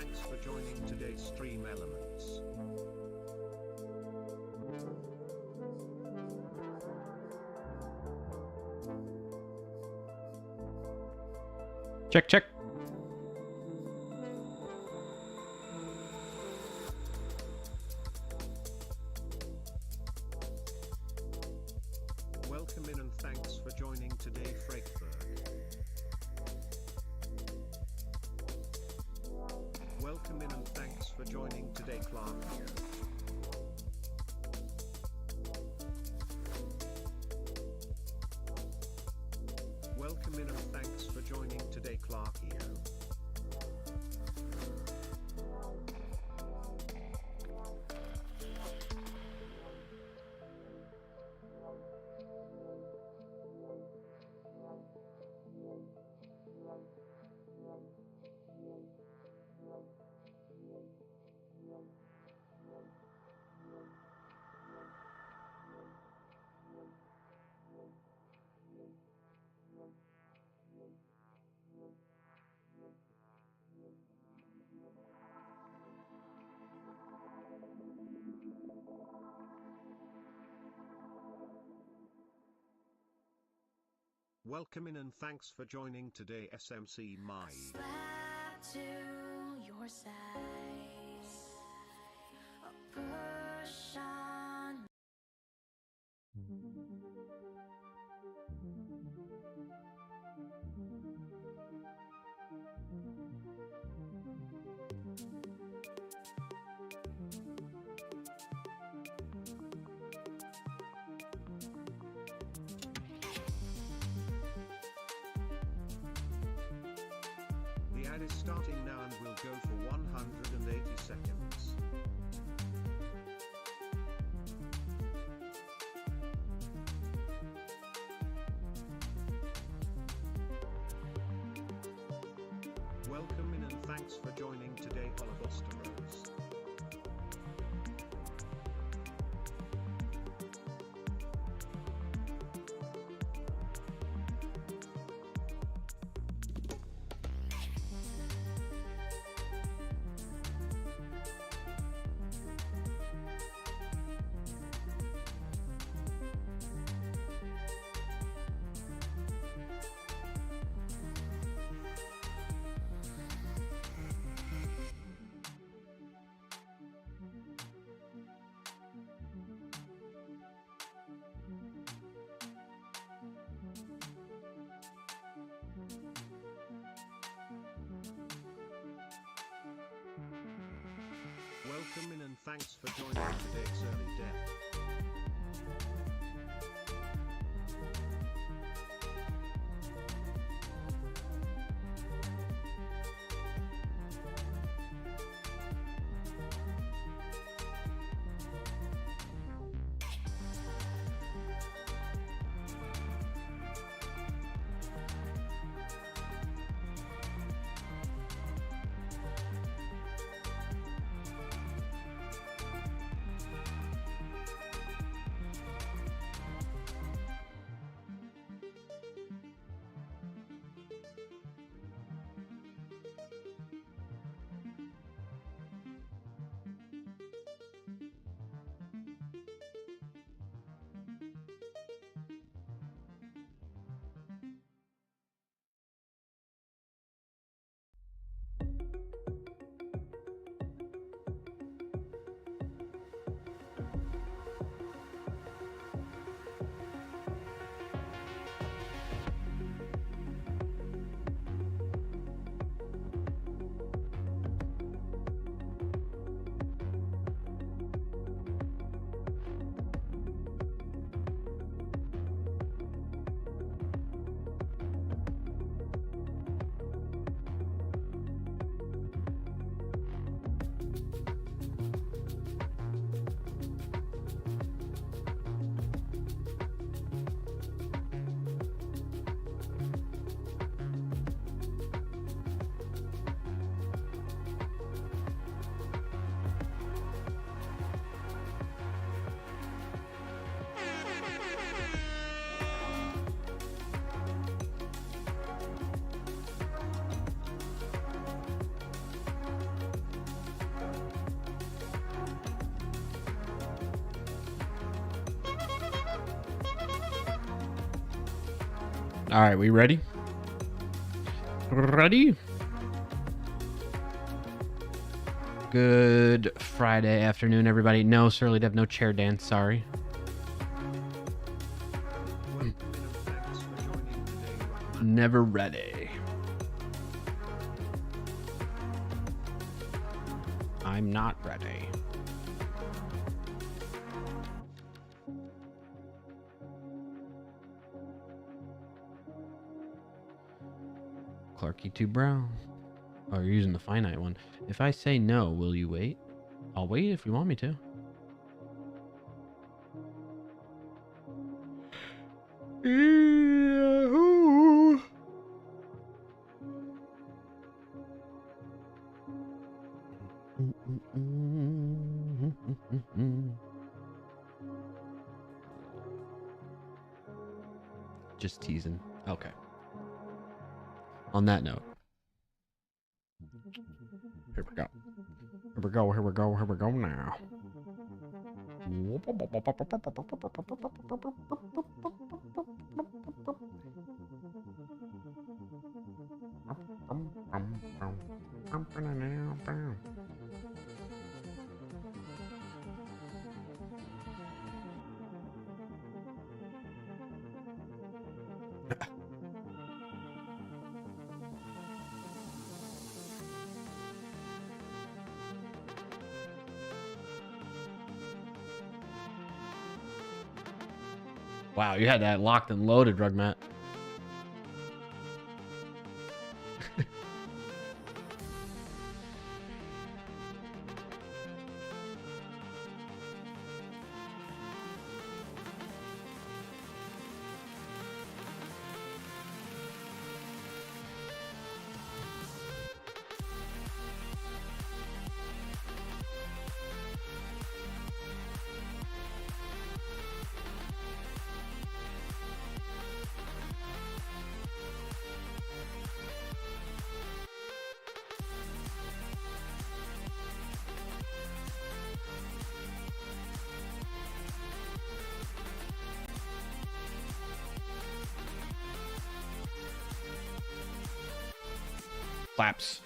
thanks for joining today's Stream Elements. Check, check. Welcome in and thanks for joining today, Freightberg. Welcome in and thanks for joining today, Clarkio. Welcome in and thanks for joining today, Clarkio. Welcome in and thanks for joining today, SMC My. Slap to your size, a push on. The ad is starting now and will go for 180 seconds. Welcome in and thanks for joining today, Oliver Rose. Welcome in and thanks for joining today's early death. All right, we ready? Ready? Good Friday afternoon, everybody. No, Surly Dev, no chair dance. Sorry. Welcome in and thanks for joining today. Never ready. I'm not ready. Clarky 2 Brown. Oh, you're using the finite one. If I say no, will you wait? I'll wait if you want me to. Yahoo! Just teasing. Okay. On that note. Here we go. Here we go. Here we go. Here we go now. Wow, you had that locked and loaded, Rugmat. Claps.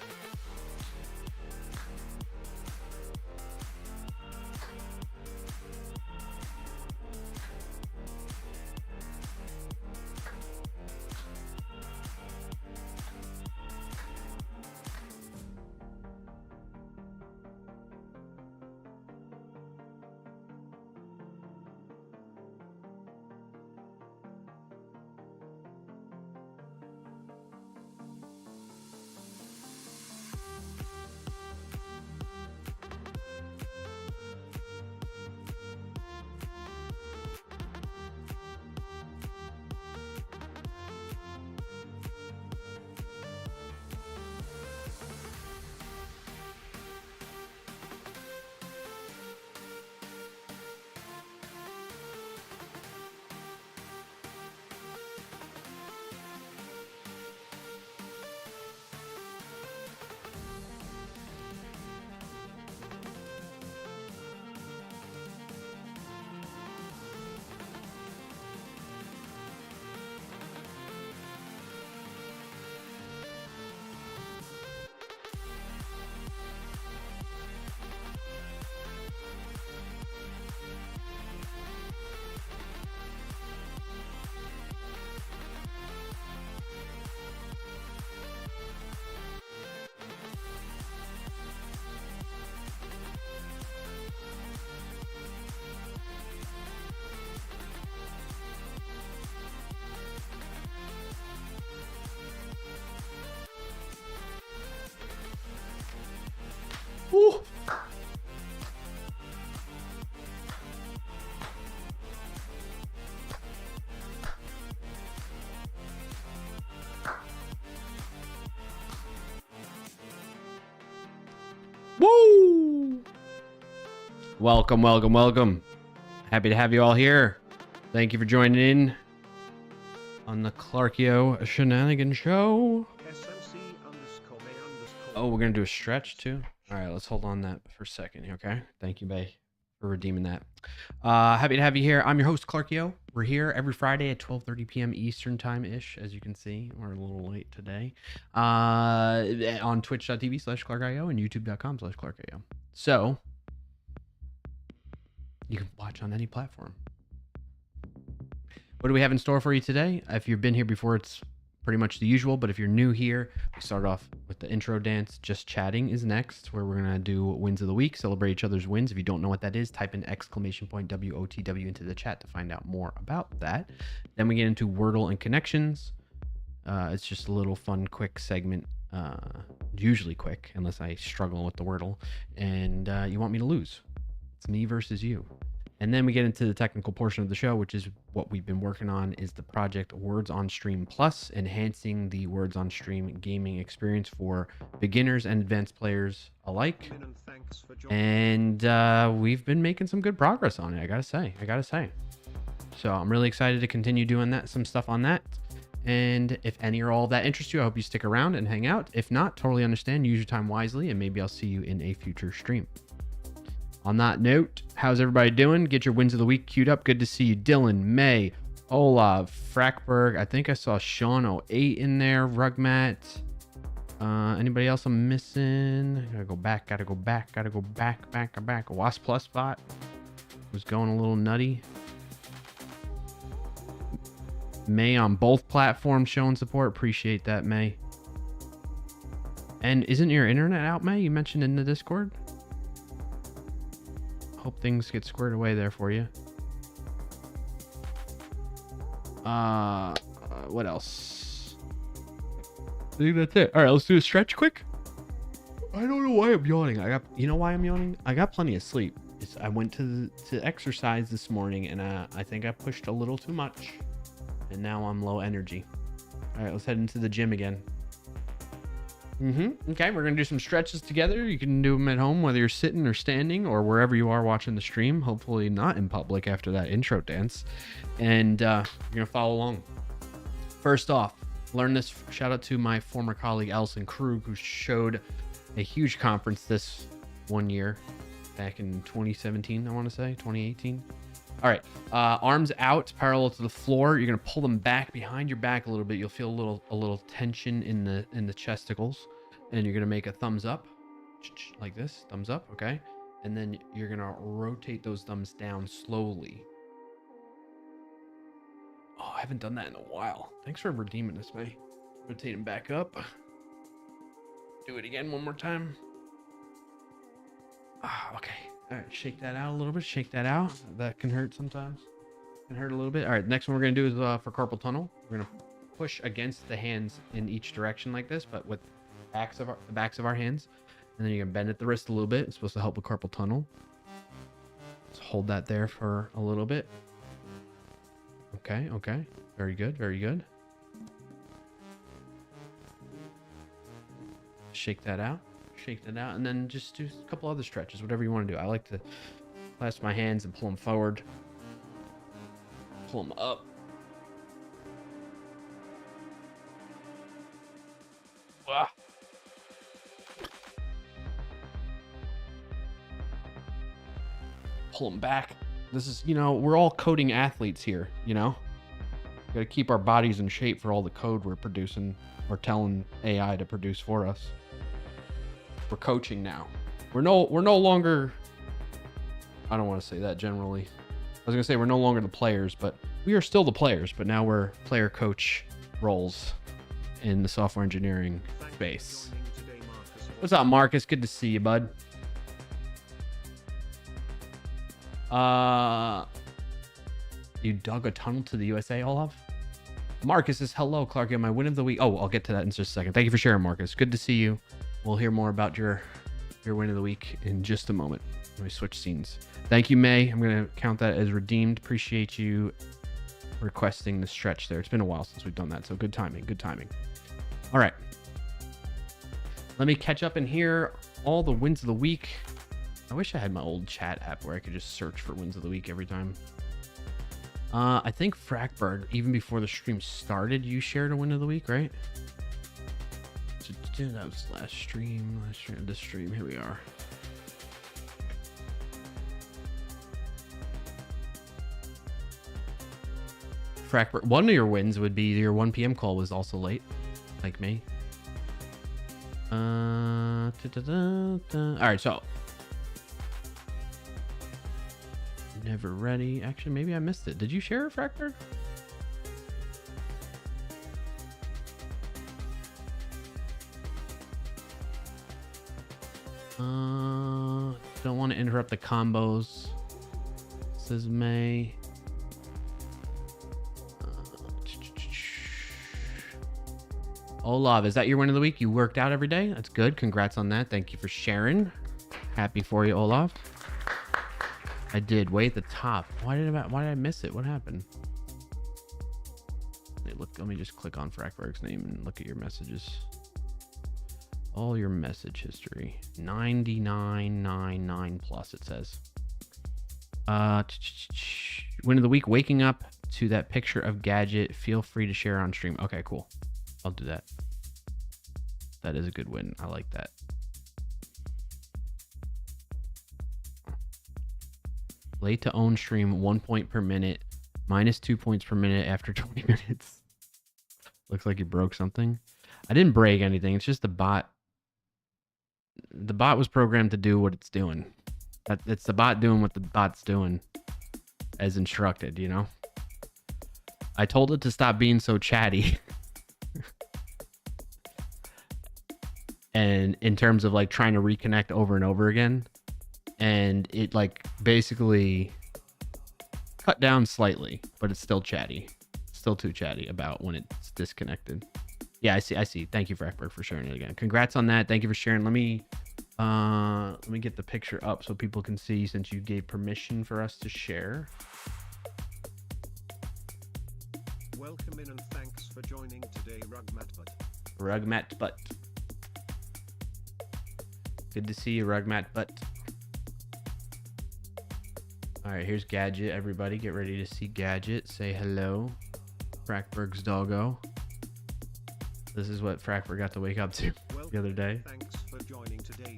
Ooh. Woo! Welcome, welcome, welcome. Happy to have you all here. Thank you for joining in on the Clarkio Shenanigan Show. Oh, we're going to do a stretch too? All right, let's hold on that for a second, okay? Thank you, Bay, for redeeming that. Happy to have you here. I'm your host, Clarkio, We're here every Friday at 12:30 p.m. Eastern time-ish, as you can see. We're a little late today. On twitch.tv/ClarkIO and youtube.com/ClarkIO. So, you can watch on any platform. What do we have in store for you today? If you've been here before, it's pretty much the usual, but if you're new here, we start off with the intro dance. Just Chatting is next, where we're gonna do wins of the week, celebrate each other's wins. If you don't know what that is, type in !WOTW into the chat to find out more about that. Then we get into Wordle and connections. It's just a little fun, quick segment, usually quick, unless I struggle with the Wordle, and you want me to lose. It's me versus you. And then we get into the technical portion of the show, which is what we've been working on, is the project Words on Stream Plus, enhancing the Words on Stream gaming experience for beginners and advanced players alike. And we've been making some good progress on it, I gotta say. So I'm really excited to continue doing some stuff on that. And if any or all of that interests you, I hope you stick around and hang out. If not, totally understand, use your time wisely, and maybe I'll see you in a future stream. On that note, how's everybody doing? Get your wins of the week queued up. Good to see you, Dylan, May, Olav, Frackberg. I think I saw Sean 08 in there. Rugmat. Anybody else I'm missing? Gotta go back. WoS Bot was going a little nutty. May on both platforms showing support. Appreciate that, May. And isn't your internet out, May? You mentioned in the Discord. Hope things get squared away there for you. What else? I think that's it. All right, let's do a stretch quick. I don't know why I'm yawning. You know why I'm yawning? I got plenty of sleep. I went to exercise this morning, and I think I pushed a little too much, and now I'm low energy. All right, let's head into the gym again. Okay, we're gonna do some stretches together. You can do them at home, whether you're sitting or standing or wherever you are watching the stream. Hopefully not in public after that intro dance. And you're gonna follow along. First off, learn this. Shout out to my former colleague Allison Krug, who showed a huge conference this one year back in 2017. I want to say 2018. All right, arms out parallel to the floor. You're gonna pull them back behind your back a little bit. You'll feel a little tension in the chesticles, and you're gonna make a thumbs up, like this, thumbs up, okay? And then you're gonna rotate those thumbs down slowly. Oh, I haven't done that in a while. Thanks for redeeming this, May. Rotate them back up. Do it again one more time. Okay. All right, shake that out a little bit. Shake that out. That can hurt sometimes. Can hurt a little bit. All right, next one we're gonna do is for carpal tunnel. We're gonna push against the hands in each direction like this, but with the backs of our hands. And then you're gonna bend at the wrist a little bit. It's supposed to help with carpal tunnel. Let's hold that there for a little bit. Okay. Very good. Shake that out. And then just do a couple other stretches, whatever you want to do. I like to clasp my hands and pull them forward, pull them up. Wow. Pull them back. This is, we're all coding athletes here, We got to keep our bodies in shape for all the code we're producing or telling AI to produce for us. We're coaching now. We're no longer, I don't want to say that generally. I was gonna say we're no longer the players, but we are still the players, but now we're player coach roles in the software engineering space. What's up, Marcus? Good to see you, bud. You dug a tunnel to the USA, Olav? Marcus says, hello, Clark. My win of the week. Oh, I'll get to that in just a second. Thank you for sharing, Marcus. Good to see you. We'll hear more about your win of the week in just a moment. Let me switch scenes. Thank you, May. I'm going to count that as redeemed. Appreciate you requesting the stretch there. It's been a while since we've done that, so good timing. All right. Let me catch up and hear all the wins of the week. I wish I had my old chat app where I could just search for wins of the week every time. I think Frackberg, even before the stream started, you shared a win of the week, right? That was last stream. This stream. Here we are. Frackberg, one of your wins would be your 1 p.m. call was also late, like me. All right, so never ready. Actually, maybe I missed it. Did you share it, Frackberg? Don't want to interrupt the combos, says May. Olav, is that your win of the week? You worked out every day? That's good. Congrats on that. Thank you for sharing. Happy for you, Olav. I did. Way at the top. Why did I miss it? What happened? Let me just click on Frackberg's name and look at your messages. All your message history. 9999 plus, it says. Win of the week, waking up to that picture of Gadget. Feel free to share on stream. Okay, cool. I'll do that. That is a good win. I like that. Late to own stream, 1 point per minute, minus 2 points per minute after 20 minutes. Looks like you broke something. I didn't break anything. It's just the bot. The bot was programmed to do what it's doing. It's the bot doing what the bot's doing as instructed, you know? I told it to stop being so chatty. And in terms of like trying to reconnect over and over again. And it like basically cut down slightly, but it's still chatty. Still too chatty about when it's disconnected. Yeah, I see. Thank you, Frackberg, for sharing it again. Congrats on that. Thank you for sharing. Let me get the picture up so people can see, since you gave permission for us to share. Welcome in and thanks for joining today, Rugmatbutt. Rugmatbutt. Good to see you, Rugmatbutt. All right, here's Gadget. Everybody, get ready to see Gadget. Say hello. Frackberg's doggo. This is what Frackberg got to wake up to the other day. Thanks for joining today.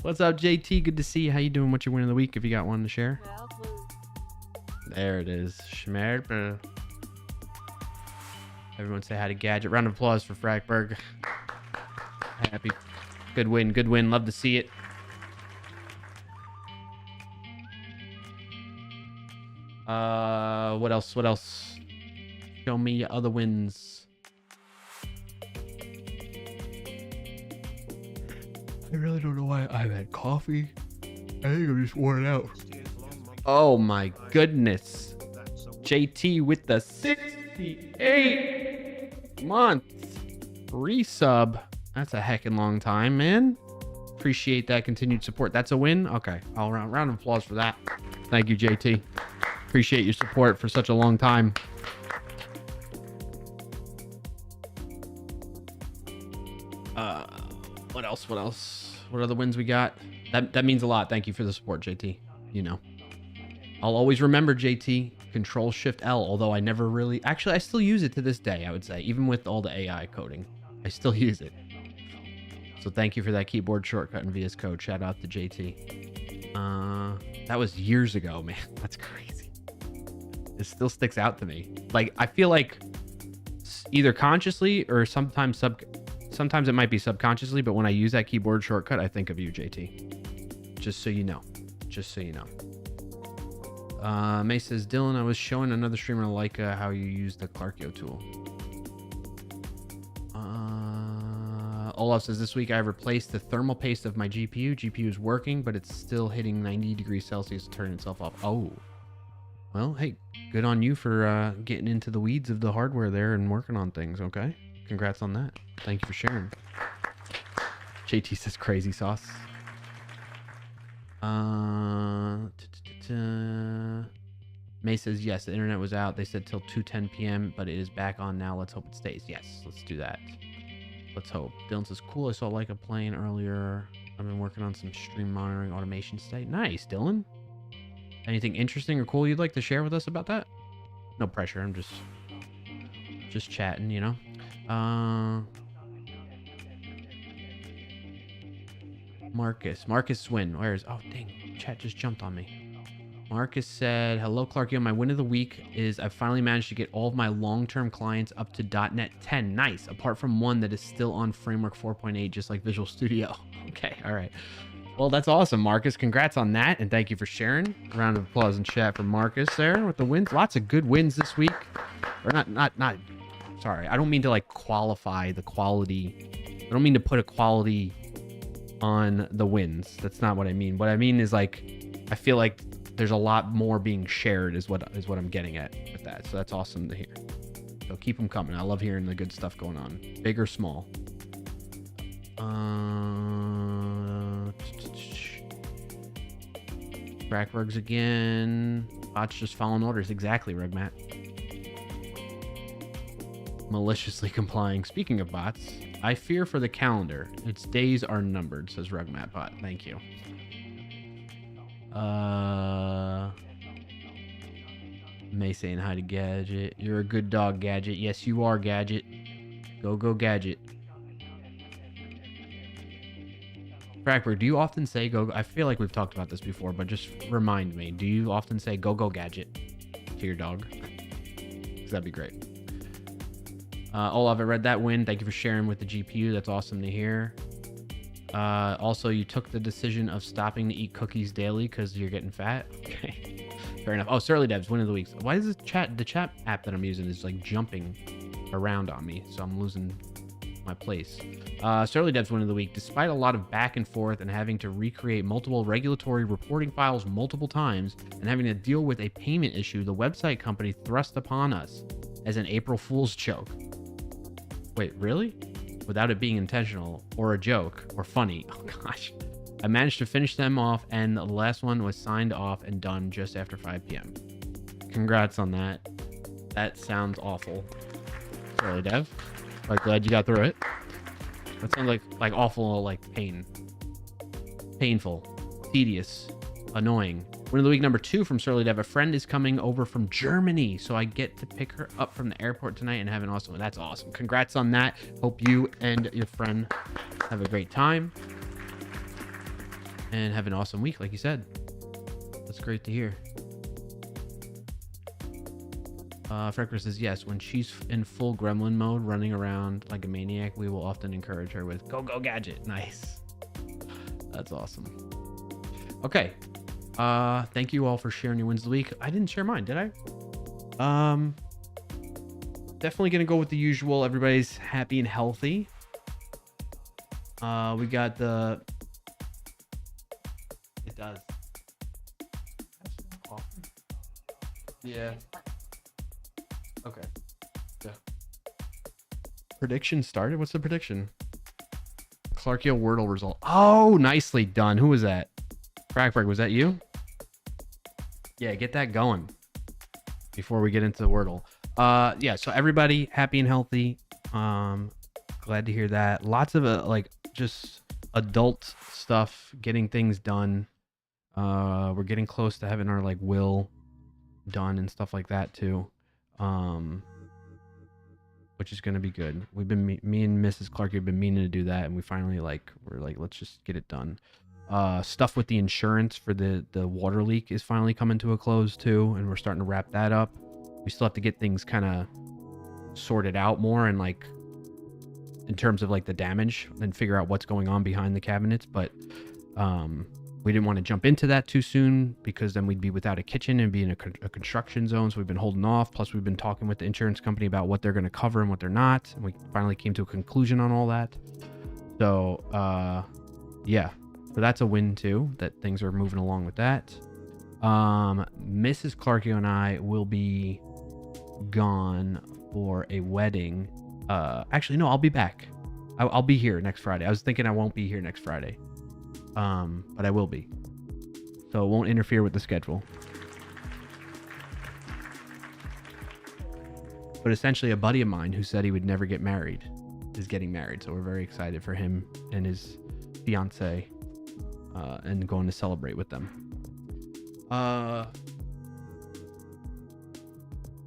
What's up, JT? Good to see you. How you doing? What's your win of the week? If you got one to share. There it is. Schmerper. Everyone say hi to Gadget. Round of applause for Frackberg. Happy. Good win. Good win. Love to see it. What else? What else? Show me your other wins. I really don't know why I've had coffee. I think I'm just worn out. Oh my goodness. JT with the 68 months resub. That's a heckin' long time, man. Appreciate that continued support. That's a win. Okay, all around round of applause for that. Thank you, JT. Appreciate your support for such a long time. What else? What else? What other wins we got? That means a lot. Thank you for the support, JT. You know, I'll always remember JT. Control Shift L. Although I never really, actually, I still use it to this day. I would say, even with all the AI coding, I still use it. So thank you for that keyboard shortcut and VS Code. Shout out to JT. That was years ago, man. That's crazy. It still sticks out to me. Like, I feel like either consciously or sometimes it might be subconsciously, but when I use that keyboard shortcut, I think of you, JT. Just so you know. Just so you know. May says, Dylan, I was showing another streamer like how you use the Clarkio tool. Olaf says, this week I replaced the thermal paste of my GPU. GPU is working, but it's still hitting 90 degrees Celsius to turn itself off. Oh. Well, hey, good on you for getting into the weeds of the hardware there and working on things, okay? Congrats on that. Thank you for sharing. JT says crazy sauce. May says, yes, the internet was out. They said till 2:10 p.m., but it is back on now. Let's hope it stays. Yes, let's do that. Let's hope. Dylan says, cool. I saw Leica playing earlier. I've been working on some stream monitoring automation today. Nice, Dylan. Anything interesting or cool you'd like to share with us about that? No pressure. I'm just chatting, you know. Marcus Swin. Where's? Oh, dang. Chat just jumped on me. Marcus said, hello, Clarkio. My win of the week is I've finally managed to get all of my long-term clients up to .NET 10. Nice. Apart from one that is still on Framework 4.8, just like Visual Studio. Okay. All right. Well, that's awesome, Marcus. Congrats on that. And thank you for sharing. A round of applause in chat for Marcus there with the wins. Lots of good wins this week. Or not. Sorry. I don't mean to like qualify the quality. I don't mean to put a quality on the wins. That's not what I mean. What I mean is like, I feel like there's a lot more being shared is what I'm getting at with that. So that's awesome to hear. So keep them coming. I love hearing the good stuff going on, big or small. Crackbergs again. Bots just following orders. Exactly, Rugmat. Maliciously complying. Speaking of bots, I fear for the calendar. Its days are numbered, says Rugmat Bot. Thank you. May saying hi to Gadget. You're a good dog, Gadget. Yes, you are, Gadget. Go, Gadget. Frackberg, do you often say go? I feel like we've talked about this before, but just remind me. Do you often say go, Gadget to your dog? Because that'd be great. Olaf, I read that win. Thank you for sharing with the GPU. That's awesome to hear. Also, you took the decision of stopping to eat cookies daily because you're getting fat. Okay, fair enough. Oh, Surly Devs, win of the week. Why is the chat app that I'm using is like jumping around on me, so I'm losing my place. Surly Devs, win of the week. Despite a lot of back and forth and having to recreate multiple regulatory reporting files multiple times and having to deal with a payment issue, the website company thrust upon us as an April Fool's joke. Wait, really? Without it being intentional or a joke or funny. Oh gosh. I managed to finish them off and the last one was signed off and done just after 5 p.m. Congrats on that. That sounds awful. Surly Dev. Like, glad you got through it. That sounds like awful, like painful, tedious, annoying. Win of the week number 2 from Surly Dev. A friend is coming over from Germany, so I get to pick her up from the airport tonight and have an awesome one. That's awesome. Congrats on that. Hope you and your friend have a great time and have an awesome week, like you said. That's great to hear. Frecker says, yes, when she's in full gremlin mode, running around like a maniac, we will often encourage her with go, Gadget. Nice. That's awesome. Okay. Thank you all for sharing your wins of the week. I didn't share mine, did I? Definitely gonna go with the usual. Everybody's happy and healthy. We got the... It does. Yeah. Okay. Yeah. Prediction started? What's the prediction? Clarkio Wordle result. Oh, nicely done. Who was that? Crackberg, was that you? Yeah, get that going before we get into Wordle. Yeah, so everybody happy and healthy. Glad to hear that. Lots of like just adult stuff, getting things done. We're getting close to having our like will done and stuff like that too. Which is going to be good. We've been me and Mrs. Clark have been meaning to do that, and we finally we're like let's just get it done. Stuff with the insurance for the water leak is finally coming to a close too, and we're starting to wrap that up. We still have to get things kind of sorted out more and like in terms of like the damage and figure out what's going on behind the cabinets, but we didn't want to jump into that too soon because then we'd be without a kitchen and be in a construction zone. So we've been holding off. Plus we've been talking with the insurance company about what they're going to cover and what they're not. And we finally came to a conclusion on all that. So, yeah, so that's a win too, that things are moving along with that. Mrs. Clarkio and I will be gone for a wedding. Actually, no, I'll be back. I'll be here next Friday. I was thinking I won't be here next Friday. But I will be. So it won't interfere with the schedule. But essentially a buddy of mine who said he would never get married is getting married. So we're very excited for him and his fiance, and going to celebrate with them.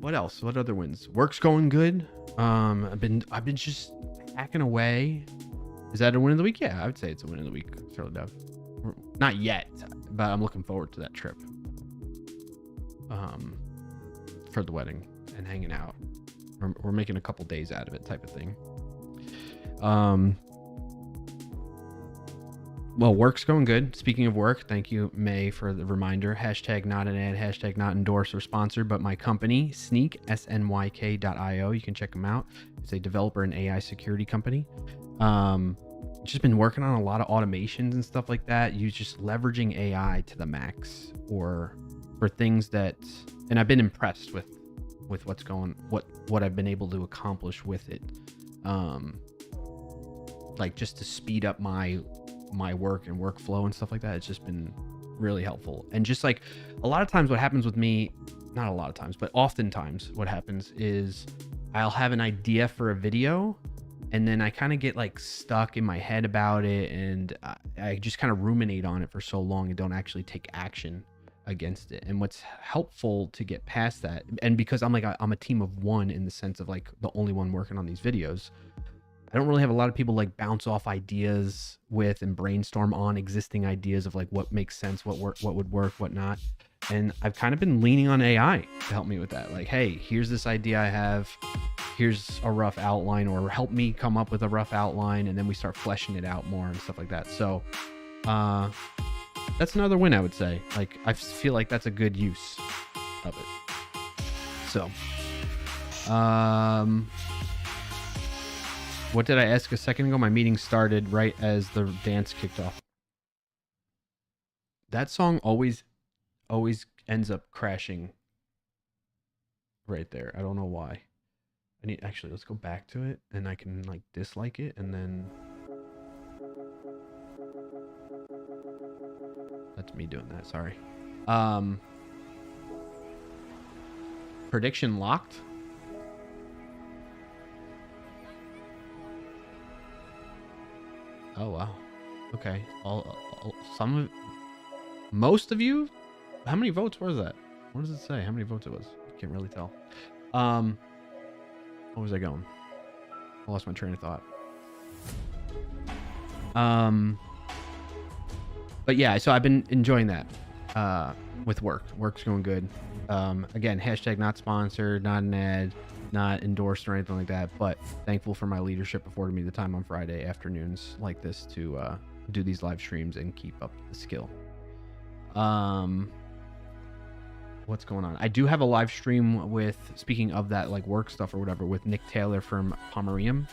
What else? What other wins? Work's going good. I've been just hacking away. Is that a win of the week? Yeah, I would say it's a win of the week. Certainly, not yet, but I'm looking forward to that trip. for the wedding and hanging out. We're making a couple days out of it, type of thing. Well, work's going good. Speaking of work, thank you, May, for the reminder. Hashtag not an ad, hashtag not endorsed or sponsored, but my company, Snyk, SNYK.io. You can check them out. It's a developer and AI security company. Just been working on a lot of automations and stuff like that. You just leveraging AI to the max, or for things that, and I've been impressed with what I've been able to accomplish with it. Like just to speed up my work and workflow and stuff like that. It's just been really helpful. And just like a lot of times what happens with me, not a lot of times, but oftentimes what happens is I'll have an idea for a video and then I kind of get like stuck in my head about it, and I just kind of ruminate on it for so long and don't actually take action against it. And what's helpful to get past that, and because I'm a team of one in the sense of like the only one working on these videos, I don't really have a lot of people like bounce off ideas with and brainstorm on existing ideas of like what makes sense, what would work, what not. And I've kind of been leaning on AI to help me with that. Like, hey, here's this idea I have. Here's a rough outline, or help me come up with a rough outline. And then we start fleshing it out more and stuff like that. So that's another win, I would say. Like, I feel like that's a good use of it. So, what did I ask a second ago? My meeting started right as the dance kicked off. That song always ends up crashing right there. I don't know why. Actually, let's go back to it and I can like dislike it, and then that's me doing that. Sorry. Prediction locked. Oh wow. Okay. Most of you. How many votes was that? What does it say? How many votes it was? I can't really tell. What was I going? I lost my train of thought. But yeah, so I've been enjoying that with work. Work's going good. Again, hashtag not sponsored, not an ad, not endorsed or anything like that, but thankful for my leadership affording me the time on Friday afternoons like this to do these live streams and keep up the skill. What's going on? I do have a live stream with, speaking of that, like work stuff or whatever, with Nick Taylor from Pomerium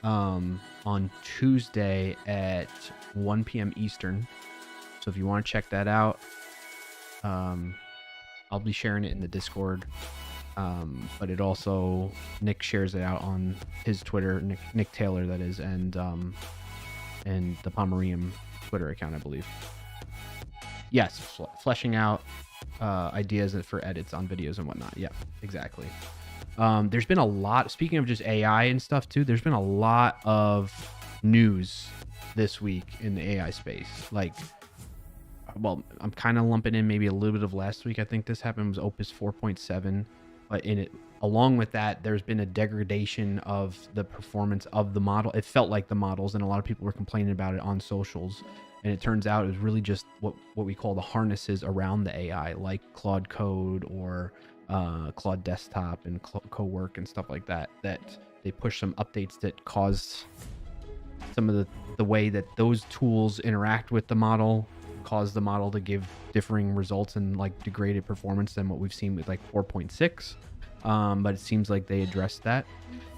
on Tuesday at 1 p.m. Eastern. So if you want to check that out, I'll be sharing it in the Discord. But it also, Nick shares it out on his Twitter, Nick Taylor, that is, and the Pomerium Twitter account, I believe. Yes, fleshing out ideas for edits on videos and whatnot. Yeah, exactly. There's been a lot, speaking of just AI and stuff too, there's been a lot of news this week in the AI space. Like, well, I'm kind of lumping in maybe a little bit of last week. I think this happened, was Opus 4.7, but in it, along with that, there's been a degradation of the performance of the model. It felt like the models, and a lot of people were complaining about it on socials. And it turns out it was really just what we call the harnesses around the AI, like Claude Code or Claude Desktop and Co-work and stuff like that, that they pushed some updates that caused some of the way that those tools interact with the model, caused the model to give differing results and like degraded performance than what we've seen with like 4.6. But it seems like they addressed that.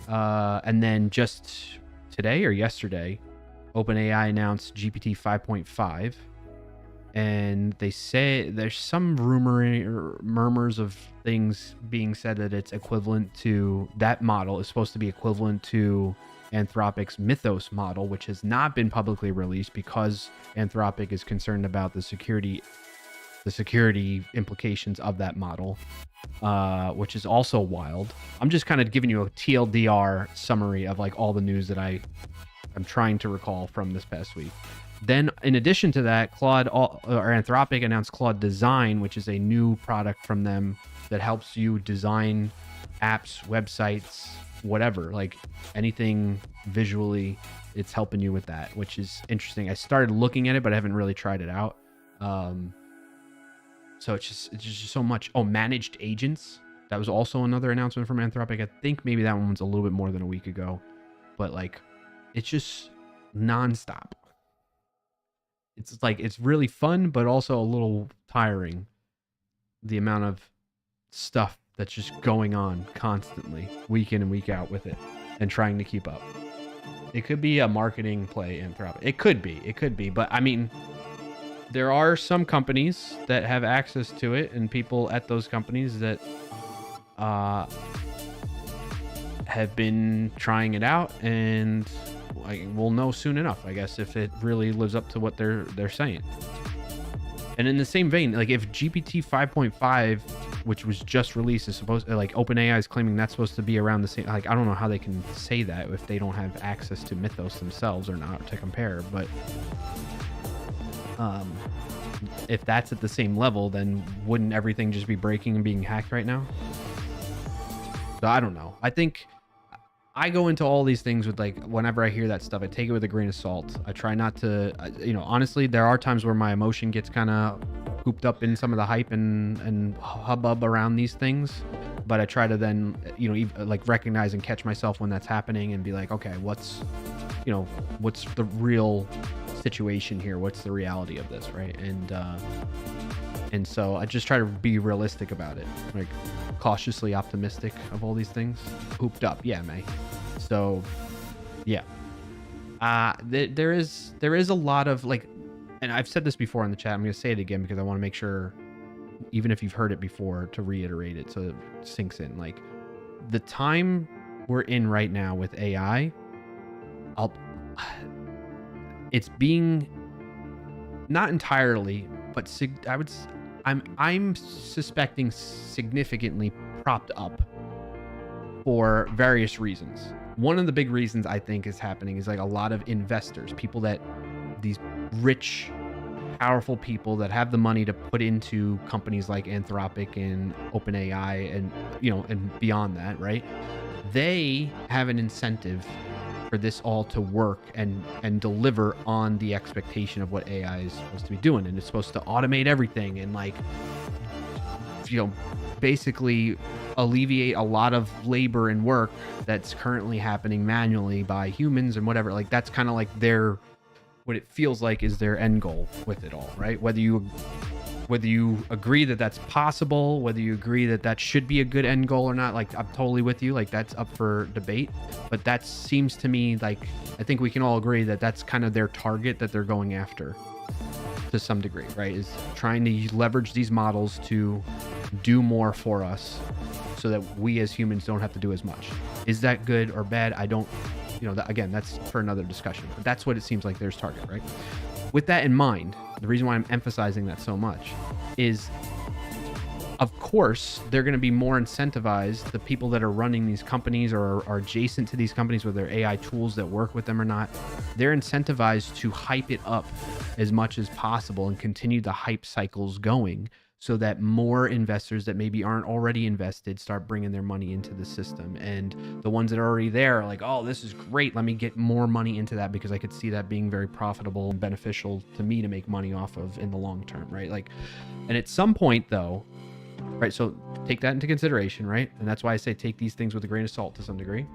And then just today or yesterday, OpenAI announced GPT 5.5, and they say there's some murmurs of things being said that it's equivalent to, that model is supposed to be equivalent to Anthropic's Mythos model, which has not been publicly released because Anthropic is concerned about the security implications of that model, which is also wild. I'm just kind of giving you a TLDR summary of like all the news that I'm trying to recall from this past week. Then, in addition to that, Anthropic announced Claude Design, which is a new product from them that helps you design apps, websites, whatever, like anything visually. It's helping you with that, which is interesting. I started looking at it, but I haven't really tried it out. So it's just so much. Oh, managed agents. That was also another announcement from Anthropic. I think maybe that one was a little bit more than a week ago, but like, it's just nonstop. It's like, it's really fun, but also a little tiring. The amount of stuff that's just going on constantly, week in and week out with it, and trying to keep up. It could be a marketing play, Anthropic. It could be, but I mean, there are some companies that have access to it, and people at those companies that have been trying it out, and we'll know soon enough, I guess, if it really lives up to what they're saying. And in the same vein, like if GPT 5.5, which was just released, is supposed to, like, OpenAI is claiming that's supposed to be around the same, like, I don't know how they can say that if they don't have access to Mythos themselves or not to compare, but if that's at the same level, then wouldn't everything just be breaking and being hacked right now? So I don't know. I think I go into all these things with, like, whenever I hear that stuff, I take it with a grain of salt. I try not to, honestly, there are times where my emotion gets kind of cooped up in some of the hype and hubbub around these things. But I try to then, like, recognize and catch myself when that's happening and be like, okay, what's the real situation here? What's the reality of this, right? And so I just try to be realistic about it, like cautiously optimistic of all these things. Hooped up, yeah, May. So, yeah. There is a lot of, like, and I've said this before in the chat. I'm going to say it again because I want to make sure, even if you've heard it before, to reiterate it so it sinks in. Like, the time we're in right now with AI, it's being not entirely, but I'm suspecting significantly propped up for various reasons. One of the big reasons I think is happening is, like, a lot of investors, people that, these rich, powerful people that have the money to put into companies like Anthropic and OpenAI and, and beyond that, right? They have an incentive for this all to work and deliver on the expectation of what AI is supposed to be doing. And it's supposed to automate everything and, like, basically alleviate a lot of labor and work that's currently happening manually by humans and whatever. Like, that's kind of like what it feels like is their end goal with it all, right? Whether you agree that that's possible, whether you agree that that should be a good end goal or not, like, I'm totally with you. Like, that's up for debate. But that seems to me like, I think we can all agree that that's kind of their target that they're going after to some degree, right? Is trying to leverage these models to do more for us so that we as humans don't have to do as much. Is that good or bad? I don't, again, that's for another discussion. But that's what it seems like there's target, right? With that in mind, the reason why I'm emphasizing that so much is, of course, they're going to be more incentivized. The people that are running these companies or are adjacent to these companies, whether they're AI tools that work with them or not, they're incentivized to hype it up as much as possible and continue the hype cycles going so that more investors that maybe aren't already invested start bringing their money into the system. And the ones that are already there are like, oh, this is great. Let me get more money into that because I could see that being very profitable and beneficial to me to make money off of in the long term, right? Like, and at some point though, right, so take that into consideration, right? And that's why I say take these things with a grain of salt to some degree.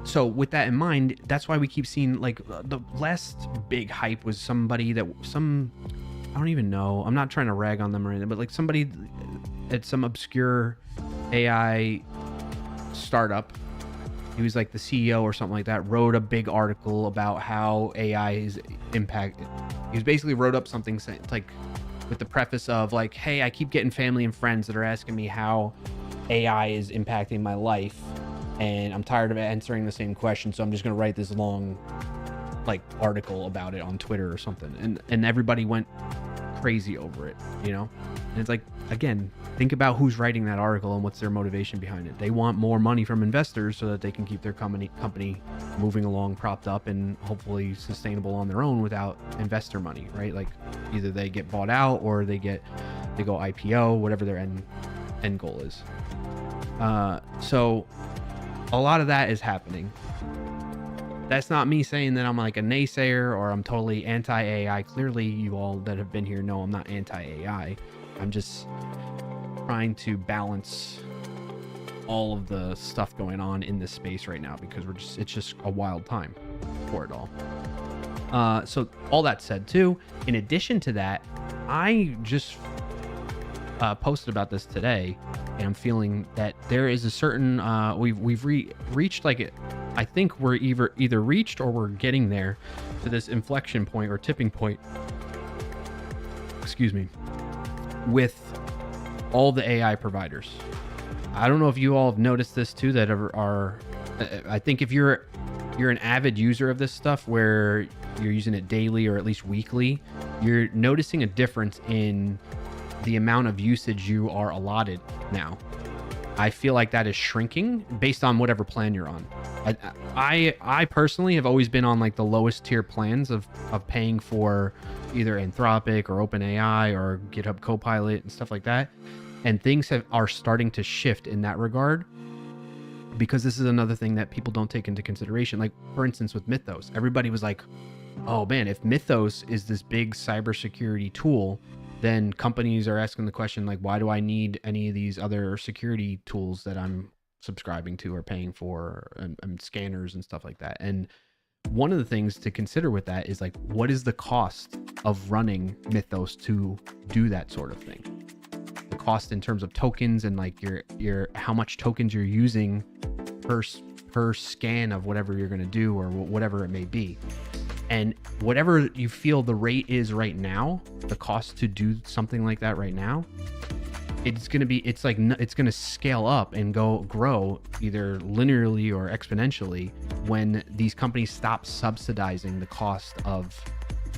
So with that in mind, that's why we keep seeing, like, the last big hype was somebody I don't even know. I'm not trying to rag on them or anything, but like somebody at some obscure AI startup, he was like the CEO or something like that, wrote a big article about how AI is impacted. He basically wrote up something like with the preface of like, hey, I keep getting family and friends that are asking me how AI is impacting my life. And I'm tired of answering the same question, so I'm just going to write this long, like, article about it on Twitter or something. And everybody went crazy over it, And it's like, again, think about who's writing that article and what's their motivation behind it. They want more money from investors so that they can keep their company moving along, propped up, and hopefully sustainable on their own without investor money, right? Like, either they get bought out or they go IPO, whatever their end goal is. So a lot of that is happening. That's not me saying that I'm like a naysayer or I'm totally anti-AI. Clearly, you all that have been here know I'm not anti-AI. I'm just trying to balance all of the stuff going on in this space right now because it's just a wild time for it all. So all that said too, in addition to that, I just posted about this today, and I'm feeling that there is a certain we've reached like it. I think we're either reached or we're getting there to this inflection point or tipping point. Excuse me. With all the AI providers. I don't know if you all have noticed this too, that are I think if you're an avid user of this stuff where you're using it daily or at least weekly, you're noticing a difference in the amount of usage you are allotted now. I feel like that is shrinking based on whatever plan you're on. I personally have always been on like the lowest tier plans of paying for either Anthropic or OpenAI or GitHub Copilot and stuff like that. And things are starting to shift in that regard, because this is another thing that people don't take into consideration. Like, for instance, with Mythos, everybody was like, oh man, if Mythos is this big cybersecurity tool, then companies are asking the question, like, why do I need any of these other security tools that I'm subscribing to or paying for, and scanners and stuff like that? And one of the things to consider with that is like, what is the cost of running Mythos to do that sort of thing? The cost in terms of tokens and like your how much tokens you're using per scan of whatever you're going to do or whatever it may be. And whatever you feel the rate is right now, the cost to do something like that right now, it's going to scale up and grow either linearly or exponentially when these companies stop subsidizing the cost of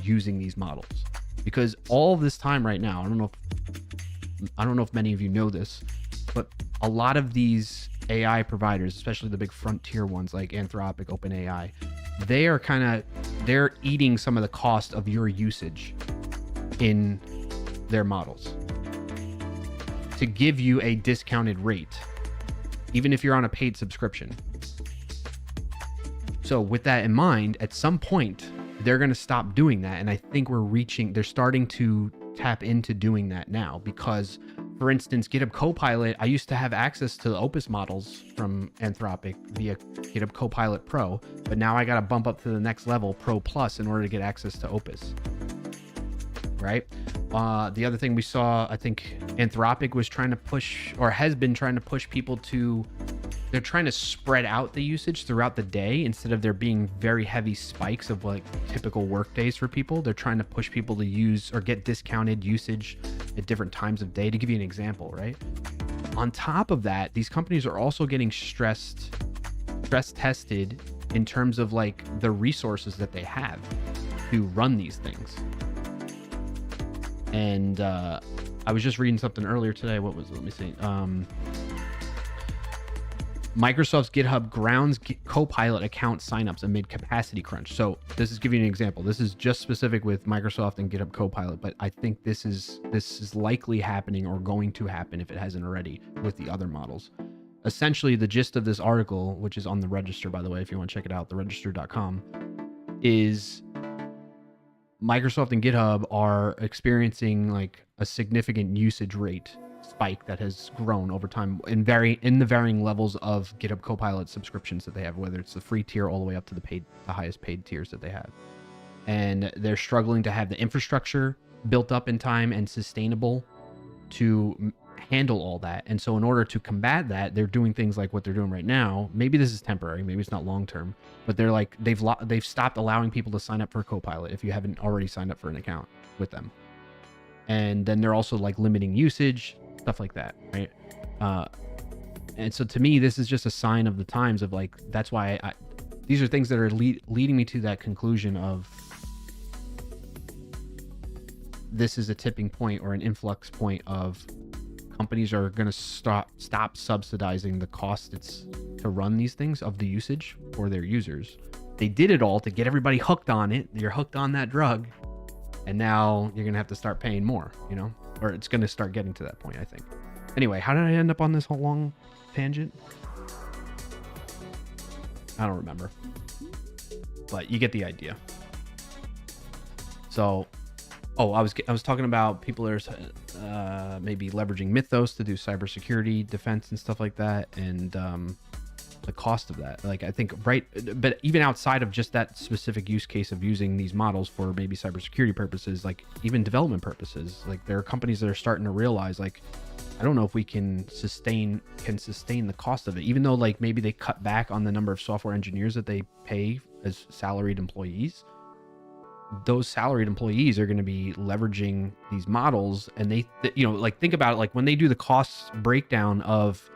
using these models. Because all this time right now, I don't know if many of you know this, but a lot of these AI providers, especially the big frontier ones like Anthropic, OpenAI, they're eating some of the cost of your usage in their models to give you a discounted rate, even if you're on a paid subscription. So with that in mind, at some point, they're going to stop doing that. And I think they're starting to tap into doing that now, because for instance, GitHub Copilot, I used to have access to the Opus models from Anthropic via GitHub Copilot Pro, but now I got to bump up to the next level, Pro Plus, in order to get access to Opus. Right? The other thing we saw, I think Anthropic was trying to push, or has been trying to push people to, they're trying to spread out the usage throughout the day instead of there being very heavy spikes of like typical work days for people. They're trying to push people to use or get discounted usage at different times of day, to give you an example, right? On top of that, these companies are also getting stress tested in terms of like the resources that they have to run these things. And I was just reading something earlier today. What was it? Let me see. Microsoft's GitHub grounds Copilot account signups amid capacity crunch. So this is giving you an example. This is just specific with Microsoft and GitHub Copilot, but I think this is likely happening or going to happen if it hasn't already with the other models. Essentially, the gist of this article, which is on the Register, by the way, if you want to check it out, theregister.com, is Microsoft and GitHub are experiencing like a significant usage rate spike that has grown over time in the varying levels of GitHub Copilot subscriptions that they have, whether it's the free tier all the way up to the highest paid tiers that they have. And they're struggling to have the infrastructure built up in time and sustainable to handle all that. And so in order to combat that, they're doing things like what they're doing right now. Maybe this is temporary, maybe it's not long term, but they're like they've stopped allowing people to sign up for Copilot if you haven't already signed up for an account with them. And then they're also like limiting usage, stuff like that, right? And so to me, this is just a sign of the times of like, that's why these are things that are leading me to that conclusion of this is a tipping point or an influx point of companies are going to stop subsidizing the cost it's to run these things of the usage for their users. They did it all to get everybody hooked on it. You're hooked on that drug. And now you're going to have to start paying more, you know, or it's going to start getting to that point, I think. Anyway, how did I end up on this whole long tangent? I don't remember. but you get the idea. So, I was talking about people that are maybe leveraging Mythos to do cybersecurity defense and stuff like that, and the cost of that. Like, I think, right, but even outside of just that specific use case of using these models for maybe cybersecurity purposes, like even development purposes, like there are companies that are starting to realize, like, I don't know if we can sustain the cost of it, even though like maybe they cut back on the number of software engineers that they pay as salaried employees. Those salaried employees are going to be leveraging these models, and they, you know, like think about it, like when they do the cost breakdown of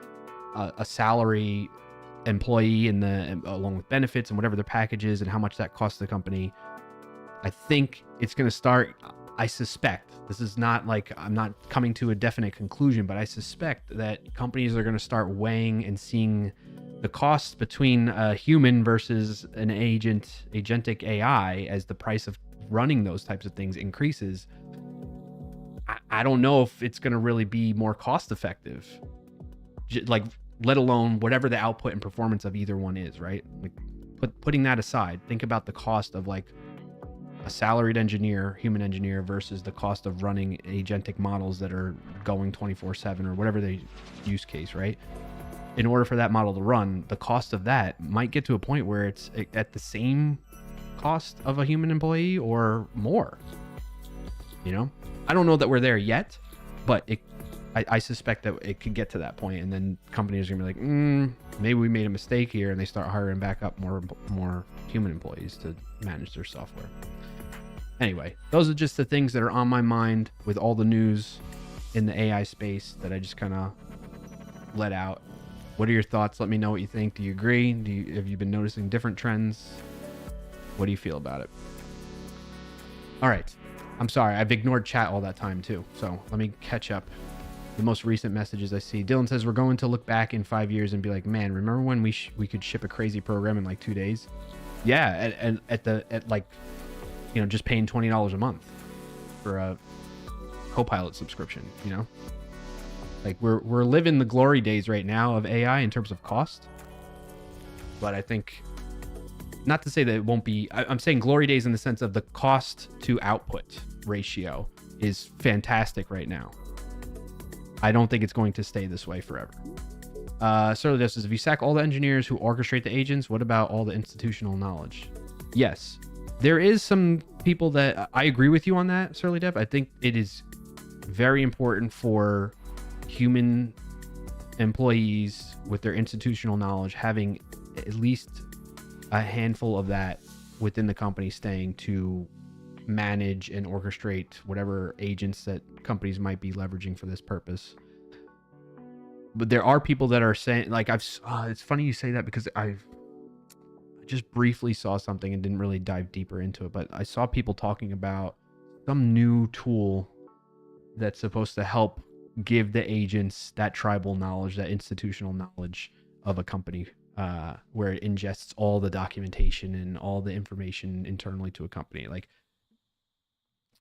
a salary employee and along with benefits and whatever their package is and how much that costs the company, I think it's going to start, I suspect, this is not like, I'm not coming to a definite conclusion, but I suspect that companies are going to start weighing and seeing the cost between a human versus an agentic AI as the price of running those types of things increases. I don't know if it's going to really be more cost effective, like, let alone whatever the output and performance of either one is, right? Like, putting that aside, think about the cost of like a salaried engineer, human engineer, versus the cost of running agentic models that are going 24/7 or whatever the use case, right? In order for that model to run, the cost of that might get to a point where it's at the same cost of a human employee or more. You know, I don't know that we're there yet, but I suspect that it could get to that point, and then companies are gonna be like, maybe we made a mistake here, and they start hiring back up more human employees to manage their software. Anyway, those are just the things that are on my mind with all the news in the AI space that I just kind of let out. What are your thoughts? Let me know what you think. Do you agree? Have you been noticing different trends? What do you feel about it? All right. I'm sorry. I've ignored chat all that time too. So let me catch up. The most recent messages I see. Dylan says, we're going to look back in 5 years and be like, man, remember when we could ship a crazy program in like 2 days? Yeah. At like, you know, just paying $20 a month for a Copilot subscription, you know? Like we're living the glory days right now of AI in terms of cost. But I think, not to say that it won't be, I'm saying glory days in the sense of the cost to output ratio is fantastic right now. I don't think it's going to stay this way forever. So this is, if you sack all the engineers who orchestrate the agents, what about all the institutional knowledge? Yes, there is some people that I agree with you on that, Surly Dev. I think it is very important for human employees with their institutional knowledge having at least a handful of that within the company staying to manage and orchestrate whatever agents that companies might be leveraging for this purpose. But there are people that are saying, like, it's funny you say that, because I just briefly saw something and didn't really dive deeper into it, but I saw people talking about some new tool that's supposed to help give the agents that tribal knowledge, that institutional knowledge of a company, where it ingests all the documentation and all the information internally to a company. Like,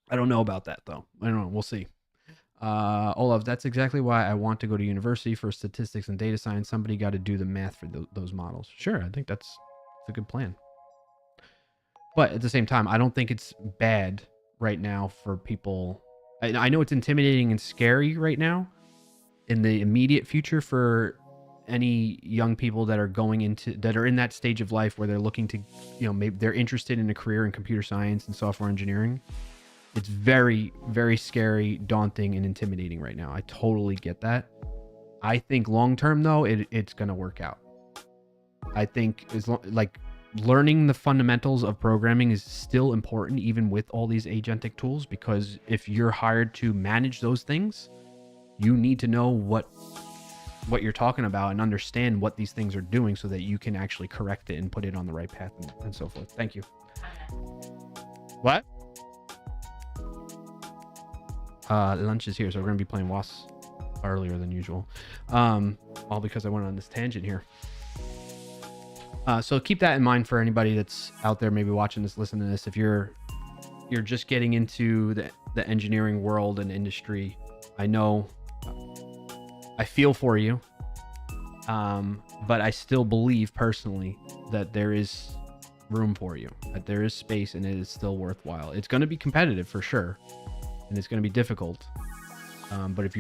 I don't know about that though. I don't know. We'll see. Olaf, that's exactly why I want to go to university for statistics and data science. Somebody got to do the math for those models. Sure, I think that's a good plan. But at the same time, I don't think it's bad right now for people. I know it's intimidating and scary right now in the immediate future for any young people that are in that stage of life where they're looking to, you know, maybe they're interested in a career in computer science and software engineering. It's very, very scary, daunting, and intimidating right now. I totally get that. I think long-term though, it's going to work out. I think like learning the fundamentals of programming is still important, even with all these agentic tools, because if you're hired to manage those things, you need to know what you're talking about and understand what these things are doing so that you can actually correct it and put it on the right path and so forth. Thank you. What? Lunch is here, so we're going to be playing WoS earlier than usual. All because I went on this tangent here. So keep that in mind for anybody that's out there maybe watching this, listening to this. If you're just getting into the engineering world and industry, I know I feel for you, but I still believe personally that there is room for you. That there is space and it is still worthwhile. It's going to be competitive for sure, and it's going to be difficult. But if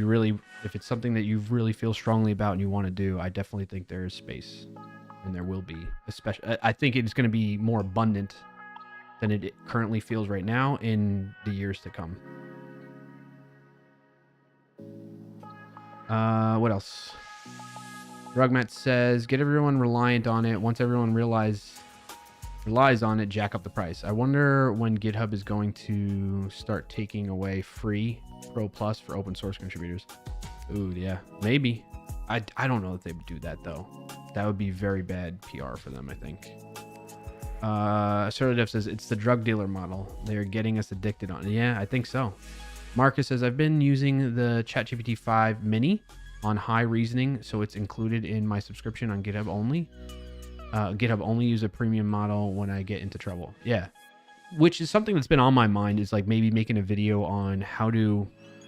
it's something that you really feel strongly about and you want to do, I definitely think there is space, and there will be. Especially, I think it's going to be more abundant than it currently feels right now in the years to come. What else? Rugmat says, get everyone reliant on it. Once everyone relies on it, jack up the price. I wonder when GitHub is going to start taking away free Pro Plus for open source contributors. Ooh, yeah, maybe. I don't know if they would do that though. That would be very bad PR for them, I think. Dev says it's the drug dealer model. They're getting us addicted on it. Yeah, I think so. Marcus says, I've been using the ChatGPT 5 mini on high reasoning, so it's included in my subscription on GitHub only. GitHub only use a premium model when I get into trouble. Yeah, which is something that's been on my mind, is like maybe making a video on how to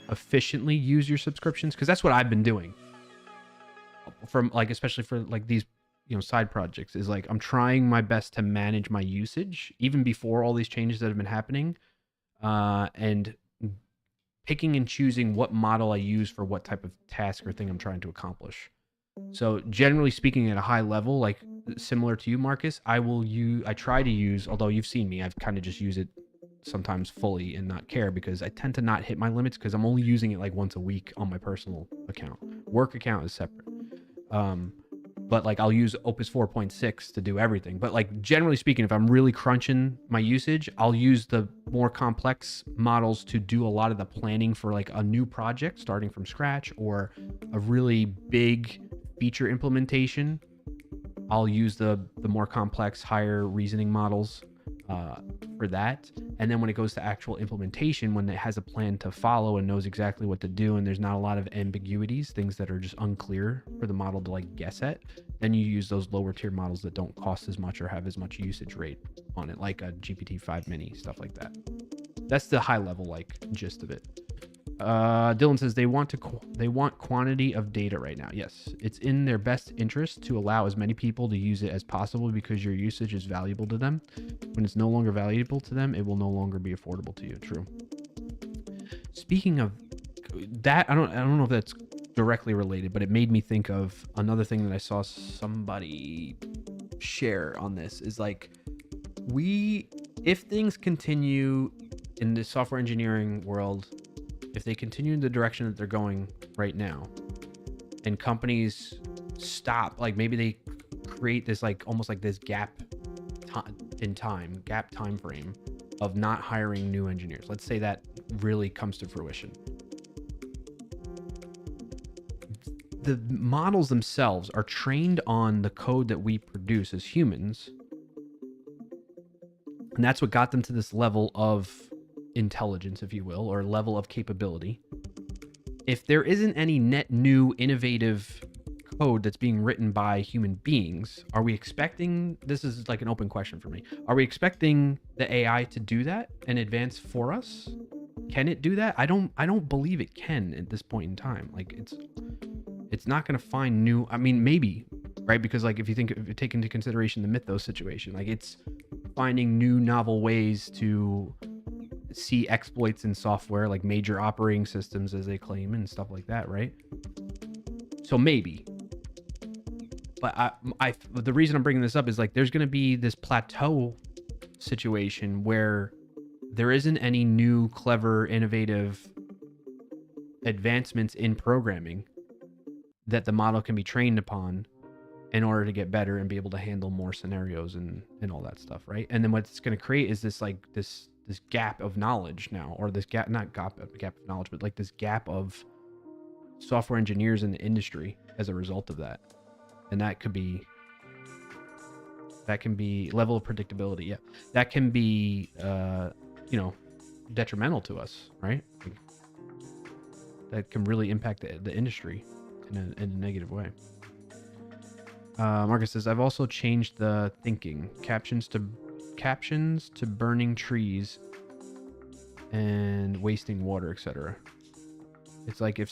efficiently use your subscriptions, because that's what I've been doing. From like, especially for like these, side projects, is like I'm trying my best to manage my usage even before all these changes that have been happening, and picking and choosing what model I use for what type of task or thing I'm trying to accomplish. So generally speaking, at a high level, like similar to you, Marcus, I try to use, although you've seen me, I've kind of just use it sometimes fully and not care, because I tend to not hit my limits because I'm only using it like once a week on my personal account. Work account is separate. But like I'll use Opus 4.6 to do everything. But like generally speaking, if I'm really crunching my usage, I'll use the more complex models to do a lot of the planning for like a new project starting from scratch, or a really big feature implementation. I'll use the more complex, higher reasoning models for that. And then when it goes to actual implementation, when it has a plan to follow and knows exactly what to do, and there's not a lot of ambiguities, things that are just unclear for the model to like guess at, then you use those lower tier models that don't cost as much or have as much usage rate on it, like a GPT-5 mini, stuff like that. That's the high level like gist of it. Dylan says they want quantity of data right now. Yes, it's in their best interest to allow as many people to use it as possible, because your usage is valuable to them. When it's no longer valuable to them, it will no longer be affordable to you. True. Speaking of that, I don't know if that's directly related, but it made me think of another thing that I saw somebody share on this, is like, if things continue in the software engineering world, if they continue in the direction that they're going right now, and companies stop, like maybe they create this like almost like this gap time frame of not hiring new engineers. Let's say that really comes to fruition. The models themselves are trained on the code that we produce as humans, and that's what got them to this level of intelligence, if you will, or level of capability. If there isn't any net new innovative code that's being written by human beings, are we expecting, this is like an open question for me, are we expecting the AI to do that and advance for us? Can it do that? I don't believe it can at this point in time. Like it's not going to find new, I mean, maybe, right? Because like if you take into consideration the Mythos situation, like it's finding new novel ways to see exploits in software, like major operating systems as they claim and stuff like that, right? So maybe. But the reason I'm bringing this up is like there's going to be this plateau situation where there isn't any new, clever, innovative advancements in programming that the model can be trained upon in order to get better and be able to handle more scenarios and all that stuff, right? And then what it's going to create is this like this gap of knowledge now, or this gap of knowledge, but like this gap of software engineers in the industry as a result of that. And that can be level of predictability. Yeah, that can be detrimental to us, right? Like, that can really impact the industry in a negative way. Marcus says, I've also changed the thinking. Captions to burning trees and wasting water, etc. It's like if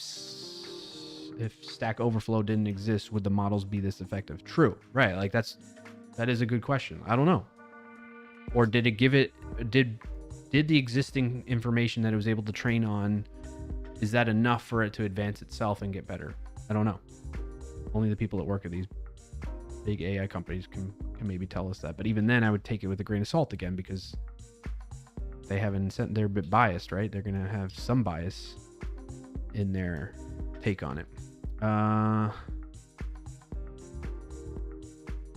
Stack Overflow didn't exist, would the models be this effective? True, right? Like that is a good question. I don't know. Or did it give it, did the existing information that it was able to train on, is that enough for it to advance itself and get better? I don't know. Only the people that work at these big AI companies can maybe tell us that. But even then, I would take it with a grain of salt again, because they haven't sent, they're a bit biased, right? They're going to have some bias in their take on it.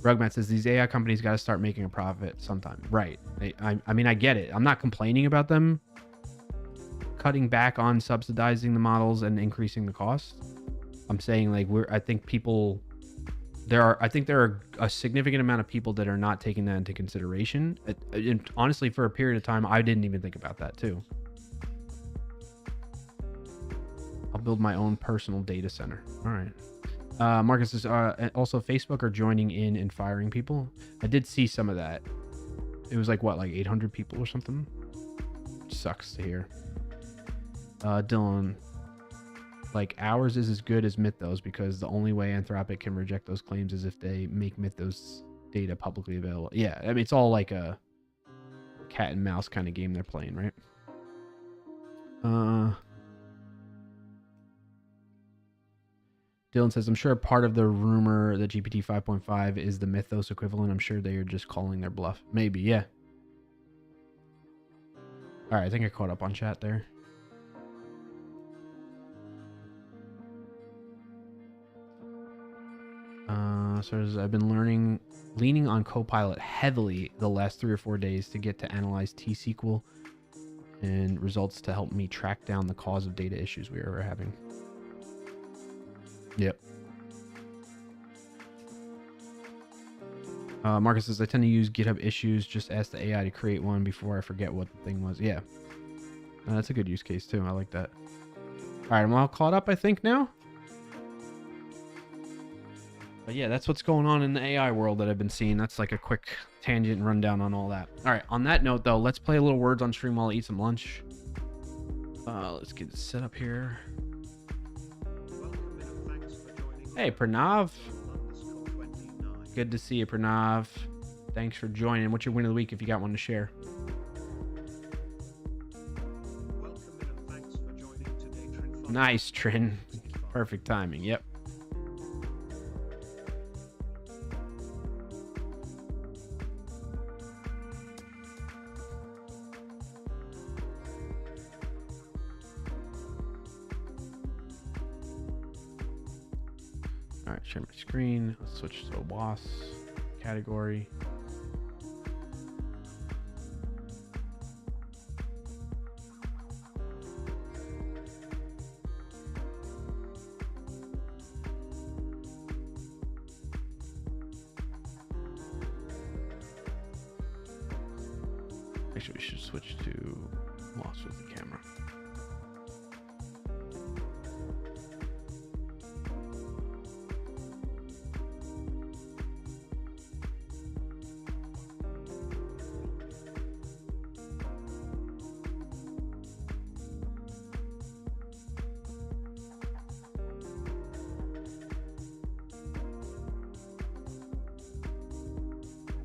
Rugmat says these AI companies got to start making a profit sometime. Right. I mean, I get it. I'm not complaining about them cutting back on subsidizing the models and increasing the cost. I'm saying, like, I think there are a significant amount of people that are not taking that into consideration. And honestly, for a period of time, I didn't even think about that too. I'll build my own personal data center. All right. Marcus says, also Facebook are joining in and firing people. I did see some of that. It was like, what, like 800 people or something? Sucks to hear. Dylan, like, ours is as good as Mythos because the only way Anthropic can reject those claims is if they make Mythos data publicly available. Yeah, I mean, it's all like a cat and mouse kind of game they're playing, right? Dylan says, I'm sure part of the rumor that GPT 5.5 is the Mythos equivalent. I'm sure they are just calling their bluff. Maybe, yeah. All right, I think I caught up on chat there. So I've been leaning on Copilot heavily the last 3 or 4 days to get to analyze T-SQL and results to help me track down the cause of data issues we are having. Yep. Marcus says, I tend to use GitHub issues. Just ask the AI to create one before I forget what the thing was. Yeah. That's a good use case too. I like that. All right, I'm all caught up, I think, now. But yeah, that's what's going on in the AI world that I've been seeing. That's like a quick tangent rundown on all that. All right, on that note, though, let's play a little words on stream while I eat some lunch. Let's get it set up here. Hey, Pranav. Good to see you, Pranav. Thanks for joining. What's your win of the week if you got one to share? Nice, Trin. Perfect timing. Yep. All right, share my screen. Let's switch to a WoS category. Actually, we should switch to WoS with the camera.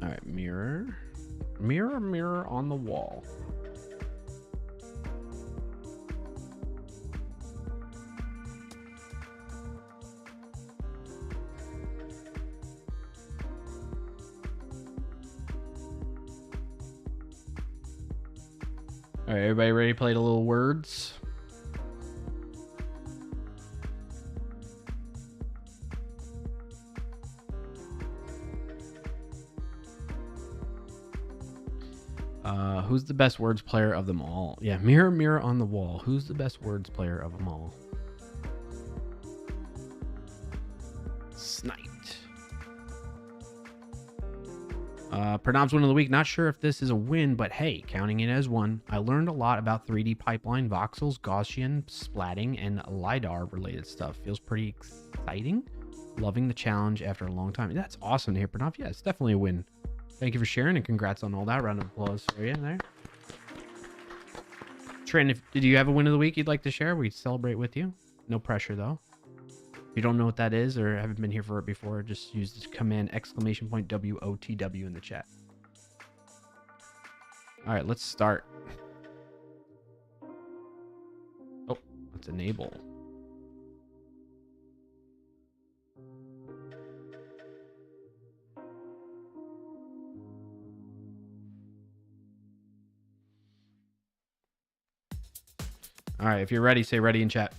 All right, mirror. Mirror, mirror on the wall. All right, everybody ready to play the little words? Who's the best words player of them all? Yeah, mirror, mirror on the wall. Who's the best words player of them all? Sniped. Pranav's win of the week. Not sure if this is a win, but hey, counting it as one. I learned a lot about 3D pipeline, voxels, Gaussian, splatting, and LiDAR related stuff. Feels pretty exciting. Loving the challenge after a long time. That's awesome to hear, Pranav. Yeah, it's definitely a win. Thank you for sharing and congrats on all that. Round of applause for you there. Trent, did you have a win of the week you'd like to share? We celebrate with you. No pressure though. If you don't know what that is or haven't been here for it before, just use this command !WOTW in the chat. All right, let's start. Oh, let's enable. All right, if you're ready, say ready in chat.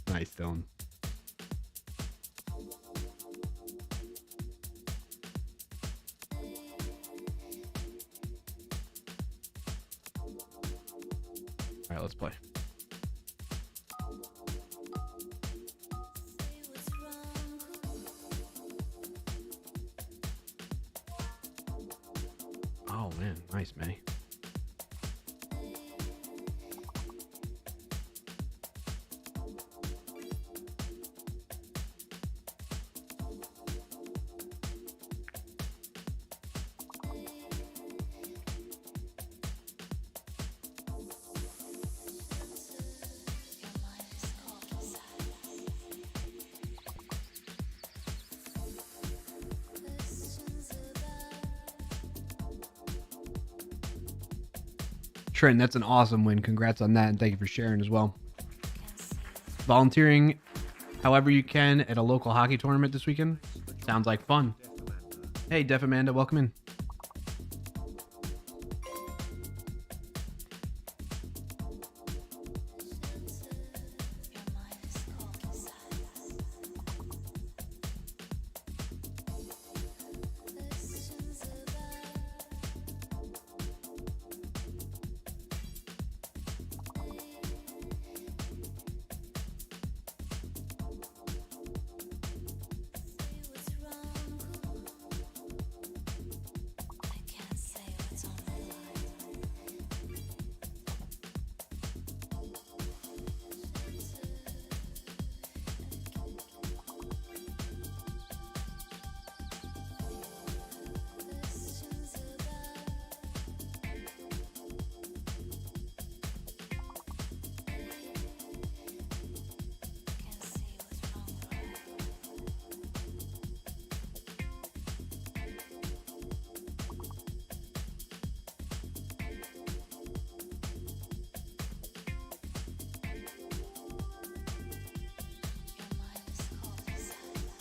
Nice, Dylan. All right, let's play. Oh man, nice, May. Trent, that's an awesome win. Congrats on that, and thank you for sharing as well. Volunteering however you can at a local hockey tournament this weekend. Sounds like fun. Hey, Def Amanda, welcome in.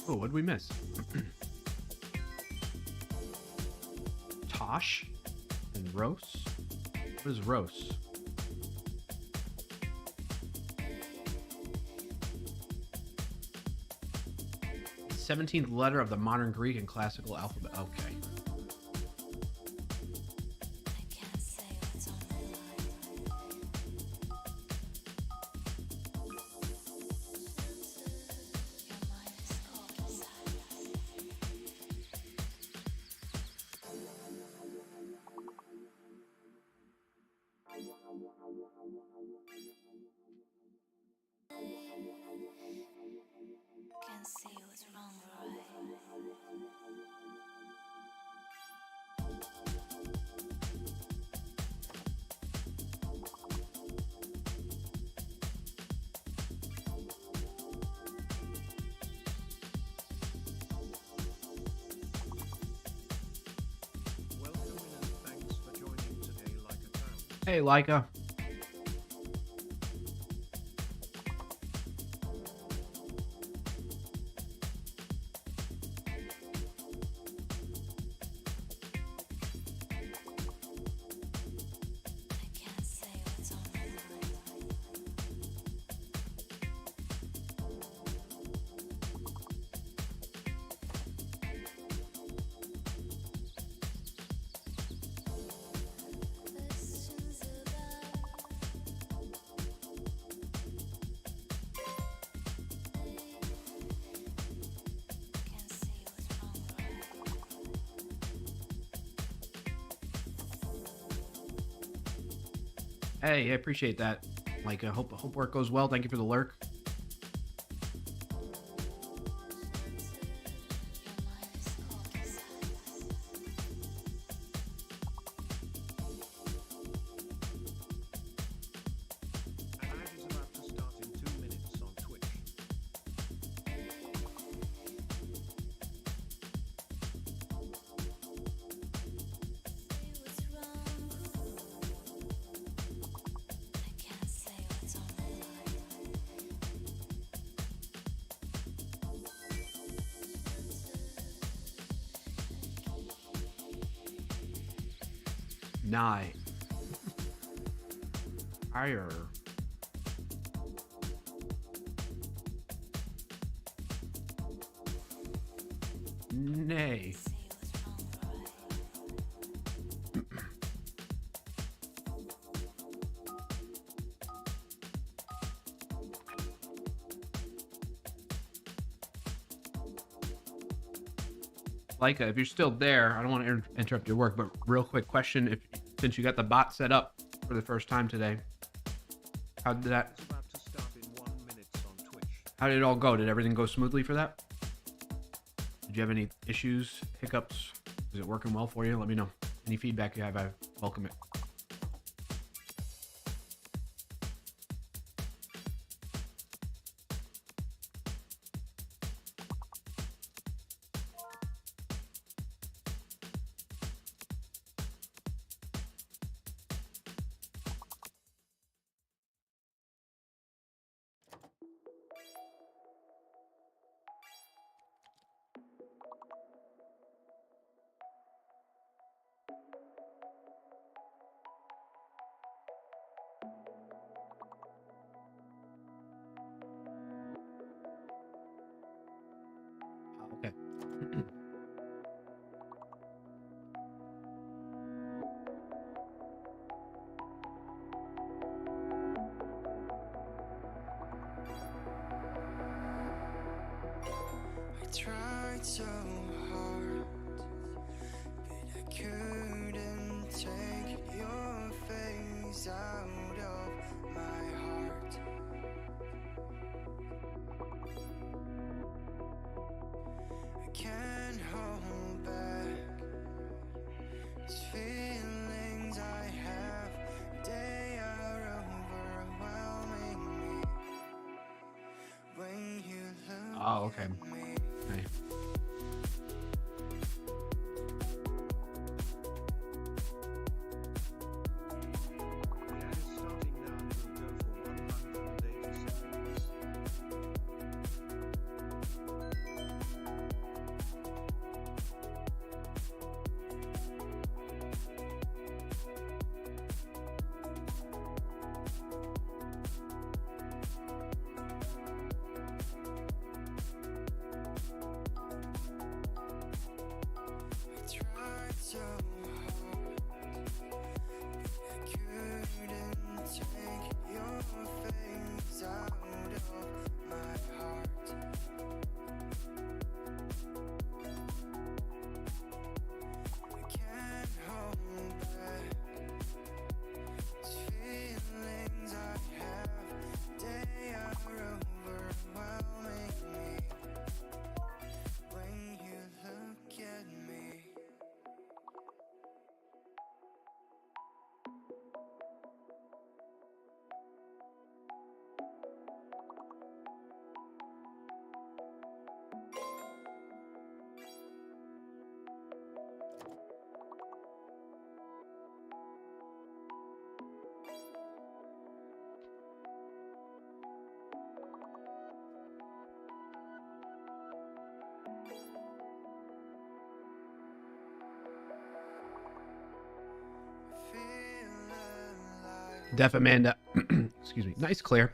Oh, what did we miss? Tosh and Rose? What is Rose? The 17th letter of the modern Greek and classical alphabet. Okay. Hey, Leica. Hey, I appreciate that. Like, I hope work goes well. Thank you for the lurk. An ad is about to start in 2 minutes on Nye. Higher. Nay. Leica, if you're still there, I don't want to interrupt your work, but real quick question: if since you got the bot set up for the first time today, how did that? It's about to start in 1 minute on Twitch. How did it all go? Did everything go smoothly for that? Did you have any issues, hiccups? Is it working well for you? Let me know. Any feedback you have, I welcome it. Okay. I tried so hard, but I couldn't take your face out of my heart. I can't hold back these feelings I have. They are overwhelming me when you look Oh, okay. at me. Okay. The ad is starting now and will go for 180 seconds. I tried so hard, but I couldn't take your face out of my heart. I can't hold back these feelings I have. They are overwhelming me when you look at me. Feel alive. Deaf Amanda. Excuse me. Nice, Claire.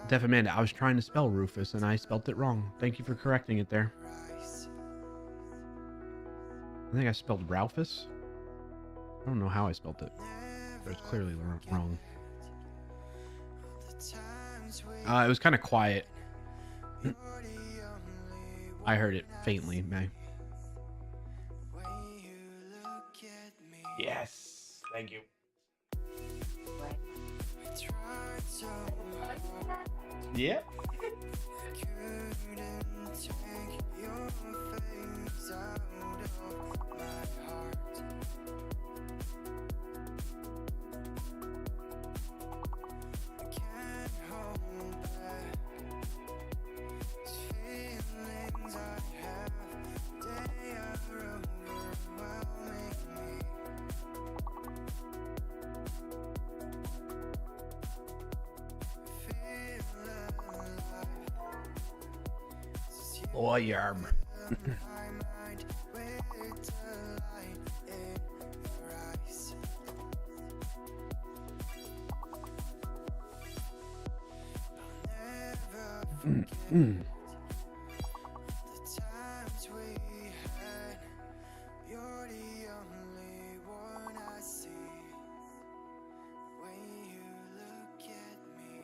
Deaf Amanda, I was trying to spell Rufus and I spelt it wrong. Thank you for correcting it there. Rise. I think I spelled Ralphus. I don't know how I spelled it, but it's clearly wrong. The times we It was kind of quiet. you're the only I heard it faintly, May. when you look at me. Yes. Thank you. I tried so hard, Yeah. couldn't take your face out of my heart. I can't hold back these feelings I have. They are overwhelming me. Feel alive. Since you Oh, yarb. my mind with the light in your eyes. The times we had, you're the only one I see when you look at me.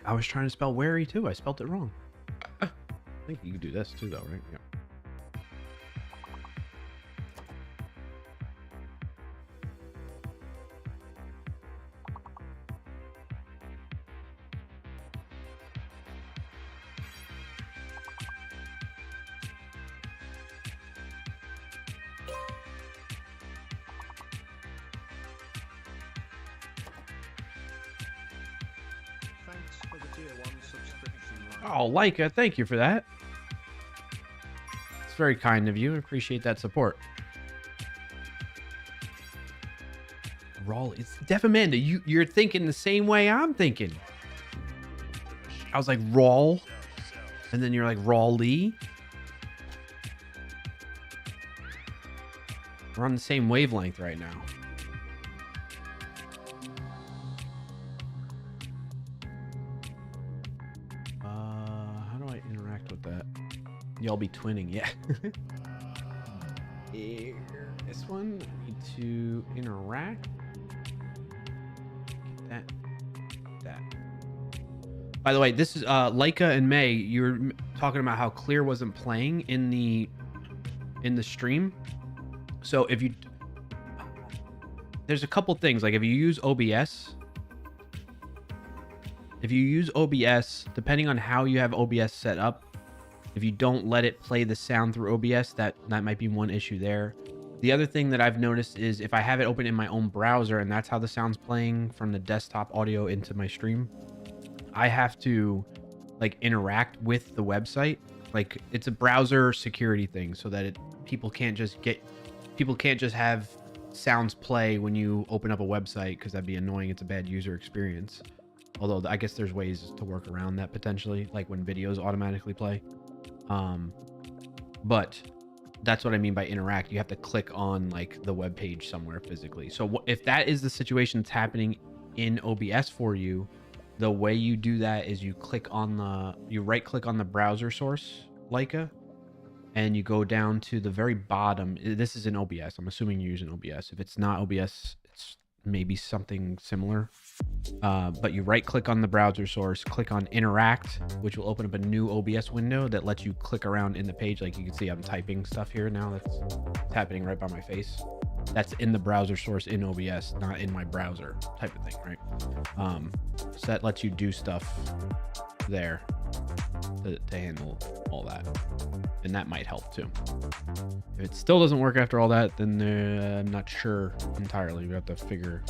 I was trying to spell wary too. I spelled it wrong. I think you can do this too, though, right? Yeah. Thanks for the tier 1 subscription. Oh, Leica, thank you for that. It's very kind of you. I appreciate that support. Rawl, it's Def Amanda. You're thinking the same way I'm thinking. I was like Rawl, and then you're like Rawlee. We're on the same wavelength right now. How do I interact with that? Y'all be twinning, yeah. Here, this one, I need to interact. Get that. By the way, this is Leica and May. You're talking about how Clear wasn't playing in the stream. So if you, there's a couple things. Like if you use OBS, depending on how you have OBS set up, if you don't let it play the sound through OBS, that might be one issue there. The other thing that I've noticed is if I have it open in my own browser and that's how the sound's playing from the desktop audio into my stream, I have to like interact with the website. Like it's a browser security thing so that people can't just have sounds play when you open up a website, because that'd be annoying. It's a bad user experience. Although I guess there's ways to work around that potentially, like when videos automatically play. But that's what I mean by interact. You have to click on like the web page somewhere physically. So if that is the situation that's happening in OBS for you, the way you do that is you right click on the browser source, Leica, and you go down to the very bottom. This is in OBS. I'm assuming you're using OBS. If it's not OBS, it's maybe something similar. But you right click on the browser source, click on interact, which will open up a new OBS window that lets you click around in the page. Like you can see I'm typing stuff here now. That's happening right by my face. That's in the browser source in OBS, not in my browser type of thing, right? So that lets you do stuff there to handle all that. And that might help too. If it still doesn't work after all that, then I'm not sure entirely. We have to figure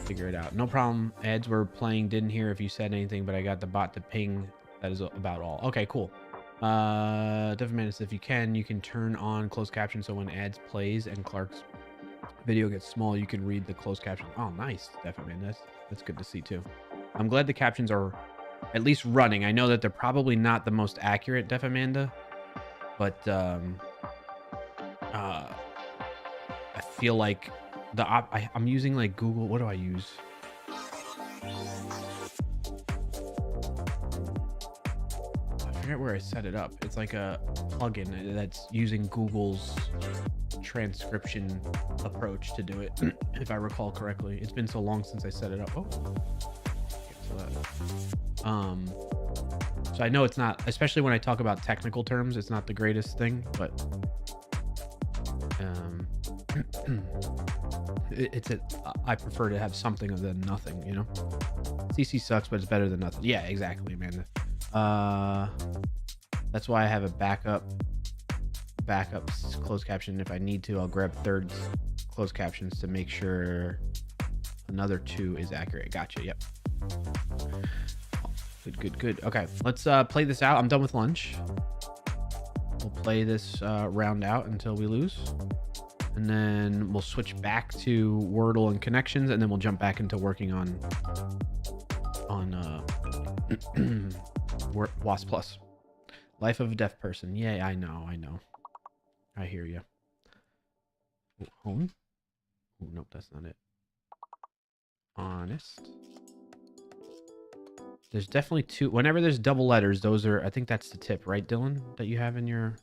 it out. No problem. Ads were playing. Didn't hear if you said anything, but I got the bot to ping. That is about all. Okay, cool. Definitely, if you can turn on closed caption so when ads plays and Clark's video gets small, you can read the closed caption. Oh, nice. Definitely, that's good to see too. I'm glad the captions are at least running. I know that they're probably not the most accurate, Def Amanda, but I feel like I'm using like Google. What do I use? I forget where I set it up. It's like a plugin that's using Google's transcription approach to do it, if I recall correctly. It's been so long since I set it up. So I know it's not, especially when I talk about technical terms, it's not the greatest thing, but I prefer to have something than nothing, you know. CC sucks, but it's better than nothing. Yeah, exactly, Amanda. That's why I have a backup closed caption. If I need to, I'll grab third closed captions to make sure another 2 is accurate. Gotcha. Yep. Good. Okay, let's play this out. I'm done with lunch. We'll play this round out until we lose, and then we'll switch back to Wordle and connections, and then we'll jump back into working on WoS Plus. Life of a deaf person. Yeah, I know. I hear you. Home? Oh, nope, that's not it. Honest. There's definitely two. Whenever there's double letters, those are, I think that's the tip, right, Dylan? That you have in your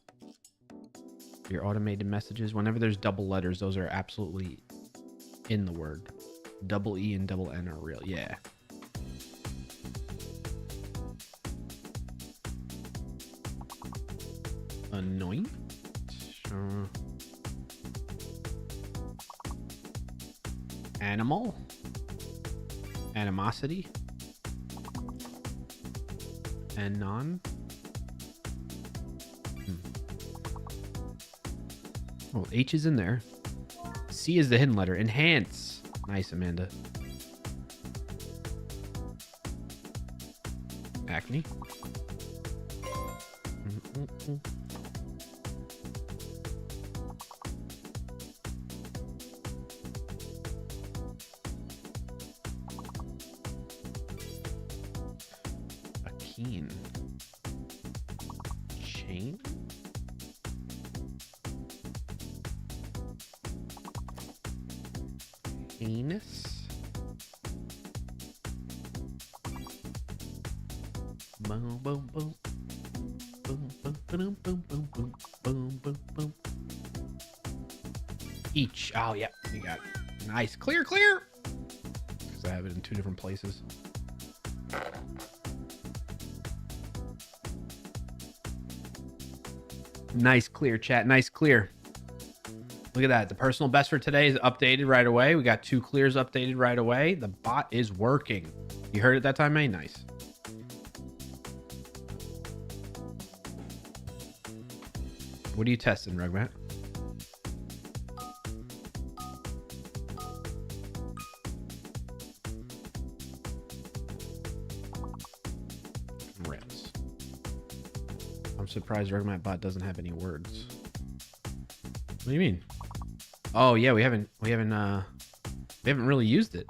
automated messages. Whenever there's double letters, those are absolutely in the word. Double E and double N are real. Yeah. Anoint. Animal. Animosity. Anon. Oh, H is in there. C is the hidden letter. Enhance. Nice, Amanda. Acne. A keen. Chain. Anus. Boom, boom, boom. Boom, boom, boom, boom, boom, boom, boom, boom, boom. Each. Oh, yeah. You got it. Nice. Clear, clear. Because I have it in two different places. Nice, clear, chat. Nice, clear. Look at that. The personal best for today is updated right away. We got 2 clears updated right away. The bot is working. You heard it that time, May? Nice. What are you testing, Rugmat? Rails. I'm surprised Rugmat bot doesn't have any words. What do you mean? Oh yeah, we haven't really used it.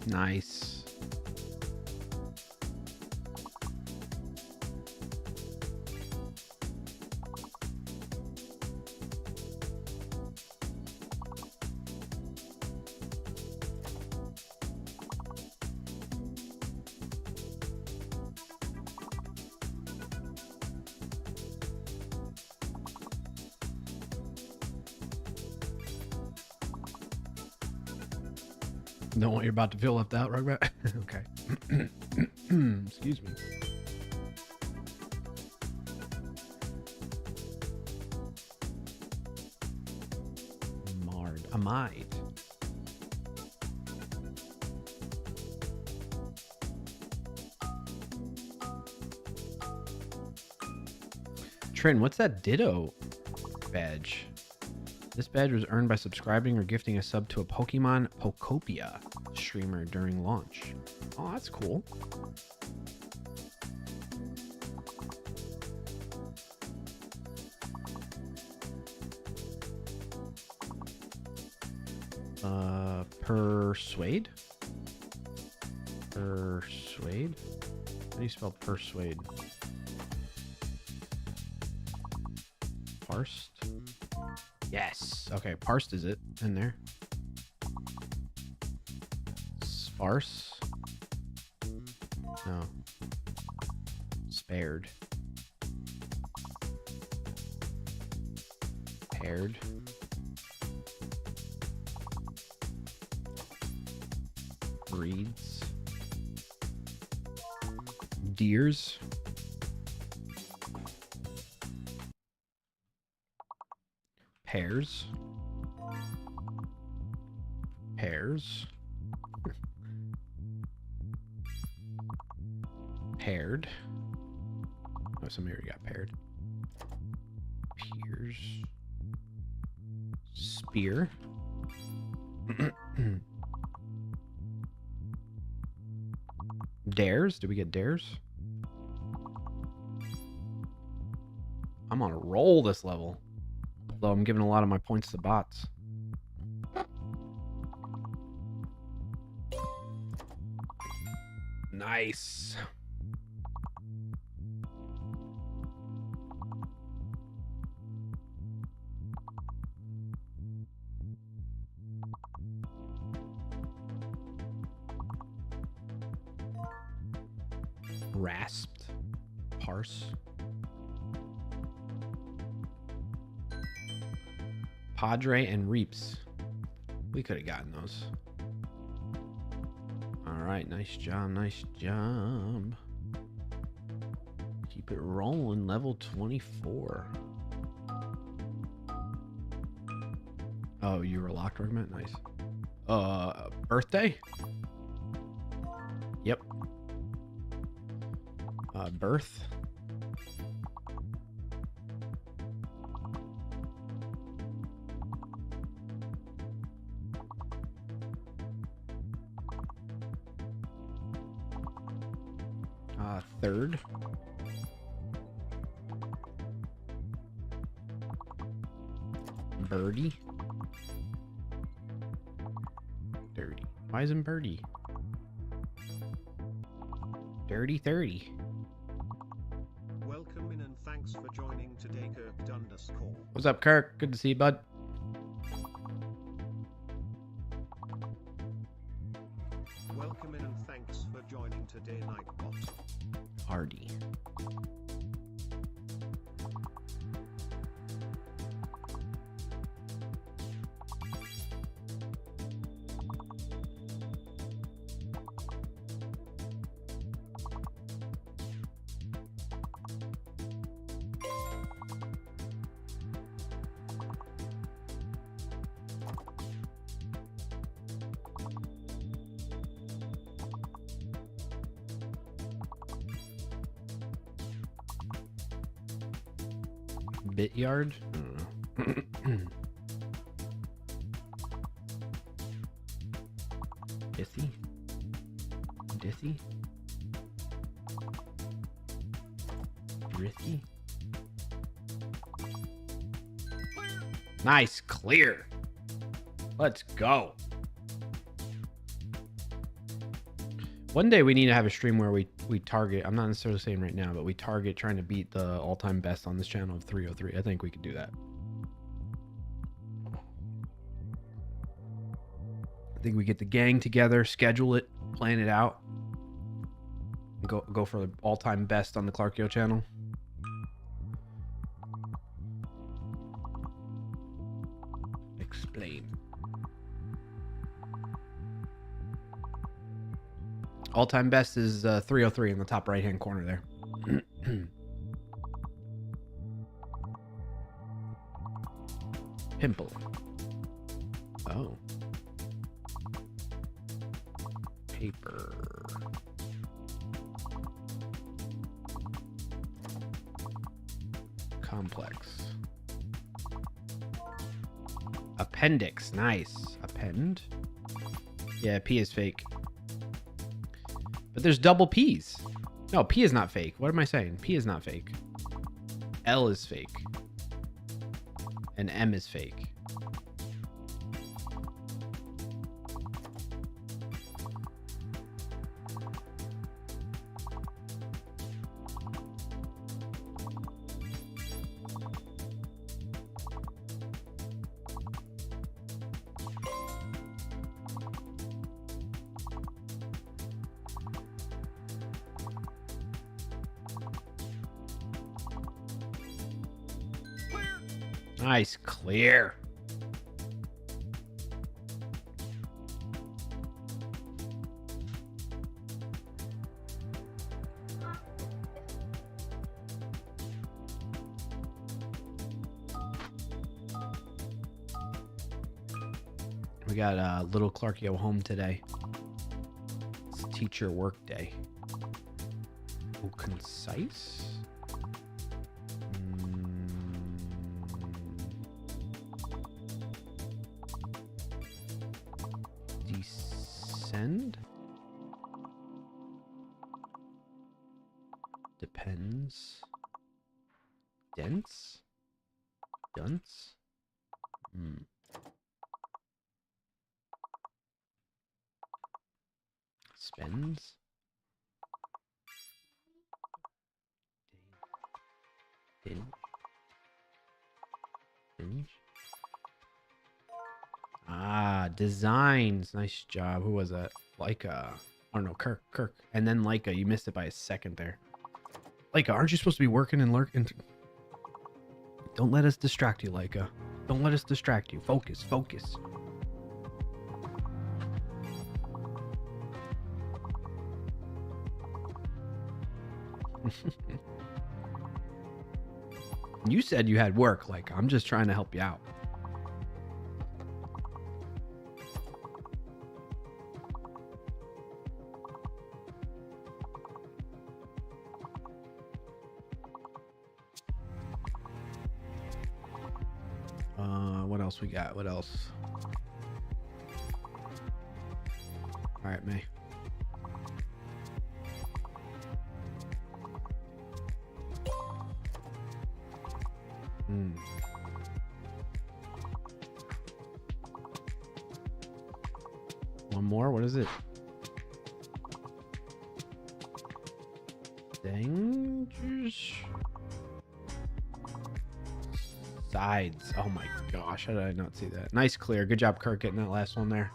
Nice. Know what you're about to feel left out, Rugrat? Okay. Excuse me. Marred. Amide. Trin, what's that Ditto badge? This badge was earned by subscribing or gifting a sub to a Pokemon Pokopia streamer during launch. Oh, that's cool. Persuade? Persuade? How do you spell persuade? Parsed. Yes. Okay, parsed is it in there. Sparse. No. Spared. Paired. Breeds. Deers. Pairs. Pairs. Paired. Oh, somebody already got paired. Peers. Spear. Dares? Did we get dares? I'm on a roll this level. Although I'm giving a lot of my points to bots. Nice. Rasped. Parse. Padre and Reaps. We could have gotten those. Alright, nice job, nice job. Keep it rolling, level 24. Oh, you were locked argument? Nice. Birthday? Yep. Birth. Third. Birdie. Dirty. Why isn't Birdie? Dirty 30. Welcome in and thanks for joining today, Kirk_. What's up, Kirk? Good to see you, bud. Welcome in and thanks for joining today, Nightbot. Hardy. Bit yard? I don't know. Dissy? Dissy? Drisky? Nice, clear. Let's go. One day we need to have a stream where we target, I'm not necessarily saying right now, but we target trying to beat the all-time best on this channel of 303. I think we could do that. I think we get the gang together, schedule it, plan it out. Go for the all-time best on the Clarkio channel. Explain. All-time best is 303 in the top right-hand corner there. Pimple. Oh. Paper. Complex. Appendix. Nice. Append. Yeah, P is fake. But there's double P's. No, P is not fake. What am I saying? P is not fake. L is fake. And M is fake. Nice, clear. We got little Clarkio home today. It's teacher work day. Oh, concise? Descend? Depends. Dense? Dunce? Spends? Binge? Ah, designs. Nice job. Who was that? Leica. Oh no, Kirk. And then Leica. You missed it by a second there. Leica, aren't you supposed to be working and lurking? Don't let us distract you, Leica. Don't let us distract you. Focus. You said you had work, Leica. I'm just trying to help you out. What else we got? What else? All right, May. One more. What is it? Dangers. Sides. Oh my gosh, how did I not see that? Nice clear. Good job, Kirk, getting that last one there.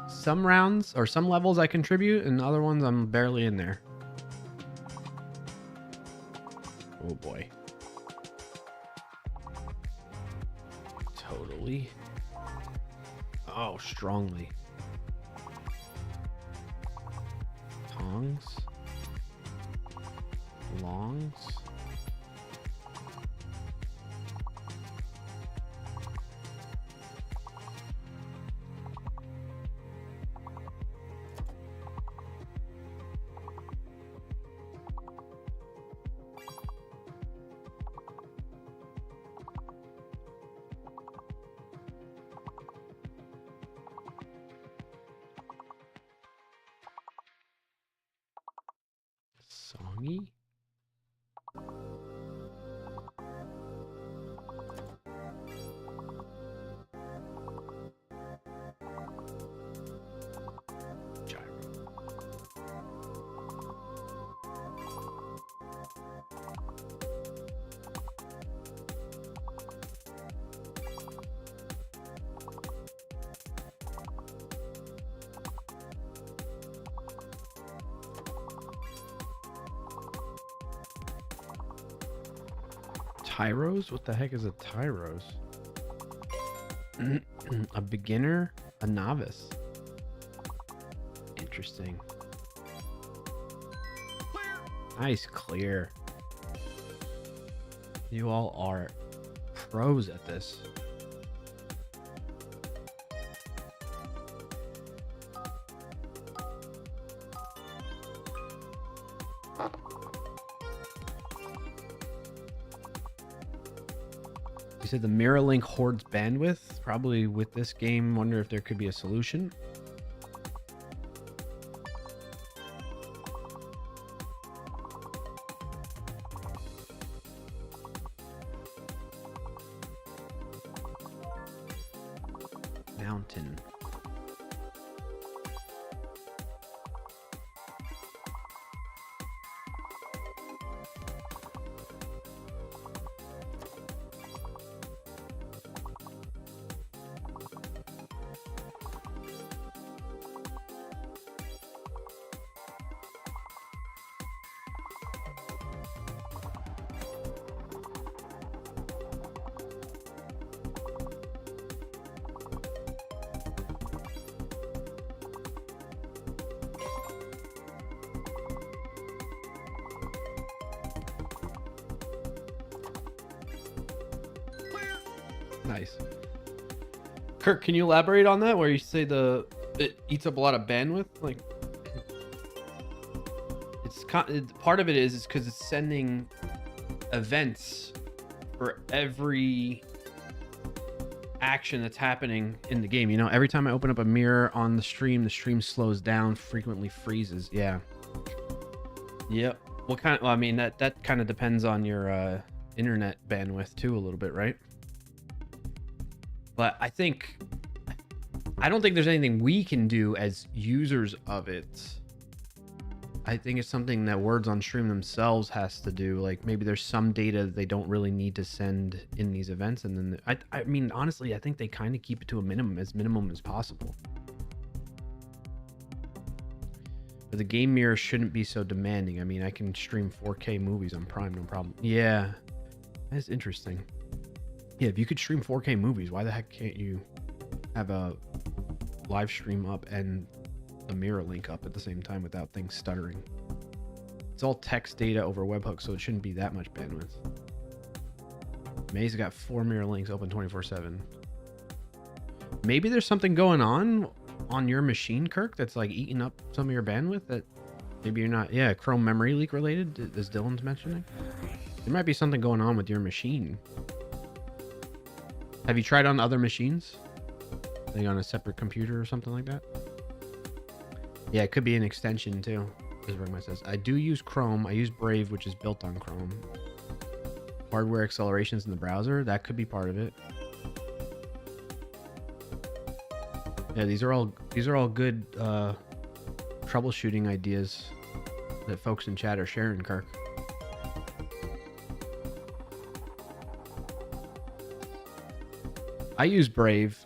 Some rounds or some levels I contribute, and other ones I'm barely in there. Oh boy. Totally. Oh, strongly. Tongs. Longs. Songy? Gyro. Tyros? What the heck is a Tyros? A beginner? A novice? Interesting. Nice clear. You all are pros at this. You said the mirror link hoards bandwidth. Probably with this game, wonder if there could be a solution. Mountain. Nice. Kirk, can you elaborate on that? Where you say it eats up a lot of bandwidth? Like, part of it is because it's sending events for every action that's happening in the game. You know, every time I open up a mirror on the stream slows down, frequently freezes. Yeah. Yep. What kind? Well, I mean, that kind of depends on your internet bandwidth too, a little bit, right? But I don't think there's anything we can do as users of it. I think it's something that Words on Stream themselves has to do. Like, maybe there's some data that they don't really need to send in these events, and then I mean, honestly, I think they kind of keep it to a minimum as possible. But the game mirror shouldn't be so demanding. I mean, I can stream 4K movies on Prime, no problem. Yeah, that's interesting. Yeah, if you could stream 4K movies, why the heck can't you have a live stream up and a mirror link up at the same time without things stuttering? It's all text data over webhook, so it shouldn't be that much bandwidth. Maze got 4 mirror links open 24/7. Maybe there's something going on your machine, Kirk, that's like eating up some of your bandwidth that maybe you're not. Yeah, Chrome memory leak related, as Dylan's mentioning. There might be something going on with your machine. Have you tried on other machines? Like on a separate computer or something like that? Yeah, it could be an extension too, as Rugma says. I do use Chrome. I use Brave, which is built on Chrome. Hardware accelerations in the browser, that could be part of it. Yeah, these are all good troubleshooting ideas that folks in chat are sharing, Kirk. I use Brave.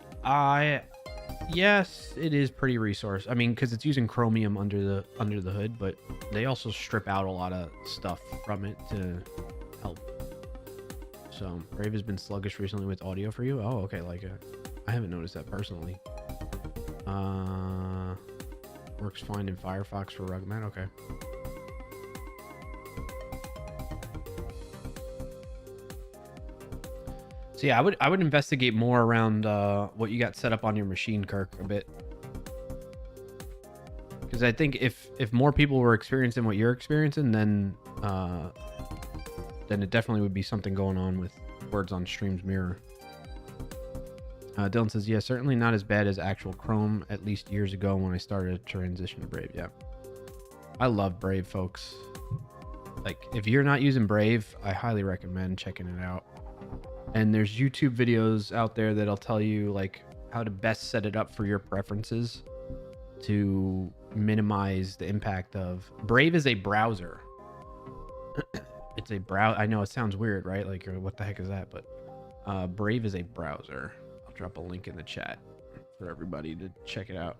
Yes, it is pretty resource. I mean, because it's using Chromium under the hood, but they also strip out a lot of stuff from it to help. So Brave has been sluggish recently with audio for you. Oh, okay. Like, I haven't noticed that personally. Works fine in Firefox for Rugman. Okay. So yeah, I would investigate more around what you got set up on your machine, Kirk, a bit. Because I think if more people were experiencing what you're experiencing, then it definitely would be something going on with Words on Stream's mirror. Dylan says, yeah, certainly not as bad as actual Chrome, at least years ago when I started to transition to Brave. Yeah. I love Brave, folks. Like, if you're not using Brave, I highly recommend checking it out. And there's YouTube videos out there that'll tell you like how to best set it up for your preferences to minimize the impact of Brave is a browser. It's a browser. I know it sounds weird, right? Like, what the heck is that? But Brave is a browser. I'll drop a link in the chat for everybody to check it out.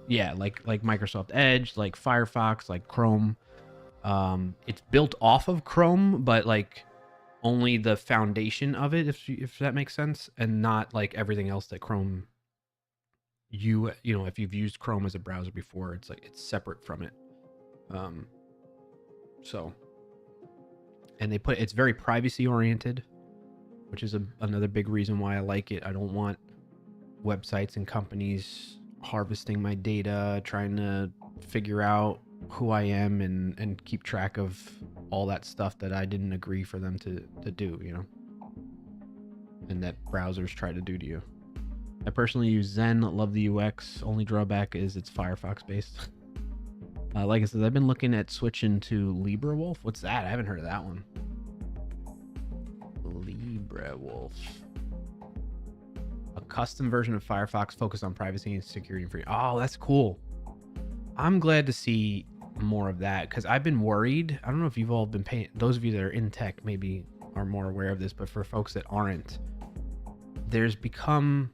Yeah, like Microsoft Edge, like Firefox, like Chrome. It's built off of Chrome, but like only the foundation of it, if that makes sense, and not like everything else that Chrome. You know, if you've used Chrome as a browser before, it's like it's separate from it. So, and it's very privacy oriented, which is another big reason why I like it. I don't want websites and companies harvesting my data, trying to figure out who I am and keep track of all that stuff that I didn't agree for them to do, you know, and that browsers try to do to you. I personally use Zen, love the UX. Only drawback is it's Firefox based. Like I said, I've been looking at switching to LibreWolf. What's that? I haven't heard of that one. LibreWolf. A custom version of Firefox focused on privacy and security and free. Oh, that's cool. I'm glad to see more of that because I've been worried. I don't know if you've all been paying. Those of you that are in tech maybe are more aware of this, but for folks that aren't, there's become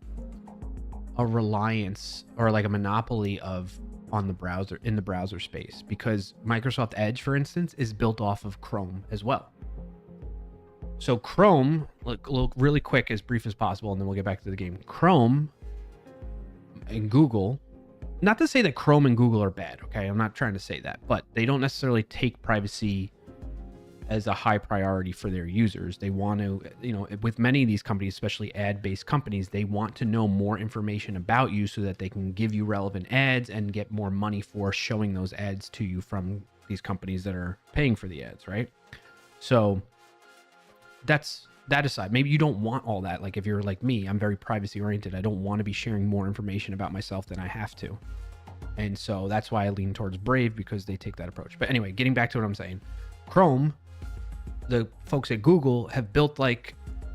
a reliance or like a monopoly on the browser, in the browser space, because Microsoft Edge, for instance, is built off of Chrome as well. So Chrome, look really quick, as brief as possible, and then we'll get back to the game. Chrome and Google, not to say that Chrome and Google are bad, okay? I'm not trying to say that, but they don't necessarily take privacy as a high priority for their users. They want to, you know, with many of these companies, especially ad-based companies, they want to know more information about you so that they can give you relevant ads and get more money for showing those ads to you from these companies that are paying for the ads, right? So that's that aside. Maybe you don't want all that. Like if you're like me, I'm very privacy oriented. I don't want to be sharing more information about myself than I have to. And so that's why I lean towards Brave, because they take that approach. But anyway, getting back to what I'm saying, Chrome, the folks at Google have built like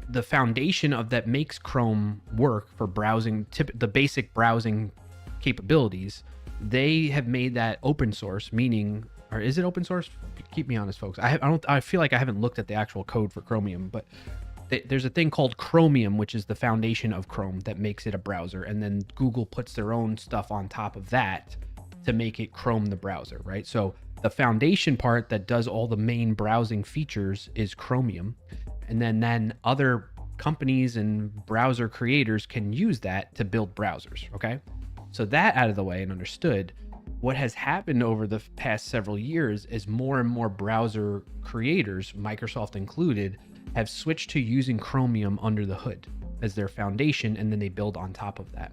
the foundation of that makes Chrome work for browsing, the basic browsing capabilities. They have made that open source, meaning, or is it open source? Keep me honest, folks. I feel like I haven't looked at the actual code for Chromium, but there's a thing called Chromium, which is the foundation of Chrome that makes it a browser. And then Google puts their own stuff on top of that to make it Chrome the browser, right? So the foundation part that does all the main browsing features is Chromium. And then other companies and browser creators can use that to build browsers, okay? So that out of the way and understood, what has happened over the past several years is more and more browser creators, Microsoft included, have switched to using Chromium under the hood as their foundation, and then they build on top of that.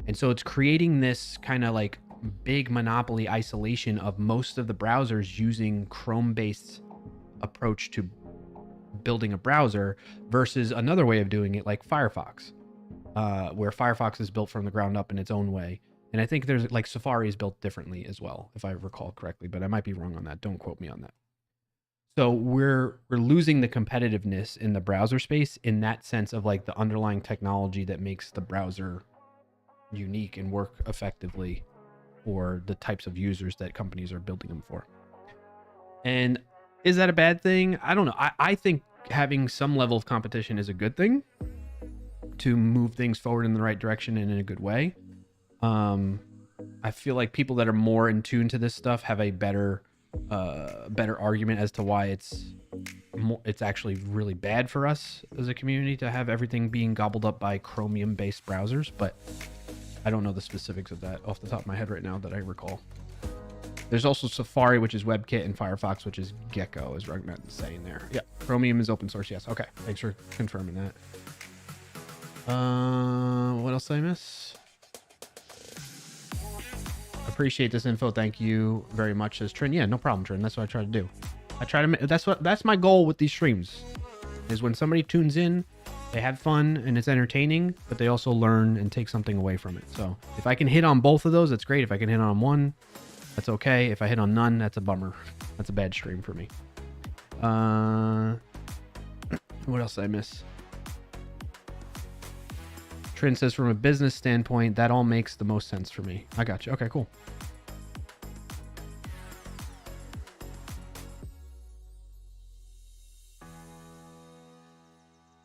And so it's creating this kind of like big monopoly isolation of most of the browsers using Chrome-based approach to building a browser versus another way of doing it like Firefox, where Firefox is built from the ground up in its own way. And I think there's like Safari is built differently as well, if I recall correctly, but I might be wrong on that. Don't quote me on that. So we're losing the competitiveness in the browser space in that sense of like the underlying technology that makes the browser unique and work effectively for the types of users that companies are building them for. And is that a bad thing? I don't know. I think having some level of competition is a good thing to move things forward in the right direction and in a good way. I feel like people that are more in tune to this stuff have a better argument as to why it's actually really bad for us as a community to have everything being gobbled up by Chromium based browsers, but I don't know the specifics of that off the top of my head right now that I recall. There's also Safari, which is WebKit, and Firefox, which is Gecko, as Rugman is saying there. Yeah, Chromium is open source, yes. Okay, thanks for confirming that. What else did I miss? Appreciate this info. Thank you very much, says Trin. Yeah, no problem, Trin. That's what I try to do. That's my goal with these streams, is when somebody tunes in, they have fun and it's entertaining, but they also learn and take something away from it. So if I can hit on both of those, that's great. If I can hit on one, that's okay. If I hit on none, that's a bummer. That's a bad stream for me. What else did I miss? Trin says, from a business standpoint, that all makes the most sense for me. I got you. Okay, cool.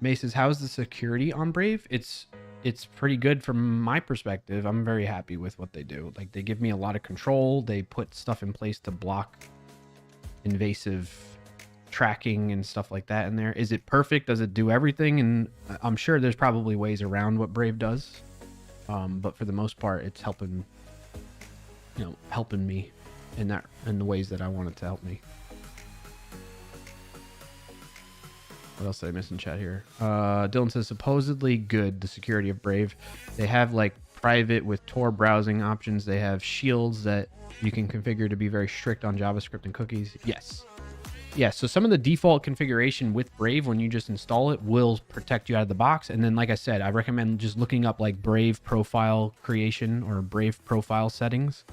Mace says, how's the security on Brave? It's pretty good from my perspective. I'm very happy with what they do. Like, they give me a lot of control. They put stuff in place to block invasive tracking and stuff like that in there. Is it perfect? Does it do everything? And I'm sure there's probably ways around what Brave does. But for the most part, it's helping me in the ways that I want it to help me. What else did I miss in chat here? Dylan says, supposedly good, the security of Brave. They have like private with Tor browsing options. They have shields that you can configure to be very strict on JavaScript and cookies. Yes. Yeah, so some of the default configuration with Brave, when you just install it, will protect you out of the box. And then, like I said, I recommend just looking up like Brave profile creation or Brave profile settings.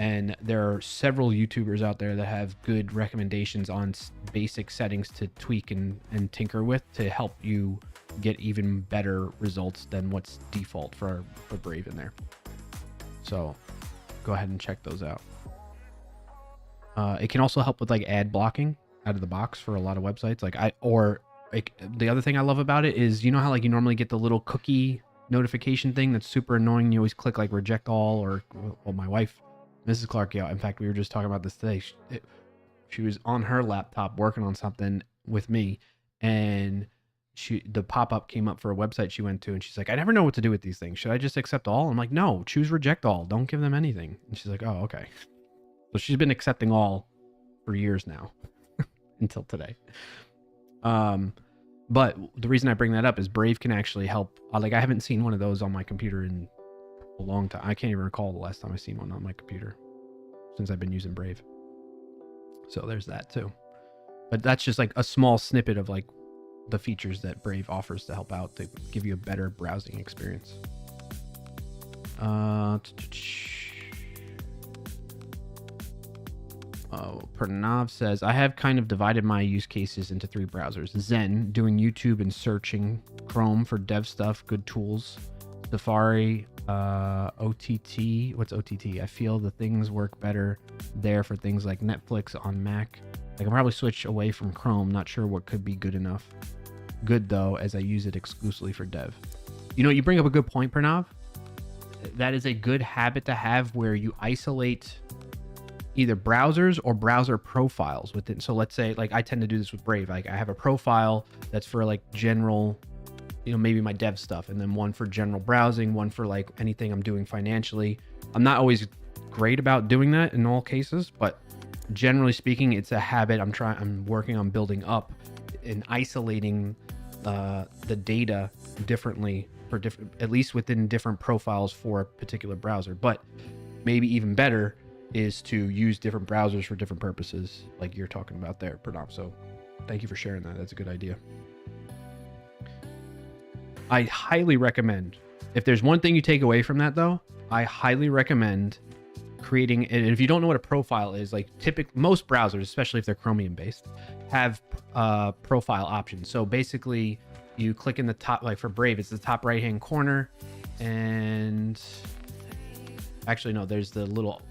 And there are several YouTubers out there that have good recommendations on basic settings to tweak and tinker with to help you get even better results than what's default for Brave in there. So go ahead and check those out. It can also help with like ad blocking out of the box for a lot of websites. The other thing I love about it is, you know how like you normally get the little cookie notification thing that's super annoying. You always click like reject all, or well, my wife, Mrs. Clark, yeah. In fact, we were just talking about this today. She was on her laptop working on something with me, and the pop-up came up for a website she went to, and she's like, I never know what to do with these things. Should I just accept all? I'm like, no, choose reject all. Don't give them anything. And she's like, oh, okay. So she's been accepting all for years now. until today. But the reason I bring that up is Brave can actually help. Like, I haven't seen one of those on my computer in a long time. I can't even recall the last time I seen one on my computer since I've been using Brave. So there's that too. But that's just like a small snippet of like the features that Brave offers to help out to give you a better browsing experience. Pranav says, I have kind of divided my use cases into 3 browsers. Zen, doing YouTube and searching. Chrome for dev stuff, good tools. Safari, OTT. What's OTT? I feel the things work better there for things like Netflix on Mac. I can probably switch away from Chrome. Not sure what could be good enough. Good though, as I use it exclusively for dev. You know, you bring up a good point, Pranav. That is a good habit to have, where you isolate either browsers or browser profiles within. So let's say, like, I tend to do this with Brave. Like, I have a profile that's for like general, you know, maybe my dev stuff, and then one for general browsing, one for like anything I'm doing financially. I'm not always great about doing that in all cases, but generally speaking, it's a habit I'm working on building up in isolating the data differently for different, at least within different profiles for a particular browser. But maybe even better is to use different browsers for different purposes, like you're talking about there, Pranam. So thank you for sharing that. That's a good idea. I highly recommend, if there's one thing you take away from that though, I highly recommend creating, and if you don't know what a profile is, like most browsers, especially if they're Chromium based, have profile options. So basically you click in the top, like for Brave, it's the top right hand corner, and actually no, there's the little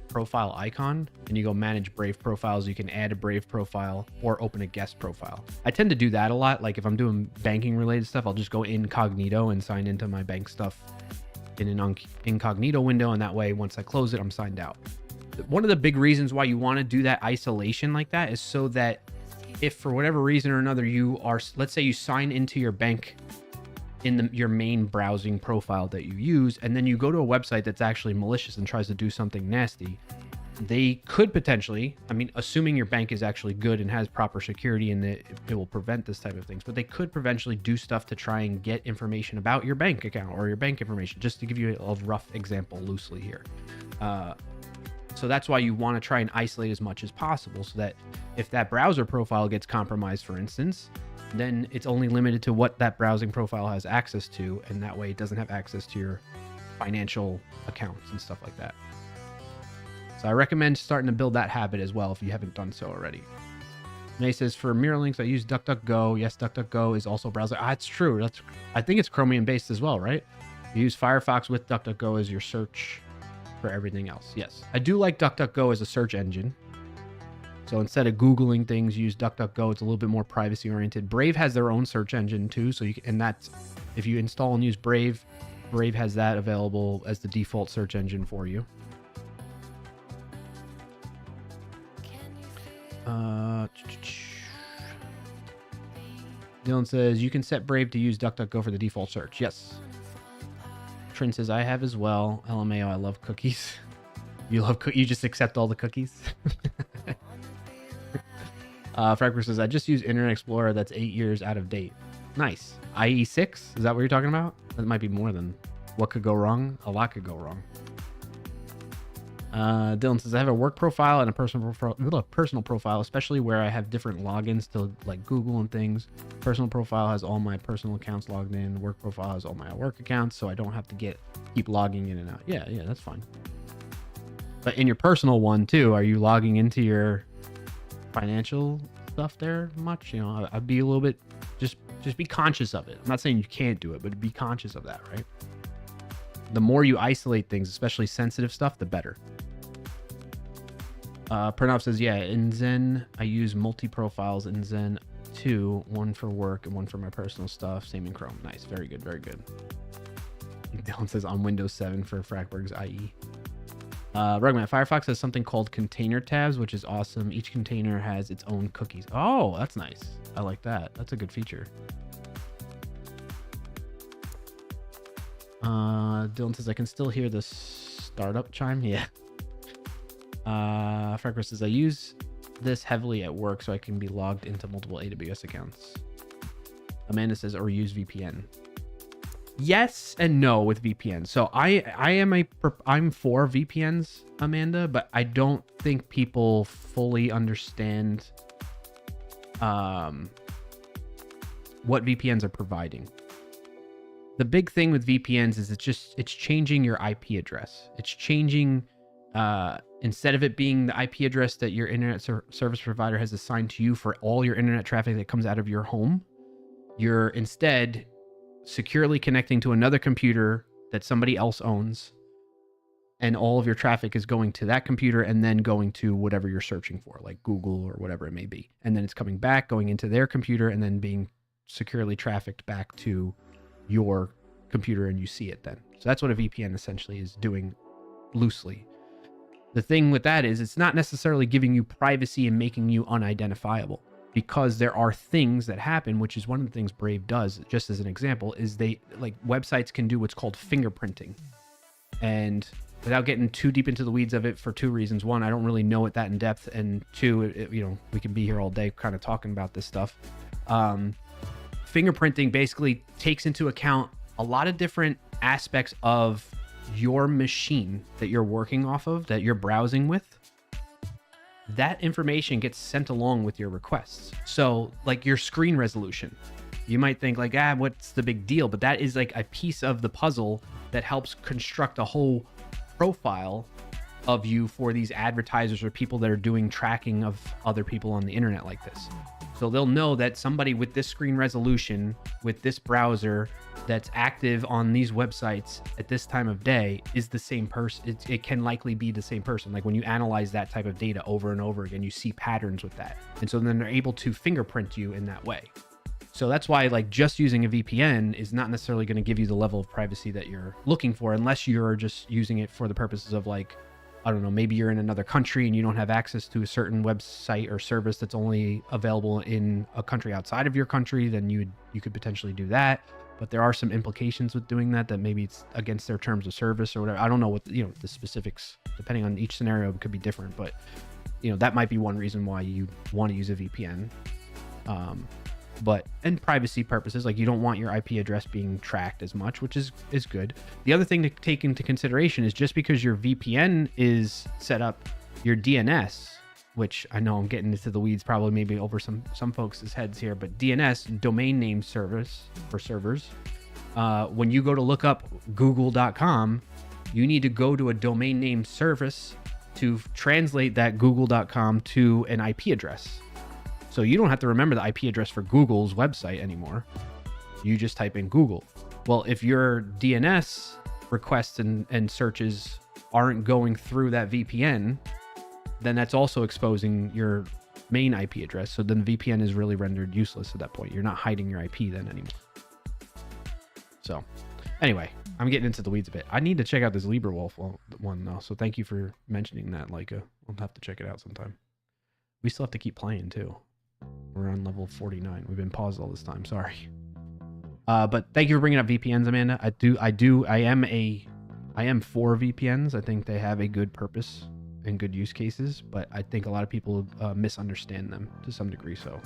profile icon, and you go manage Brave profiles. You can add a Brave profile or open a guest profile. I tend to do that a lot. Like if I'm doing banking related stuff, I'll just go incognito and sign into my bank stuff in an incognito window, and that way once I close it, I'm signed out. One of the big reasons why you want to do that isolation like that is so that if for whatever reason or another you are, let's say you sign into your bank in your main browsing profile that you use, and then you go to a website that's actually malicious and tries to do something nasty, they could potentially, I mean, assuming your bank is actually good and has proper security and it will prevent this type of things, but they could potentially do stuff to try and get information about your bank account or your bank information, just to give you a rough example loosely here. So that's why you want to try and isolate as much as possible, so that if that browser profile gets compromised, for instance, then it's only limited to what that browsing profile has access to, and that way it doesn't have access to your financial accounts and stuff like that. So I recommend starting to build that habit as well if you haven't done so already. May says, for mirror links, I use DuckDuckGo. Yes, DuckDuckGo is also a browser. It's true. I think it's Chromium based as well, right? You use Firefox with DuckDuckGo as your search for everything else. Yes, I do like DuckDuckGo as a search engine. So instead of Googling things, use DuckDuckGo. It's a little bit more privacy oriented. Brave has their own search engine too. So you can, and that's, if you install and use Brave, Brave has that available as the default search engine for you. Dylan says, you can set Brave to use DuckDuckGo for the default search. Yes. Trent says, I have as well. LMAO, I love cookies. You love you just accept all the cookies. Fracker says, I just use Internet Explorer that's 8 years out of date. Nice. IE6? Is that what you're talking about? That might be more than what could go wrong. A lot could go wrong. Dylan says, I have a work profile and a personal profile, especially where I have different logins to like Google and things. Personal profile has all my personal accounts logged in. Work profile has all my work accounts, so I don't have to keep logging in and out. Yeah, that's fine. But in your personal one too, are you logging into your financial stuff there much? You know, I'd be a little bit, just be conscious of it. I'm not saying you can't do it, but be conscious of that, right? The more you isolate things, especially sensitive stuff, the better. Pranav says, yeah, in Zen, I use multi-profiles in Zen 2, one for work and one for my personal stuff. Same in Chrome. Nice. Very good. Very good. Dylan says on Windows 7 for Frackberg's IE. Rugman, Firefox has something called container tabs, which is awesome. Each container has its own cookies. Oh, that's nice. I like that. That's a good feature. Dylan says, I can still hear the startup chime. Yeah. Fracker says, I use this heavily at work so I can be logged into multiple AWS accounts. Amanda says, or use VPN. Yes and no with VPN. So I'm for VPNs, Amanda, but I don't think people fully understand what VPNs are providing. The big thing with VPNs is it's changing your IP address. It's changing, instead of it being the IP address that your internet service provider has assigned to you for all your internet traffic that comes out of your home, you're instead securely connecting to another computer that somebody else owns, and all of your traffic is going to that computer and then going to whatever you're searching for, like Google or whatever it may be. And then it's coming back, going into their computer, and then being securely trafficked back to your computer, and you see it then. So that's what a VPN essentially is doing loosely. The thing with that is it's not necessarily giving you privacy and making you unidentifiable, because there are things that happen, which is one of the things Brave does, just as an example, is they, like, websites can do what's called fingerprinting. And without getting too deep into the weeds of it, for two reasons. One, I don't really know it that in depth. And two, we can be here all day kind of talking about this stuff. Fingerprinting basically takes into account a lot of different aspects of your machine that you're working off of, that you're browsing with. That information gets sent along with your requests. So like your screen resolution, you might think like, what's the big deal? But that is like a piece of the puzzle that helps construct a whole profile of you for these advertisers or people that are doing tracking of other people on the internet like this. So they'll know that somebody with this screen resolution, with this browser, that's active on these websites at this time of day is the same person. It can likely be the same person. Like when you analyze that type of data over and over again, you see patterns with that. And so then they're able to fingerprint you in that way. So that's why like just using a VPN is not necessarily going to give you the level of privacy that you're looking for, unless you're just using it for the purposes of like, I don't know, maybe you're in another country and you don't have access to a certain website or service that's only available in a country outside of your country, then you could potentially do that. But there are some implications with doing that maybe it's against their terms of service or whatever. I don't know what, the specifics, depending on each scenario, it could be different, but that might be one reason why you want to use a VPN. But in privacy purposes, like you don't want your IP address being tracked as much, which is good. The other thing to take into consideration is just because your VPN is set up, your DNS, which I know I'm getting into the weeds probably maybe over some folks' heads here, but DNS, domain name service for servers. When you go to look up google.com, you need to go to a domain name service to translate that google.com to an IP address. So you don't have to remember the IP address for Google's website anymore. You just type in Google. Well, if your DNS requests and searches aren't going through that VPN, then that's also exposing your main IP address. So then the VPN is really rendered useless at that point. You're not hiding your IP then anymore. So anyway, I'm getting into the weeds a bit. I need to check out this LibreWolf one though. So thank you for mentioning that, Leica. I'll have to check it out sometime. We still have to keep playing too. We're on level 49. We've been paused all this time. Sorry. But thank you for bringing up VPNs, Amanda. I am for VPNs. I think they have a good purpose and good use cases, but I think a lot of people misunderstand them to some degree. So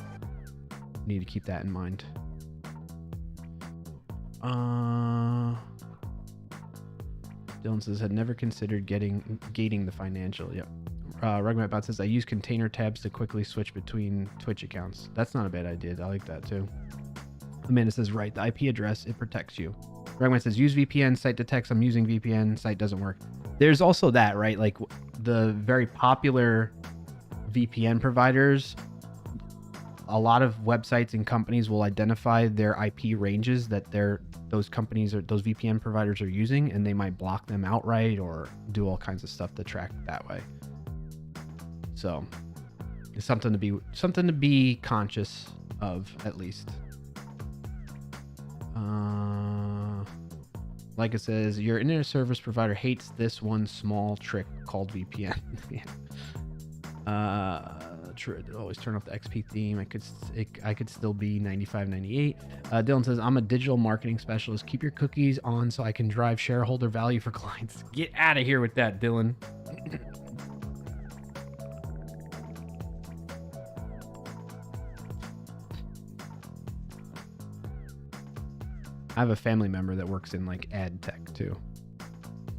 need to keep that in mind. Dylan says, had never considered gating the financial. Yep. Rugmat Bot says, I use container tabs to quickly switch between Twitch accounts. That's not a bad idea. I like that too. Amanda says, right, the IP address, it protects you. Rugmat says, use VPN, site detects I'm using VPN, site doesn't work. There's also that, right? Like the very popular VPN providers, a lot of websites and companies will identify their IP ranges that those companies or those VPN providers are using, and they might block them outright or do all kinds of stuff to track it that way. So it's something to be conscious of, at least. Like it says, your internet service provider hates this one small trick called VPN. True. Always turn off the XP theme. I could still be 95.98. Dylan says, I'm a digital marketing specialist. Keep your cookies on so I can drive shareholder value for clients. Get out of here with that, Dylan. I have a family member that works in like ad tech too,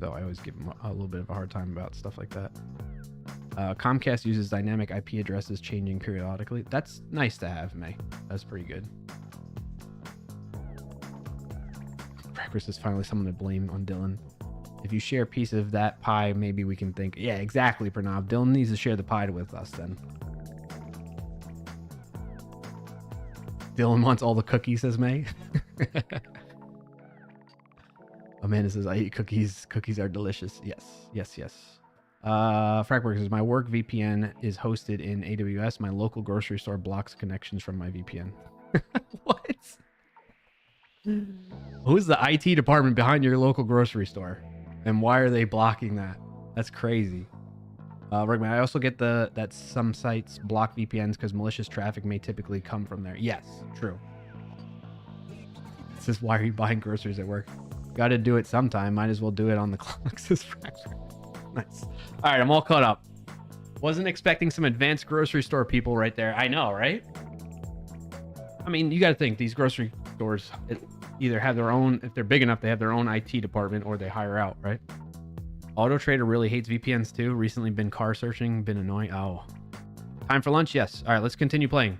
so I always give him a little bit of a hard time about stuff like that. Comcast uses dynamic IP addresses changing periodically. That's nice to have, May. That's pretty good. Breakfast is finally someone to blame on Dylan. If you share a piece of that pie, maybe we can think. Yeah, exactly, Pranav. Dylan needs to share the pie with us then. Dylan wants all the cookies, says May. Amanda says, I eat cookies. Cookies are delicious. Yes, yes, yes. Frackwork says, my work VPN is hosted in AWS. My local grocery store blocks connections from my VPN. What? Who's the IT department behind your local grocery store? And why are they blocking that? That's crazy. Rickman, I also get that some sites block VPNs because malicious traffic may typically come from there. Yes, true. This is why are you buying groceries at work? Got to do it sometime. Might as well do it on the clock. Says Fracture. Nice. All right, I'm all caught up. Wasn't expecting some advanced grocery store people right there. I know, right? I mean, you got to think these grocery stores either have their own, if they're big enough, they have their own IT department or they hire out, right? Auto Trader really hates VPNs too. Recently been car searching, been annoying. Oh, time for lunch. Yes. All right, let's continue playing.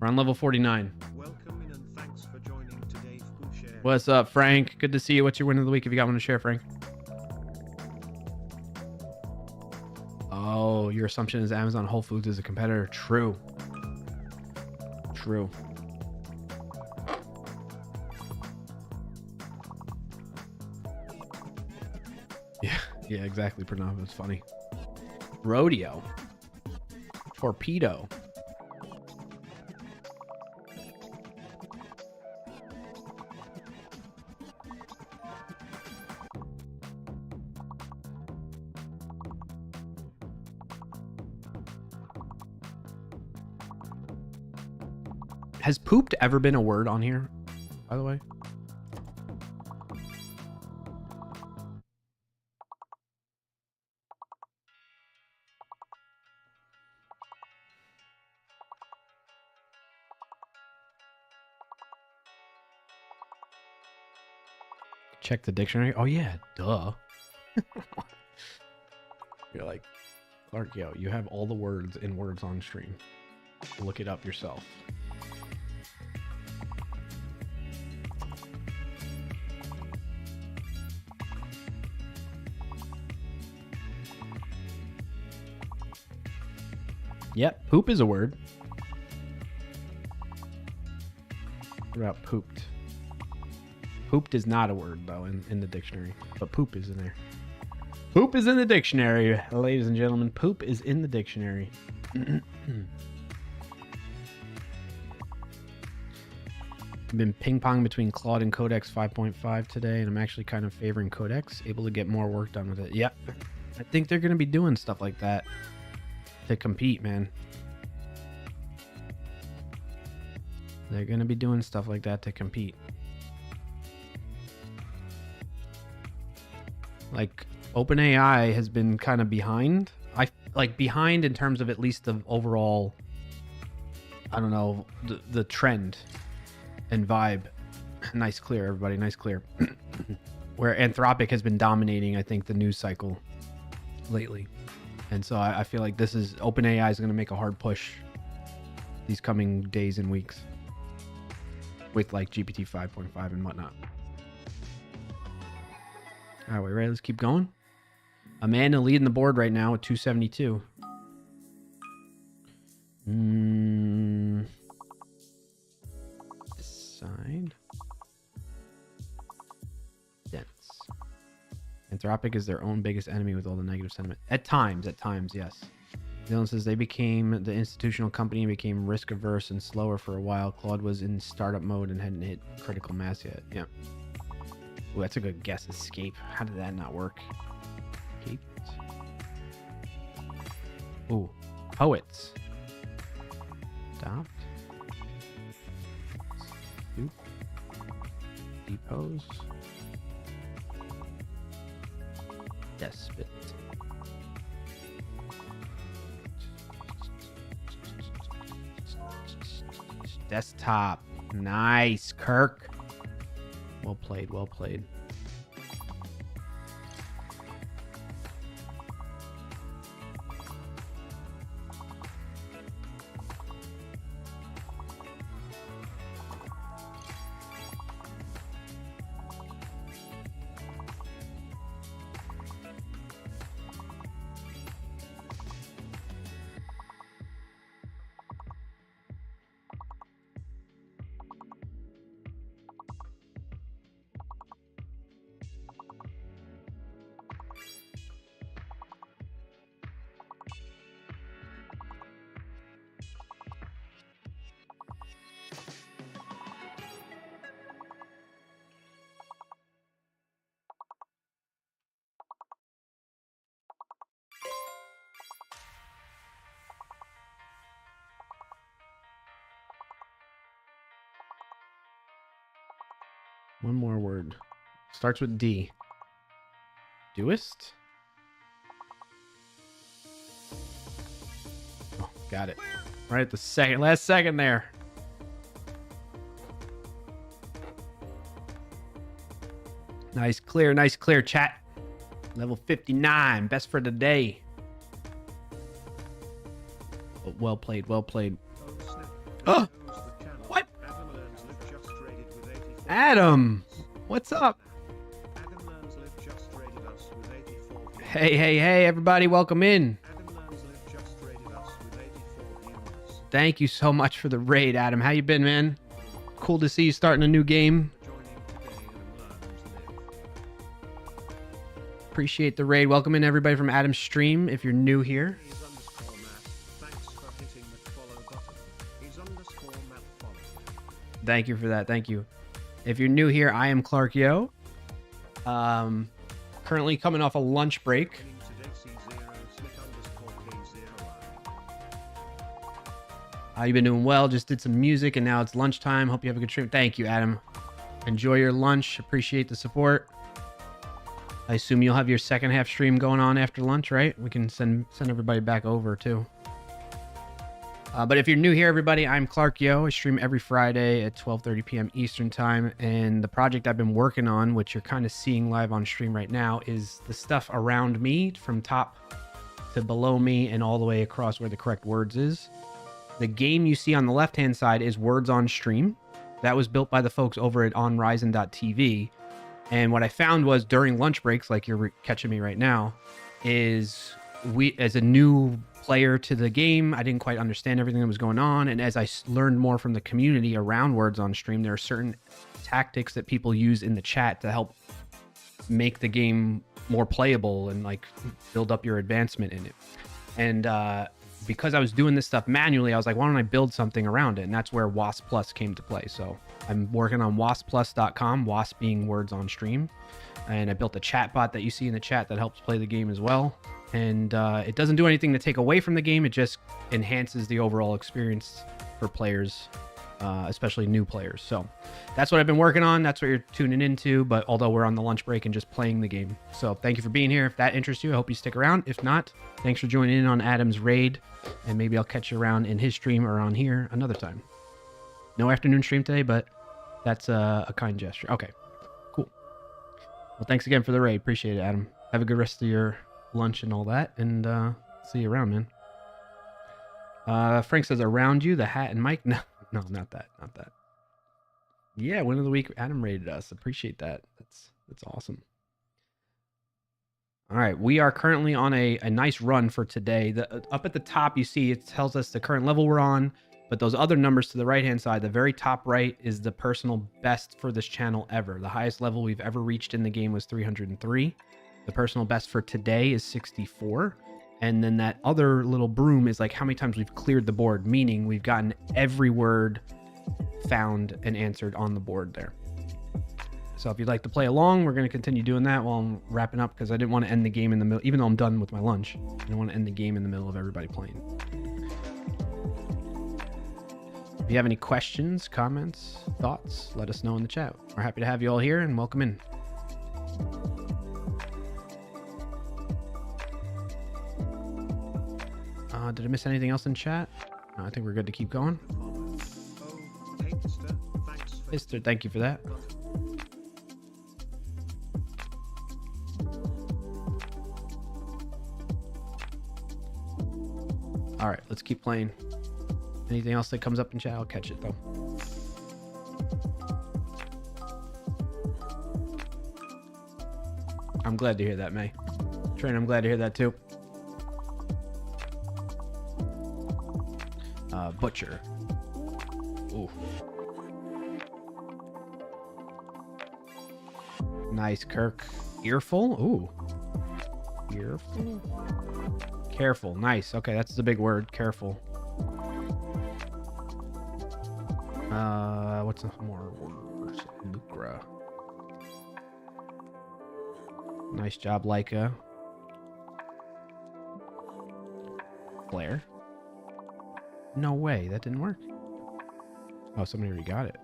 We're on level 49. Welcome in and thanks for joining today's share. What's up, Frank? Good to see you. What's your win of the week? If you got one to share, Frank. Oh, your assumption is Amazon Whole Foods is a competitor. True. True. Yeah, exactly. Pranav, it's funny. Rodeo. Torpedo. Has pooped ever been a word on here, by the way? Check the dictionary. Oh yeah, duh. You're like, Clark, yo, you have all the words in words on stream. Look it up yourself. Yep, poop is a word. What about pooped? Pooped is not a word, though, in the dictionary. But poop is in there. Poop is in the dictionary, ladies and gentlemen. Poop is in the dictionary. I've been ping-pong between Claude and Codex 5.5 today, and I'm actually kind of favoring Codex. Able to get more work done with it. Yep. I think they're going to be doing stuff like that to compete, man. They're going to be doing stuff like that to compete. Like, OpenAI has been kind of behind. Behind in terms of at least the overall, I don't know, the trend and vibe. Nice clear, everybody. Nice clear. Where Anthropic has been dominating, I think, the news cycle lately. And so I feel like this is, OpenAI is going to make a hard push these coming days and weeks with like GPT 5.5 and whatnot. All right, we ready? Let's keep going. Amanda leading the board right now with 272. This side. Dense. Anthropic is their own biggest enemy with all the negative sentiment. At times, yes. Dylan says the institutional company became risk averse and slower for a while. Claude was in startup mode and hadn't hit critical mass yet. Yeah. Ooh, that's a good guess. Escape. How did that not work? Escape. Ooh. Poets. Adopt. Stoop. Depose. Despot. Desktop. Nice, Kirk. Well played, well played. One more word. Starts with D. Doist? Oh, got it. Right at the last second there. Nice clear chat. Level 59, best for the day. Oh, well played, well played. Oh! What? Adam, what's up? Hey, everybody, welcome in. Thank you so much for the raid, Adam. How you been, man? Cool to see you starting a new game. Appreciate the raid. Welcome in, everybody, from Adam's stream. If you're new here. Thank you for that. Thank you. If you're new here, I am Clark Yo. Currently coming off a lunch break. You've been doing well. Just did some music and now it's lunchtime. Hope you have a good stream. Thank you, Adam. Enjoy your lunch. Appreciate the support. I assume you'll have your second half stream going on after lunch, right? We can send everybody back over too. But if you're new here, everybody, I'm Clark Yo. I stream every Friday at 12:30 p.m. Eastern time. And the project I've been working on, which you're kind of seeing live on stream right now, is the stuff around me from top to below me and all the way across where the correct words is. The game you see on the left-hand side is Words on Stream. That was built by the folks over at onRisin.tv. And what I found was during lunch breaks, like you're catching me right now, is we, as a new player to the game, I didn't quite understand everything that was going on. And as I learned more from the community around Words on Stream, there are certain tactics that people use in the chat to help make the game more playable and like build up your advancement in it. And because I was doing this stuff manually, I was like, why don't I build something around it? And that's where WoS Plus came to play. So I'm working on wosplus.com, WoS being Words on Stream. And I built a chat bot that you see in the chat that helps play the game as well. And it doesn't do anything to take away from the game. It just enhances the overall experience for players, especially new players. So that's what I've been working on. That's what you're tuning into. But although we're on the lunch break and just playing the game. So thank you for being here. If that interests you, I hope you stick around. If not, thanks for joining in on Adam's raid. And maybe I'll catch you around in his stream or on here another time. No afternoon stream today, but that's a kind gesture. Okay, cool. Well, thanks again for the raid. Appreciate it, Adam. Have a good rest of your lunch and all that. And see you around, man. Frank says, around you, the hat and mic. No, not that. Not that. Yeah, win of the week. Adam rated us. Appreciate that. That's awesome. All right, we are currently on a nice run for today. Up at the top, you see it tells us the current level we're on, but those other numbers to the right-hand side, the very top right is the personal best for this channel ever. The highest level we've ever reached in the game was 303. The personal best for today is 64. And then that other little broom is like how many times we've cleared the board, meaning we've gotten every word found and answered on the board there. So if you'd like to play along, we're going to continue doing that while I'm wrapping up because I didn't want to end the game in the middle, even though I'm done with my lunch. I didn't want to end the game in the middle of everybody playing. If you have any questions, comments, thoughts, let us know in the chat. We're happy to have you all here and welcome in. Did I miss anything else in chat? No, I think we're good to keep going. Mister, thank you for that. All right, let's keep playing. Anything else that comes up in chat, I'll catch it though. I'm glad to hear that, May. Train, I'm glad to hear that too. Butcher. Ooh. Nice, Kirk. Earful? Ooh. Earful? Careful. Nice. Okay, that's the big word. Careful. What's some more words? Lucra. Nice job, Leica. Blair. No way, that didn't work. Oh, somebody already got it.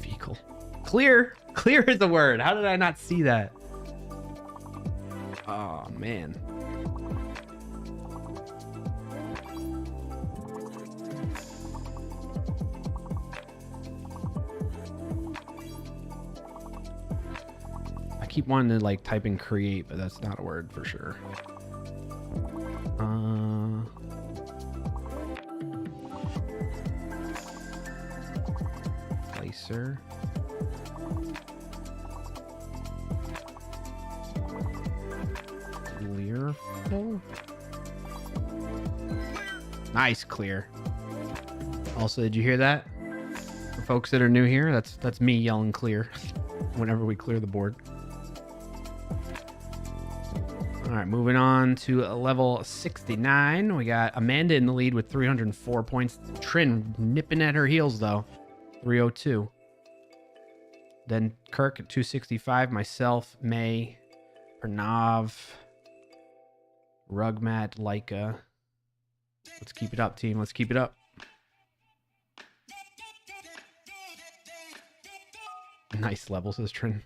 Fecal. Clear. Clear is the word. How did I not see that? Oh, man. I keep wanting to like type in create, but that's not a word for sure. Placer. Clearful. Nice, clear. Also, did you hear that? For folks that are new here, that's me yelling clear whenever we clear the board. All right, moving on to level 69. We got Amanda in the lead with 304 points. Trin nipping at her heels, though. 302. Then Kirk at 265. Myself, May, Pranav, Rugmat, Leica. Let's keep it up, team. Let's keep it up. Nice level, says Trin.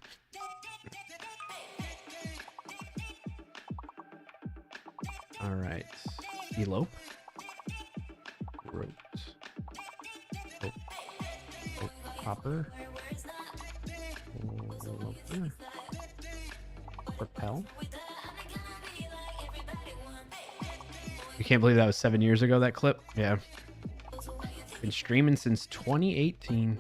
All right. Elope. Wrote. Hopper. Eloper. Propel. You can't believe that was 7 years ago, that clip? Yeah. Been streaming since 2018.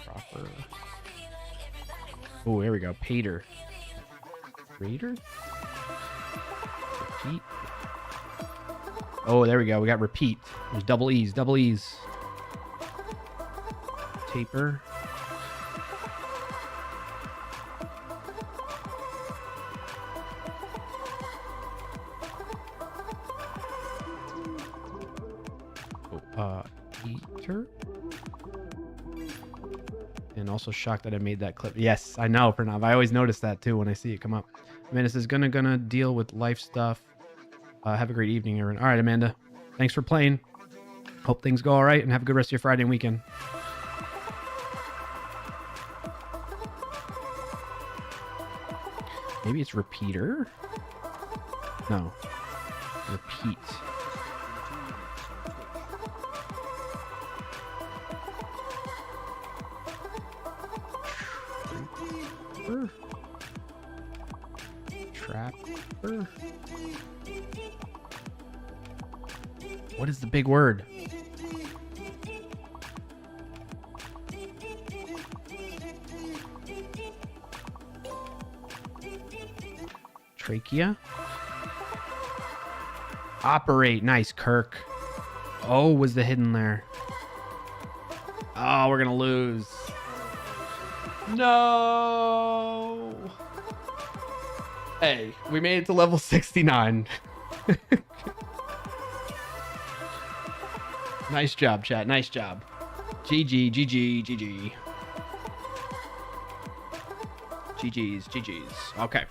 Proper. Oh, there we go. Pater. Raider? Repeat. Oh, there we go. We got repeat. There's double E's. Double E's. Taper. Eater. And also shocked that I made that clip. Yes, I know, Pranav. I always notice that too when I see it come up. Amanda says, gonna deal with life stuff. Have a great evening, everyone. All right, Amanda. Thanks for playing. Hope things go all right, and have a good rest of your Friday and weekend. Maybe it's repeater? No. Repeat. Trapper? What is the big word? Trachea? Operate. Nice, Kirk. Oh, was the hidden there? Oh, we're gonna lose. No. Hey, we made it to level 69. Nice job, chat. Nice job. GG, GG, GG. GG's, GG's. Okay.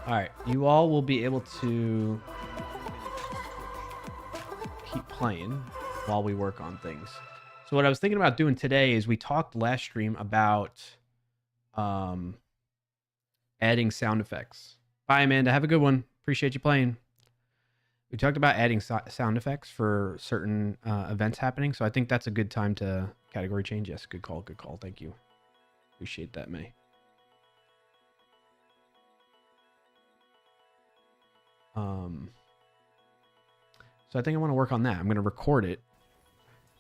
All right. You all will be able to keep playing while we work on things. So what I was thinking about doing today is we talked last stream about adding sound effects. Bye, Amanda. Have a good one. Appreciate you playing. We talked about adding sound effects for certain events happening. So I think that's a good time to category change. Yes, good call. Good call. Thank you. Appreciate that, May. So I think I want to work on that. I'm going to record it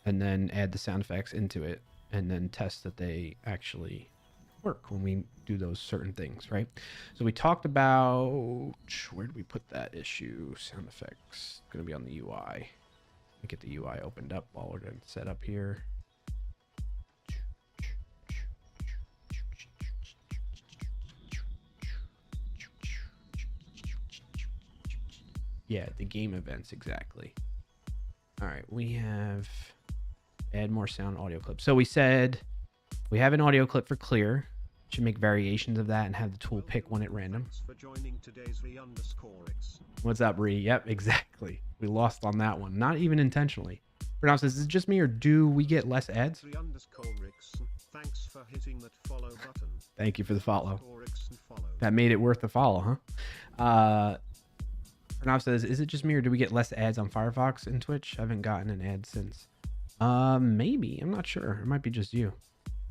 and then add the sound effects into it and then test that they actually work when we do those certain things, right? So we talked about, where did we put that issue? Sound effects, going to be on the UI. Let me get the UI opened up while we're going to set up here. Yeah, the game events, exactly. All right, we have add more sound audio clips. So we said we have an audio clip for clear. Should make variations of that and have the tool pick one at random. Thanks for joining today's _X. What's up, Ree? Yep, exactly. We lost on that one. Not even intentionally. Pronounce this, is it just me or do we get less ads? _X. Thanks for hitting that follow button. Thank you for the follow. _X and follow. That made it worth the follow, huh? Pranav says, is it just me or do we get less ads on Firefox and Twitch? I haven't gotten an ad since. Maybe. I'm not sure. It might be just you.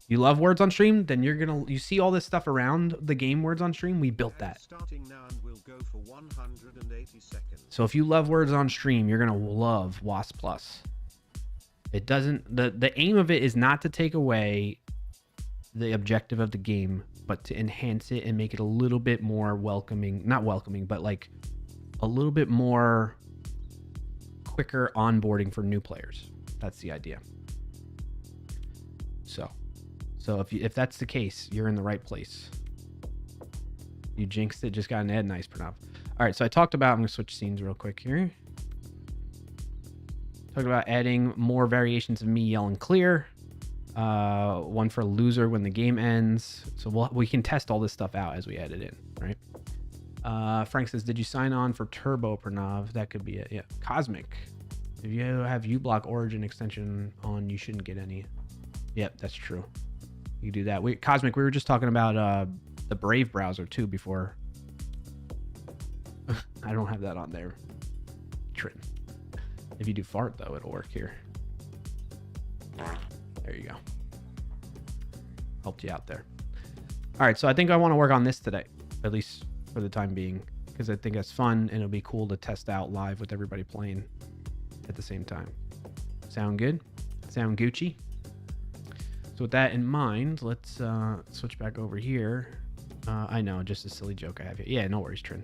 You love words on stream? Then you see all this stuff around the game words on stream? We built that. Starting now and we'll go for 180 seconds. So if you love words on stream, you're gonna love WoS Plus. It doesn't, the aim of it is not to take away the objective of the game, but to enhance it and make it a little bit more welcoming, not welcoming, but like a little bit more quicker onboarding for new players. That's the idea. So if that's the case, you're in the right place. You jinxed it, just got an ad. Nice, Pranav. All right, so I talked about, I'm gonna switch scenes real quick here. Talked about adding more variations of me yelling clear. One for loser when the game ends. So we can test all this stuff out as we add it in, right? Frank says, did you sign on for Turbo, Pranav? That could be it. Yeah, Cosmic. If you have uBlock Origin extension on, you shouldn't get any. Yep, that's true. You do that. Cosmic, we were just talking about the Brave browser too before. I don't have that on there. Trin. If you do fart though, it'll work here. There you go. Helped you out there. All right, so I think I want to work on this today, at least for the time being, because I think it's fun and it'll be cool to test out live with everybody playing at the same time. Sound good? Sound Gucci? So with that in mind, let's switch back over here. I know, just a silly joke I have here. Yeah, no worries, Trin.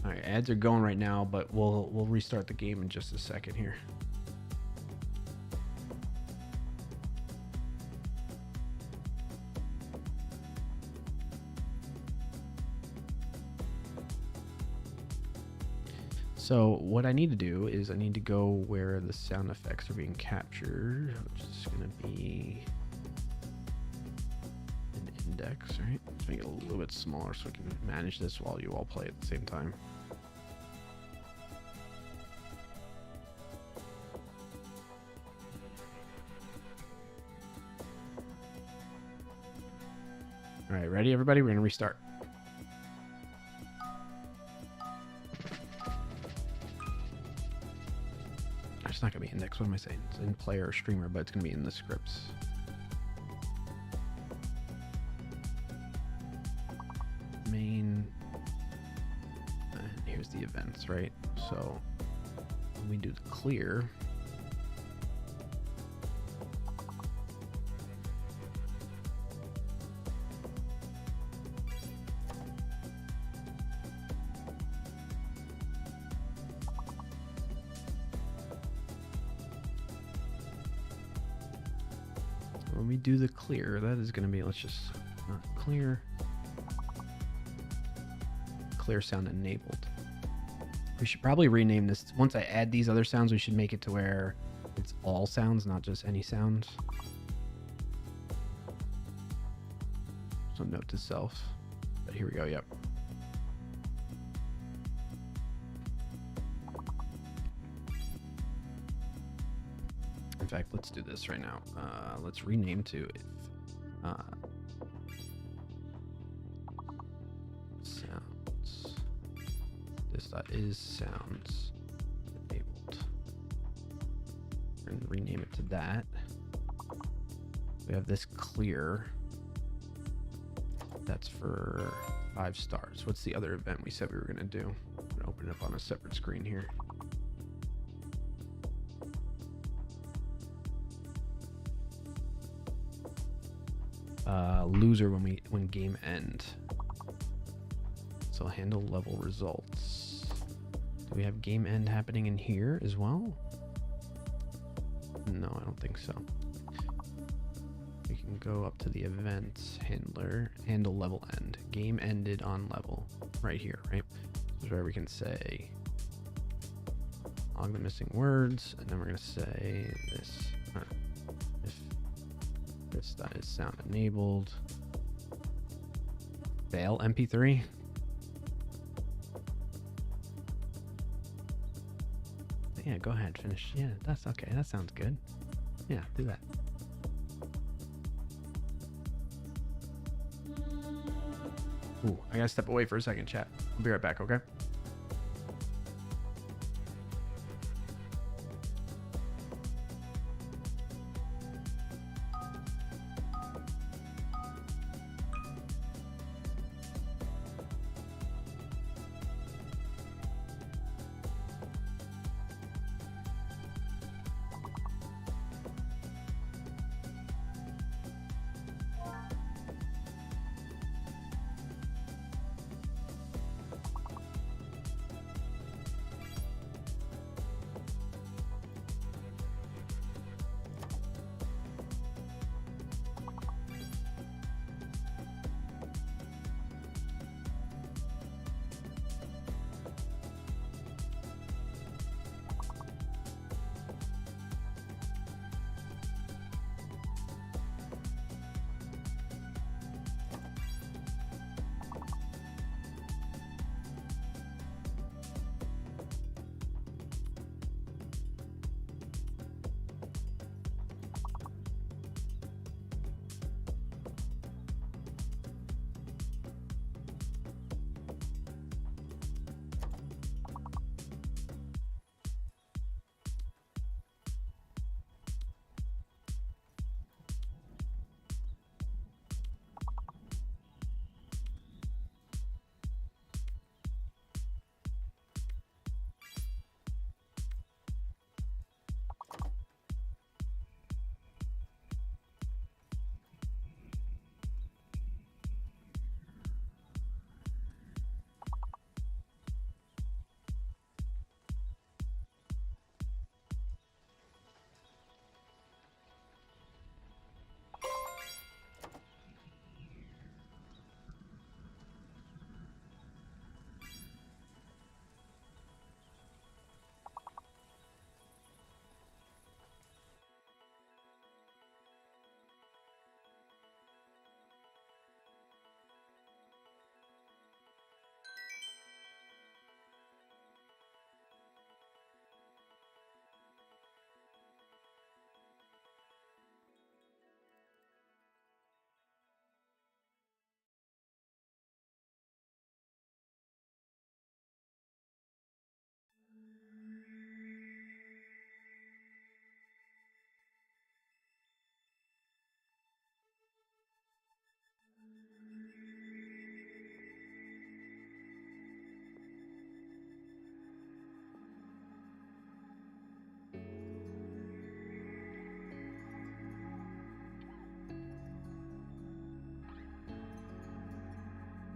All right, ads are going right now, but we'll restart the game in just a second here. So what I need to do is I need to go where the sound effects are being captured, which is going to be an index, right? Let's make it a little bit smaller so I can manage this while you all play at the same time. All right, ready, everybody? We're going to restart. It's not going to be index. What am I saying? It's in player or streamer, but it's going to be in the scripts. Main. And here's the events, right? So when we do the clear, when we do the clear, that is going to be, let's just clear sound enabled. We should probably rename this. Once I add these other sounds, we should make it to where it's all sounds, not just any sounds. So note to self, but here we go. Yep. In fact, let's do this right now. Let's rename to sound this.is sounds enabled. We're going to rename it to that. We have this clear. That's for 5 stars. What's the other event we said we were going to do? I'm going to open it up on a separate screen here. Loser when game end. So handle level results. Do we have game end happening in here as well? No, I don't think so. We can go up to the events handler, handle level end. Game ended on level. Right here, right? This is where we can say log the missing words, and then we're gonna say this. If this is sound enabled. Fail MP3. Yeah, go ahead, finish. Yeah, that's okay. That sounds good. Yeah, do that. Ooh, I gotta step away for a second, chat. I'll be right back, okay?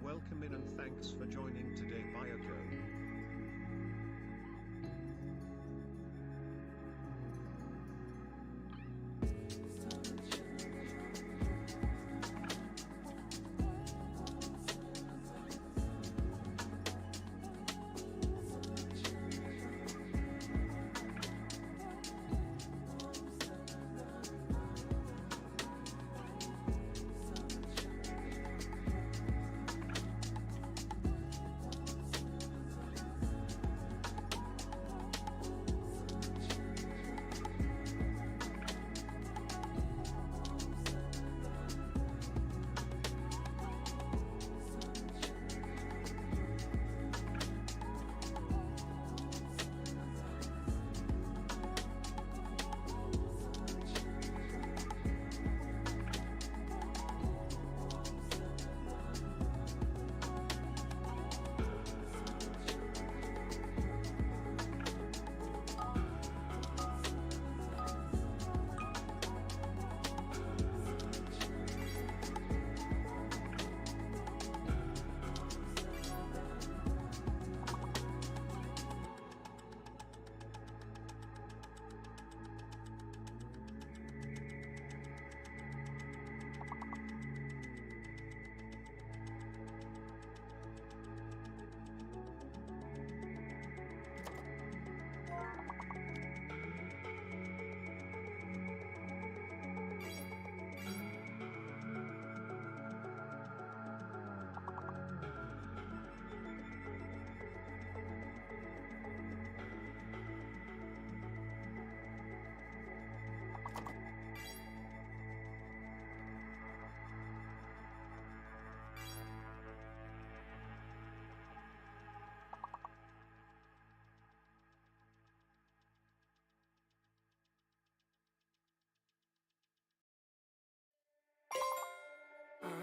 Welcome in and thanks for joining today, Bayako.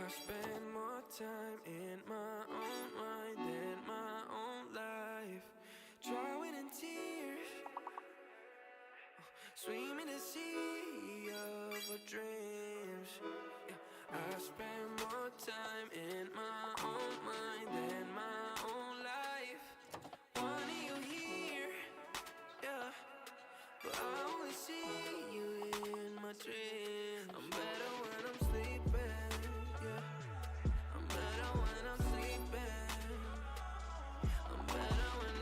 I spend more time in my own mind than my own life. Drowning in tears, swimming in the sea of our dreams. Yeah. I spend more time in my own mind than my own life. Wanting you here, yeah, but I only see you in my dreams. I'm better when I'm sleeping, yeah. I'm better when I'm sleeping. I'm better when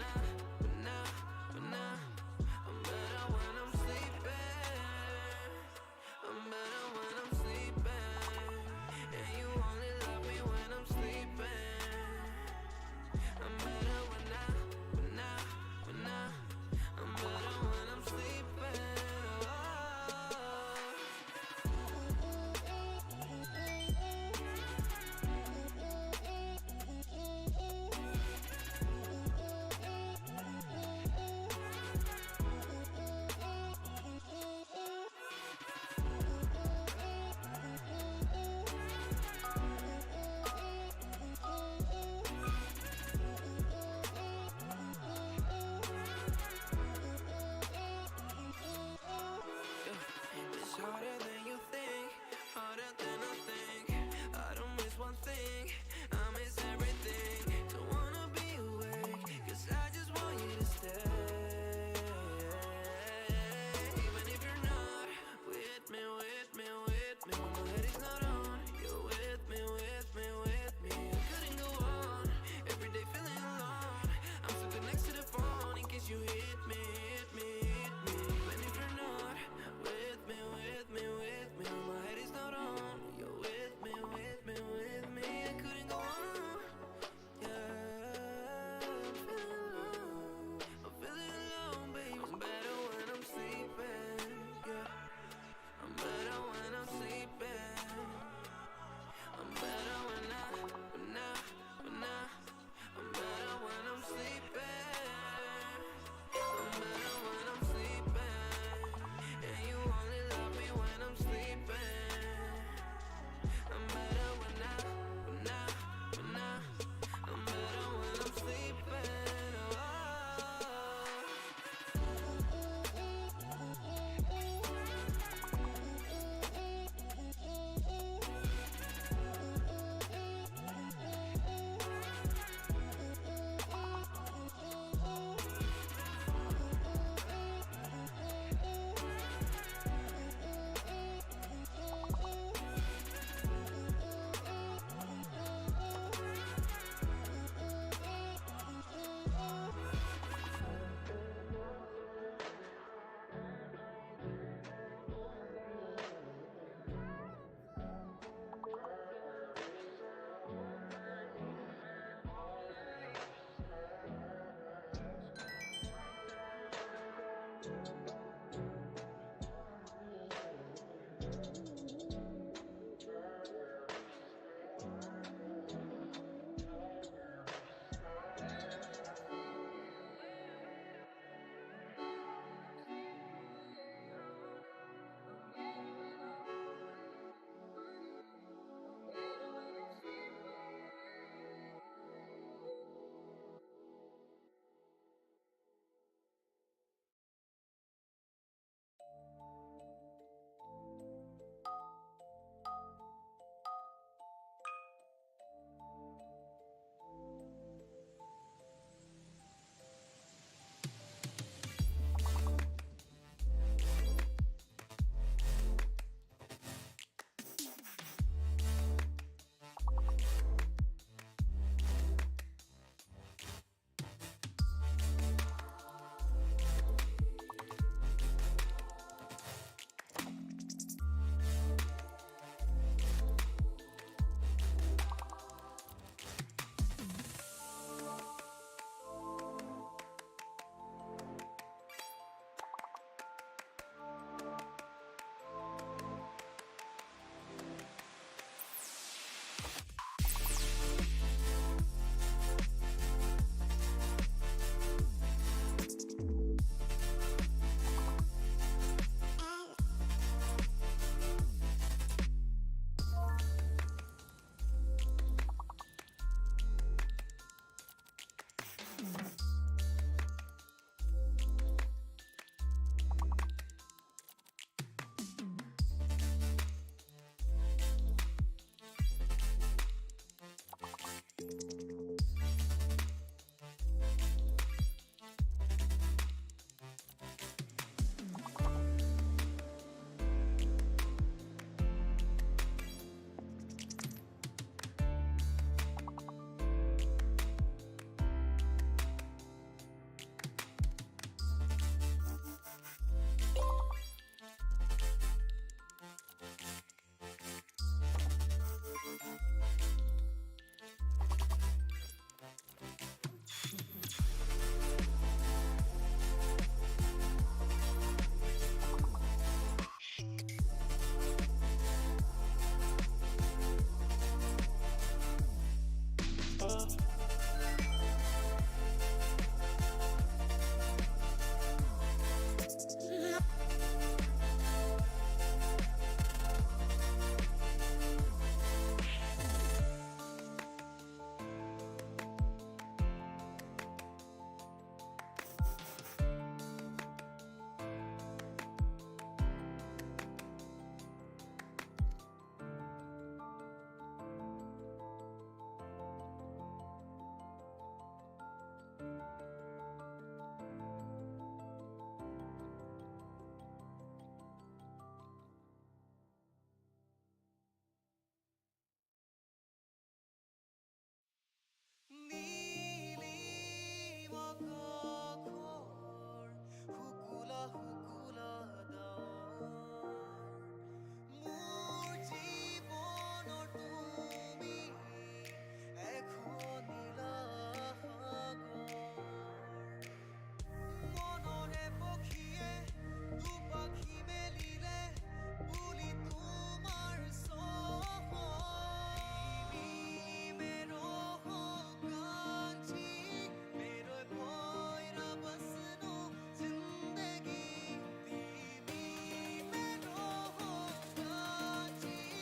I'm better when I'm sleeping. I'm better when I'm sleeping. And you only love me when I'm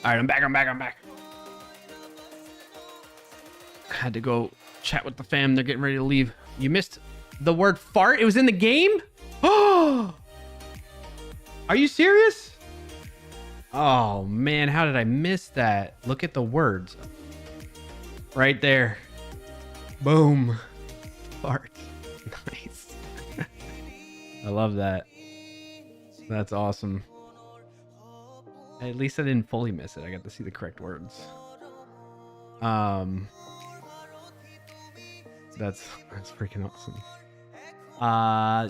All right, I'm back. I'm back. I'm back. Had to go chat with the fam. They're getting ready to leave. You missed the word fart. It was in the game. Oh, are you serious? Oh man, how did I miss that? Look at the words right there. Boom. Fart. Nice. I love that. That's awesome. At least I didn't fully miss it. I got to see the correct words. That's freaking awesome.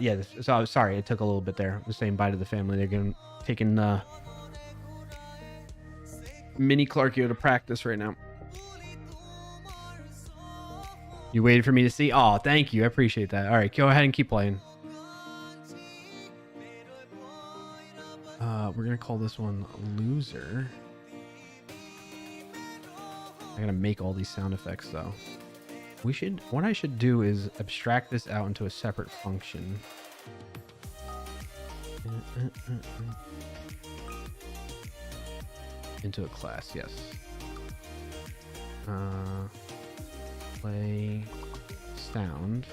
Yeah, so sorry, it took a little bit there. The same bye to the family. They're taking mini Clarkio to practice right now. You waited for me to see? Oh, thank you. I appreciate that. All right, go ahead and keep playing. We're gonna call this one loser. I gotta make all these sound effects though. What I should do is abstract this out into a separate function. Into a class, yes. Play sound.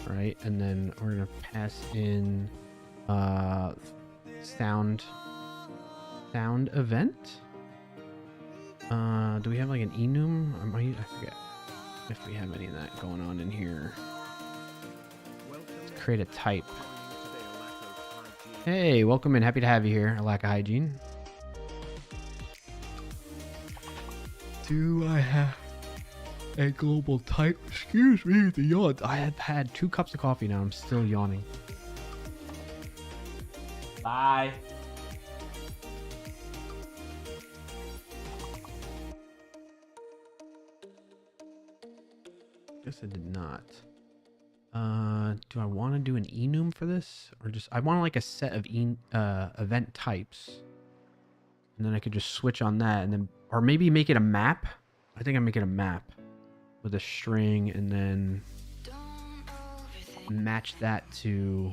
Right, and then we're gonna pass in sound event. Do we have like an enum? I forget if we have any of that going on in here. Let's create a type. Hey, welcome in. Happy to have you here. A lack of hygiene. Do I have a global type? Excuse me, the yawn. I have had 2 cups of coffee now. I'm still yawning. Bye. Guess I did not. Do I want to do an enum for this, or just I want like a set of event types, and then I could just switch on that, and then or maybe make it a map. I think I'm making a map with a string, and then match that to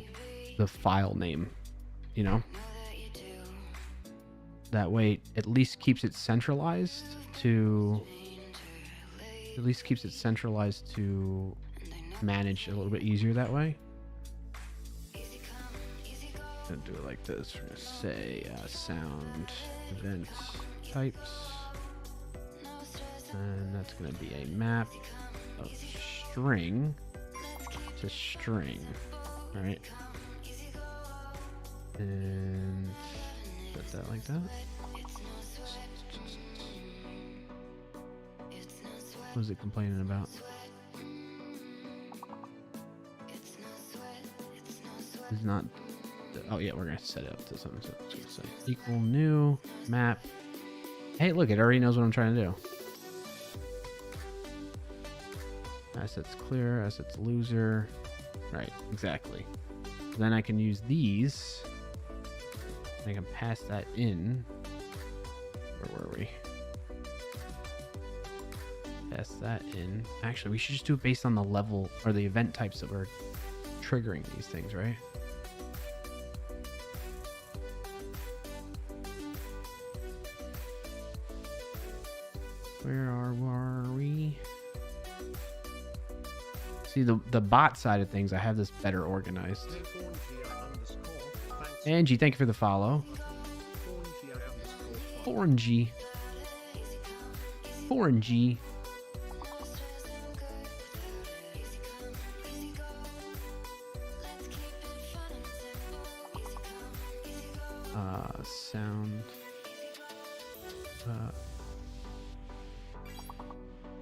the file name. You know, that way at least keeps it centralized to. At least keeps it centralized to manage a little bit easier that way. Gonna do it like this. We're gonna say sound event types, and that's gonna be a map of string to string. All right, and set that like that. What is it complaining about? It's not. Oh yeah, we're gonna set it up to something. So it's gonna say equal new map. Hey, look, it already knows what I'm trying to do. Assets clear, assets loser. Right, exactly. Then I can use these. I can pass that in. Where were we? Pass that in. Actually, we should just do it based on the level or the event types that we're triggering these things, right? Where are we? See, the bot side of things, I have this better organized. Angie, thank you for the follow. Orangey. Orangey. Sound.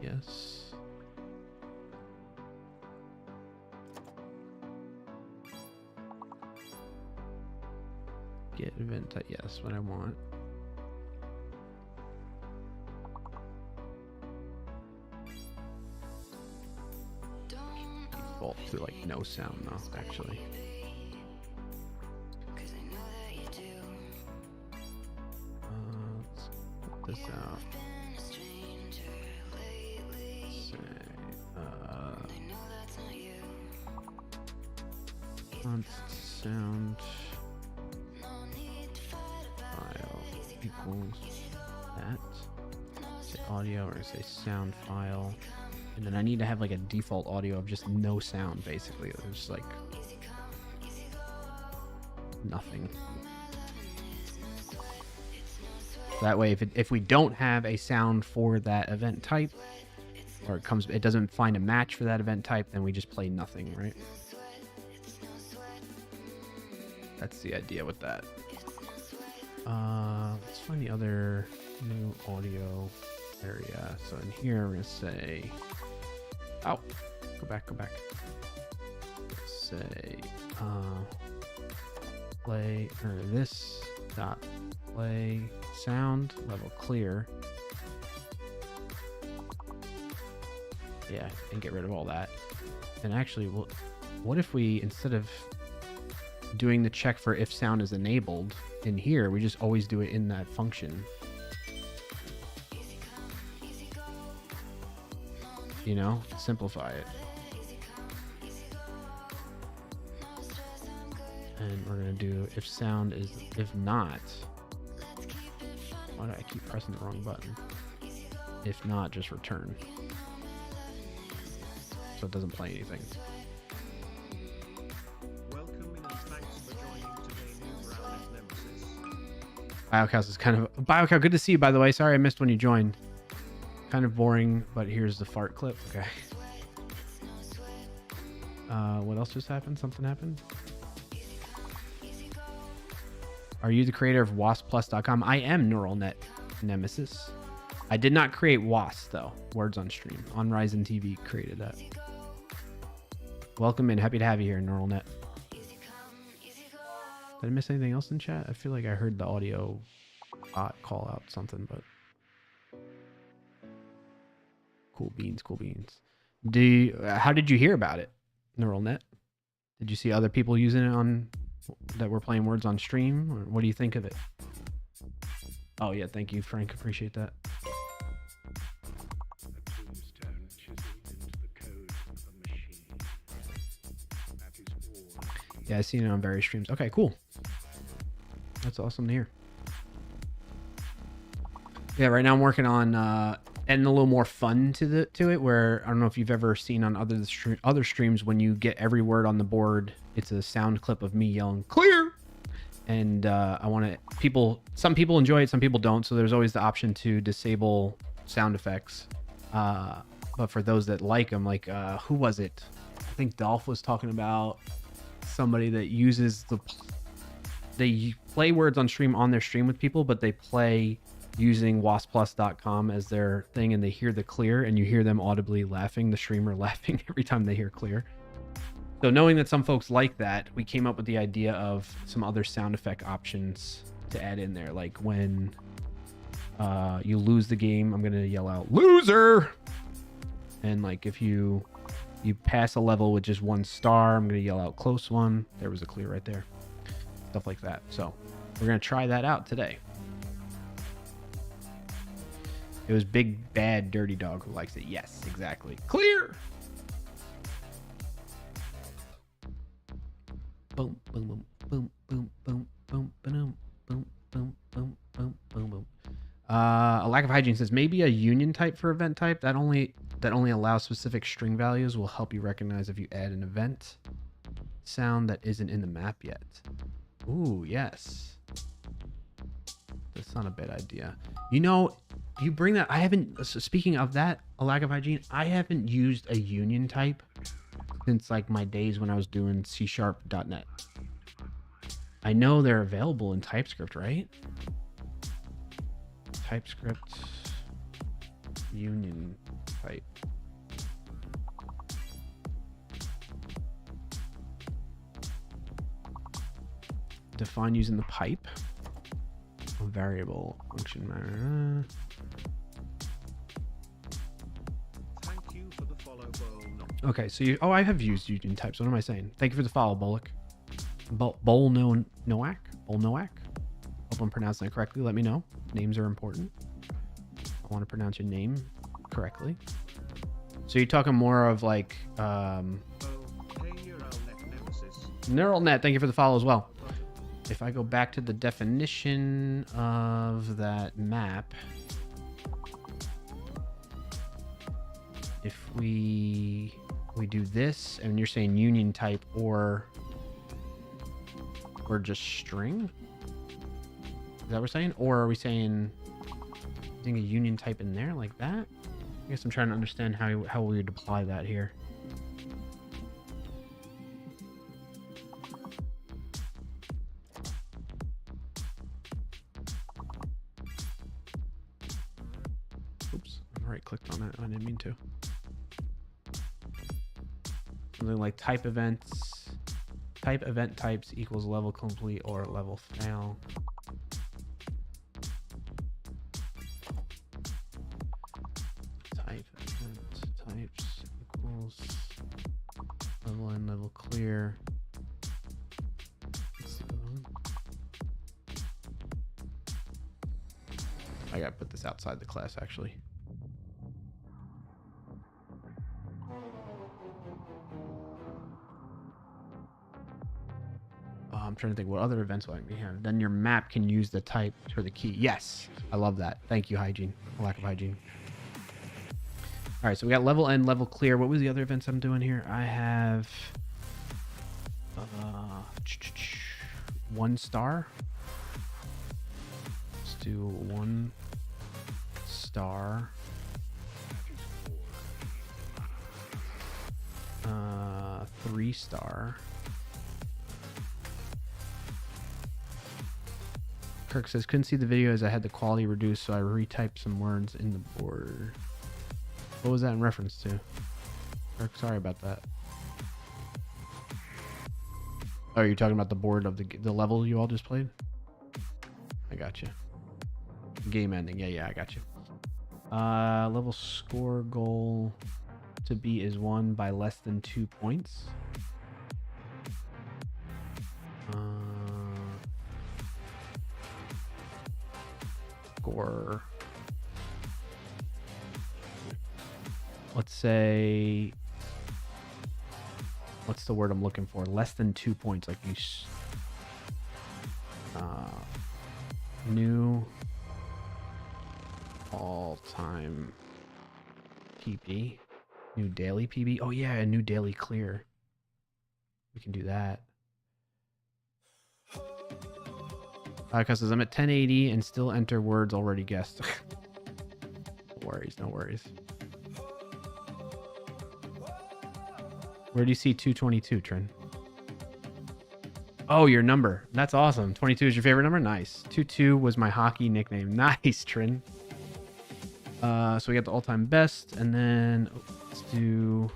Yes. Get event type. Yes, what I want. Default to like no sound though, actually. This out. Say, sound. equals that. Say audio, or say sound file. And then I need to have like a default audio of just no sound, basically. There's like nothing. That way, if we don't have a sound for that event type, or it doesn't find a match for that event type, then we just play nothing, right? That's the idea with that. Let's find the other new audio area. So in here, we're gonna say, oh, go back. Say, play, or this dot play sound level clear. Yeah, and get rid of all that. And actually, what if we, instead of doing the check for if sound is enabled in here, we just always do it in that function? You know, simplify it. And we're gonna do if sound is, if not, why do I keep pressing the wrong button? If not, just return. So it doesn't play anything. Welcome in and thanks for joining today, new Brown Nemesis. Biocows is kind of... Biocow, good to see you, by the way. Sorry I missed when you joined. Kind of boring, but here's the fart clip. Okay. What else just happened? Something happened? Are you the creator of WoSplus.com? I am Neural Net Nemesis. I did not create WoS, though. Words on Stream. On Ryzen TV created that. Welcome in. Happy to have you here, Neural Net. Did I miss anything else in chat? I feel like I heard the audio bot call out something, but... Cool beans, cool beans. How did you hear about it, Neural Net? Did you see other people using it on... that were playing Words on Stream? Or what do you think of it? Oh, yeah. Thank you, Frank. Appreciate that. Yeah, I've seen it on various streams. Okay, cool. That's awesome to hear. Yeah, right now I'm working on adding a little more fun to it, where I don't know if you've ever seen on other streams, when you get every word on the board, it's a sound clip of me yelling clear. And I want to, some people enjoy it, some people don't. So there's always the option to disable sound effects. But for those that like them, like who was it? I think Dolph was talking about somebody that uses they play Words on Stream on their stream with people, but they play using wosplus.com as their thing, and they hear the clear, and you hear them audibly laughing, the streamer laughing every time they hear clear. So knowing that some folks like that, we came up with the idea of some other sound effect options to add in there. Like when you lose the game, I'm going to yell out loser. And like if you pass a level with just 1 star, I'm going to yell out close one. There was a clear right there. Stuff like that. So we're going to try that out today. It was Big Bad Dirty Dog who likes it. Yes, exactly. Clear. Boom, boom, boom, boom, boom, boom, boom, boom, boom, boom, boom, boom, boom. A lack of hygiene says maybe a union type for event type that only allows specific string values will help you recognize if you add an event sound that isn't in the map yet. Ooh, yes. That's not a bad idea. You know, you bring that. I haven't. Speaking of that, a lack of hygiene. I haven't used a union type since like my days when I was doing C#.net. I know they're available in TypeScript, right? TypeScript union type. Define using the pipe. A variable function matter. Thank you for the follow, Bowl. Okay, so I have used union types. What am I saying? Thank you for the follow, Bullock. Bolnoak. Hope I'm pronouncing that correctly. Let me know. Names are important. I want to pronounce your name correctly. So you're talking more of like Oh, hey, Neural Net Nemesis. Neural Net. Thank you for the follow as well. if I go back to the definition of that map, if we do this, and you're saying union type or just string, is that what we're saying? Or are we saying using a union type in there like that? I guess I'm trying to understand how we would apply that here. Oops, I right-clicked on it. I didn't mean to. Something like type event types equals level complete or level fail. Type event types equals level and level clear. I gotta put this outside the class actually. I'm trying to think what other events like we have. Then your map can use the type for the key. Yes, I love that. Thank you, hygiene. Lack of hygiene. All right, so we got level end, level clear. What was the other events I'm doing here? I have 1 star. Let's do 1 star. 3 star. Kirk says, couldn't see the video as I had the quality reduced, so I retyped some words in the board. What was that in reference to? Kirk, sorry about that. Oh, you're talking about the board of the level you all just played? I got you. Game ending. Yeah, I got you. Level score goal to beat is 1 by less than 2 points. Score. Let's say, what's the word I'm looking for? Less than 2 points. Like you, new all-time PB, new daily PB. Oh yeah, a new daily clear. We can do that. Because I'm at 1080 and still enter words already guessed. No worries, no worries. Where do you see 222, Trin? Oh, your number. That's awesome. 22 is your favorite number? Nice. 22 was my hockey nickname. Nice, Trin. So we got the all-time best, and then let's do...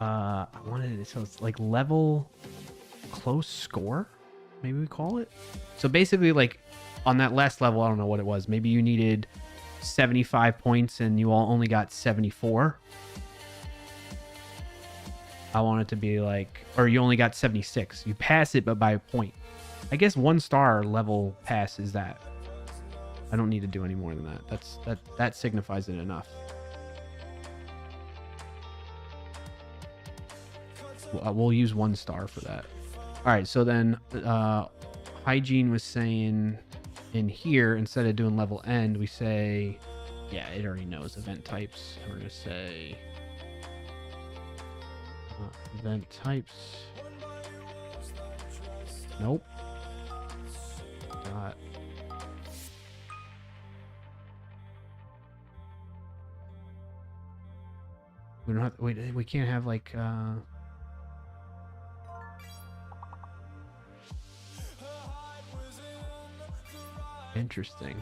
I wanted it, so it's like level close score, maybe we call it. So basically, like, on that last level, I don't know what it was. Maybe you needed 75 points, and you all only got 74. I want it to be like, or you only got 76. You pass it, but by a point. I guess 1 star level pass is that. I don't need to do any more than that. That signifies it enough. We'll use 1 star for that. All right, so then hygiene was saying in here, instead of doing level end, we say, yeah, it already knows event types. We're gonna say event types. Nope. Not. We don't have. We can't have like. Interesting.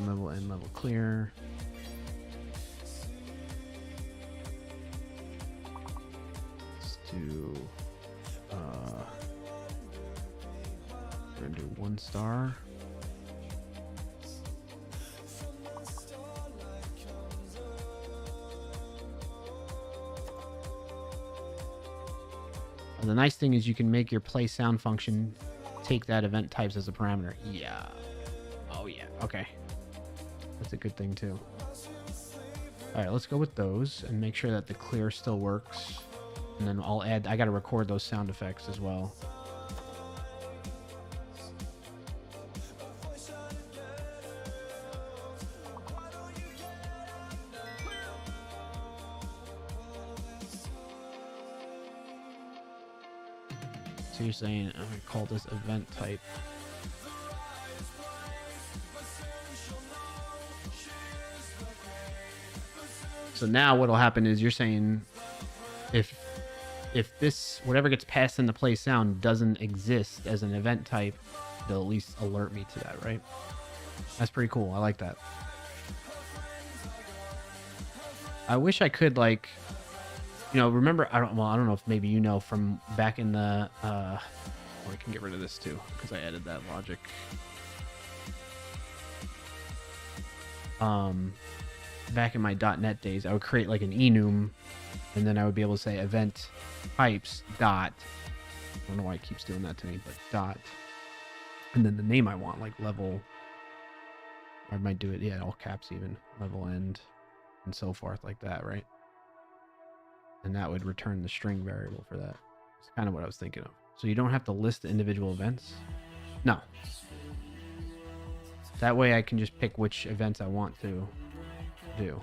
Level and level clear. Let's do We're gonna do 1 star. And the nice thing is you can make your play sound function take that event types as a parameter. Yeah. Oh yeah. Okay. That's a good thing too. All right, let's go with those and make sure that the clear still works. And then I'll add, I got to record those sound effects as well. So you're saying I'm gonna call this event type. So now what'll happen is you're saying if this whatever gets passed in the play sound doesn't exist as an event type, they'll at least alert me to that, right? That's pretty cool. I like that. I wish I could, like, you know, remember, I don't know if maybe you know from back in the I can get rid of this too because I added that logic. Back in my .NET days, I would create like an enum, and then I would be able to say event types dot. I don't know why it keeps doing that to me, but dot, and then the name I want, like level. I might do it, yeah, all caps even, level end, and so forth, like that, right? And that would return the string variable for that. It's kind of what I was thinking of. So you don't have to list the individual events. No. That way I can just pick which events I want to do.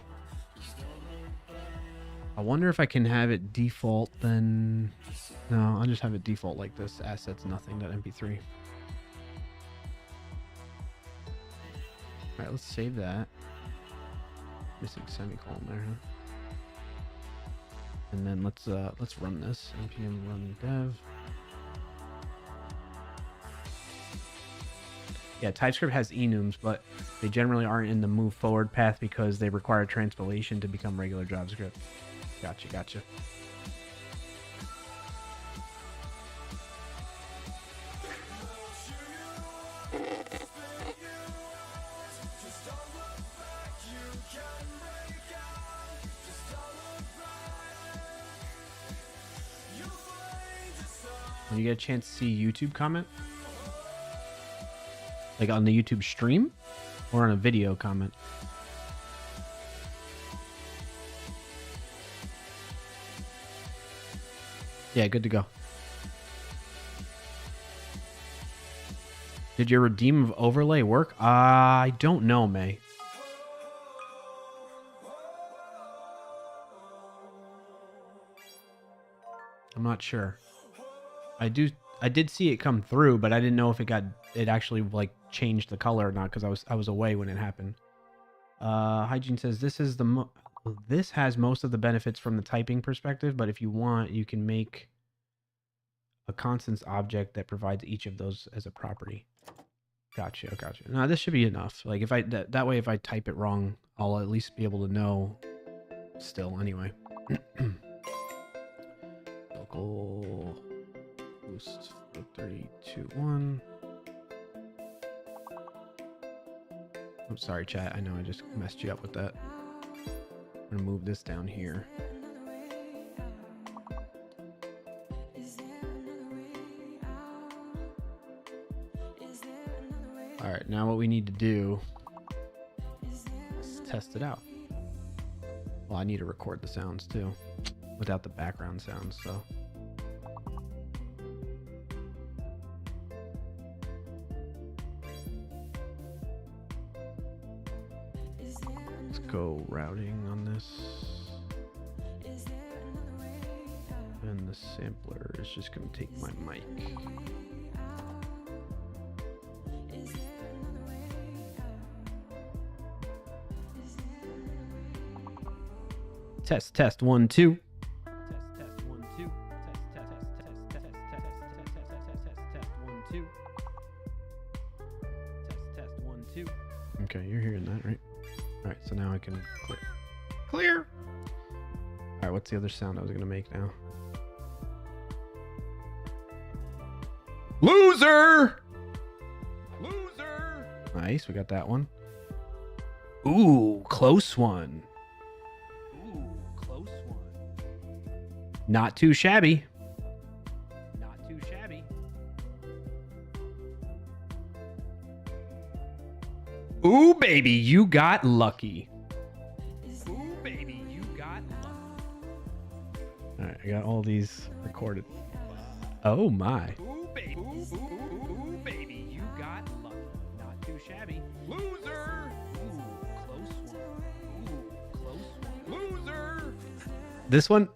I wonder if I can have it default then. No, I'll just have it default like this, assets nothing.mp3. All right, let's save that. Missing semicolon there, huh? And then let's run this. npm run dev. Yeah, TypeScript has enums, but they generally aren't in the move forward path because they require transpilation to become regular JavaScript. Gotcha. When you get a chance to see YouTube comment, like on the YouTube stream or on a video comment. Yeah, good to go. Did your redeem of overlay work? I don't know, May. I'm not sure. I did see it come through, but I didn't know if it actually like changed the color or not because I was away when it happened. Hygiene says this has most of the benefits from the typing perspective, but if you want, you can make a constants object that provides each of those as a property. Gotcha. Now this should be enough. Like if that way, if I type it wrong, I'll at least be able to know still anyway. Local boost 3, 2, 1. I'm sorry, chat. I know I just messed you up with that. I'm gonna move this down here. All right, now what we need to do is test it out. Well, I need to record the sounds too, without the background sounds, so. Let's go routing on this. And the sampler is just gonna take my mic. Test 1 2. Test 1 2. Test 1 2. Test 1 2. Okay, you're hearing that, right? All right, so now I can clear. All right, what's the other sound I was gonna make now? Loser. Nice, we got that one. Ooh, close one. Ooh, close one. Not too shabby. Not too shabby. Ooh, baby, you got lucky. Ooh, baby, you got lucky. All right, I got all these recorded. Oh my. Ooh, baby. Ooh, baby, you got lucky. Not too shabby. Loser. Ooh, close one. Ooh, close one. Loser. This one. Ooh,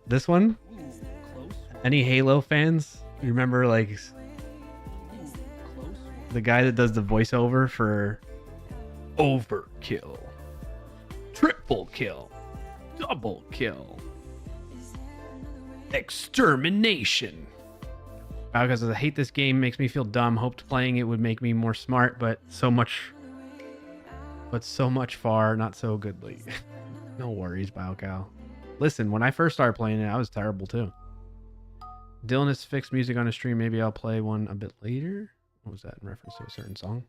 close one. Any Halo fans? You remember like the guy that does the voiceover for overkill, triple kill, double kill, extermination. Because I hate this game, makes me feel dumb. Hoped playing it would make me more smart, but so much far not so goodly. No worries, BioCow. Listen, when I first started playing it, I was terrible too. Dylan has fixed music on his stream. Maybe I'll play one a bit later. What was that in reference to a certain song?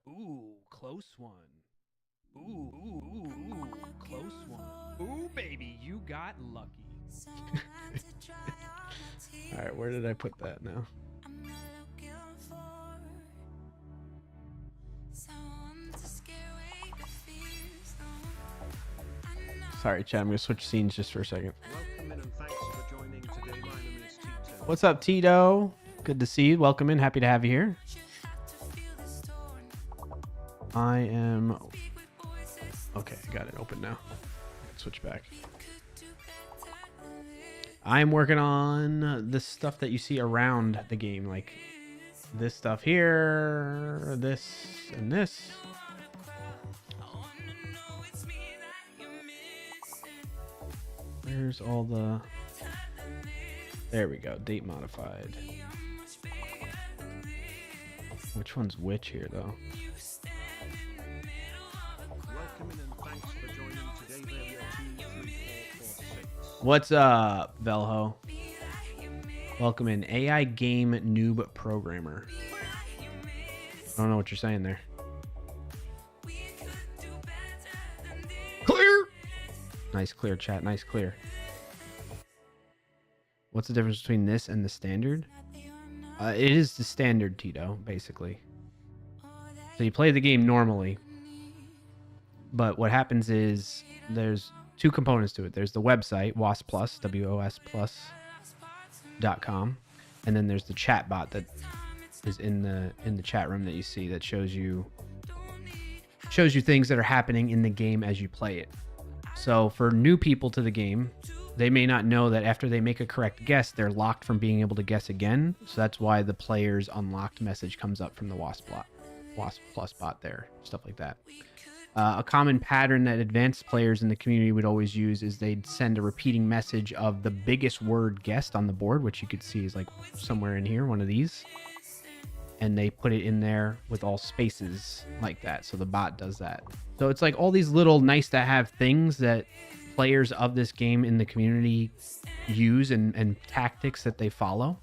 Ooh, close one. Ooh, close one. Ooh, baby, you got lucky. All right, where did I put that now? Sorry, chat. I'm gonna switch scenes just for a second. Welcome in and thanks for joining today. My name is Tito. What's up, Tito? Good to see you. Welcome in. Happy to have you here. I am... Okay, I got it open now. Switch back. I'm working on the stuff that you see around the game, like this stuff here, this, and this. Where's all the... There we go. Date modified. Which one's which here, though? Welcome in and thanks for joining today. There were 2, 3, 4, 4, 6. What's up, Velho? Welcome in. AI game noob programmer. I don't know what you're saying there. Clear. Nice clear, chat. Nice clear. What's the difference between this and the standard? It is the standard, Tito, basically. So you play the game normally, but what happens is there's two components to it. There's the website, WoS Plus, WOS+.com, and then there's the chat bot that is in the chat room that you see that shows you things that are happening in the game as you play it. So for new people to the game, they may not know that after they make a correct guess, they're locked from being able to guess again. So that's why the player's unlocked message comes up from the WoS Plus bot there, stuff like that. A common pattern that advanced players in the community would always use is they'd send a repeating message of the biggest word guessed on the board, which you could see is like somewhere in here, one of these. And they put it in there with all spaces like that. So the bot does that. So it's like all these little nice to have things that players of this game in the community use and tactics that they follow.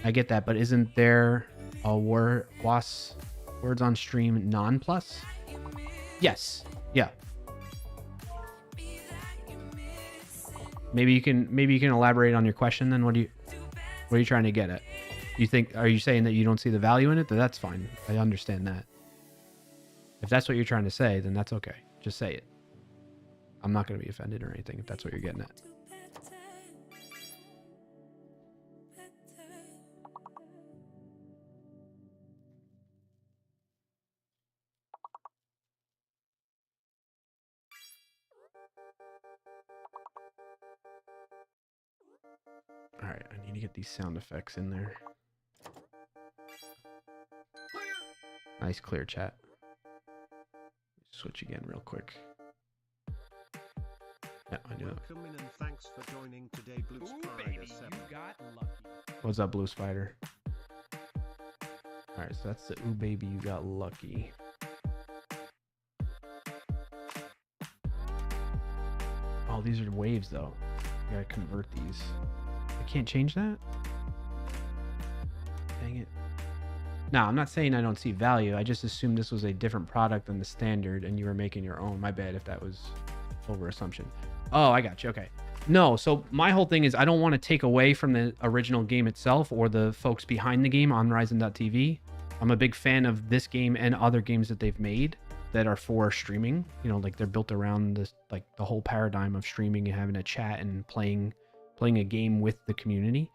I get that, but isn't there a WoS words on stream non-plus? Yes. Yeah. Maybe you can elaborate on your question then. What are you trying to get at? Are you saying that you don't see the value in it? That's fine. I understand that. If that's what you're trying to say, then that's okay. Just say it. I'm not going to be offended or anything if that's what you're getting at. All right, I need to get these sound effects in there. Nice clear, chat. Switch again real quick. Yeah, I knew it. Welcome in and thanks for joining today, Blue Spider 7. What's up, Blue Spider? Alright, so that's the ooh baby, you got lucky. Oh, these are waves though. You gotta convert these. I can't change that? dang it. No, I'm not saying I don't see value. I just assumed this was a different product than the standard and you were making your own. My bad if that was over assumption. Oh, I got you. Okay. No, so my whole thing is I don't want to take away from the original game itself or the folks behind the game on Ryzen.tv. I'm a big fan of this game and other games that they've made that are for streaming. You know, like they're built around this, like the whole paradigm of streaming and having a chat and playing a game with the community.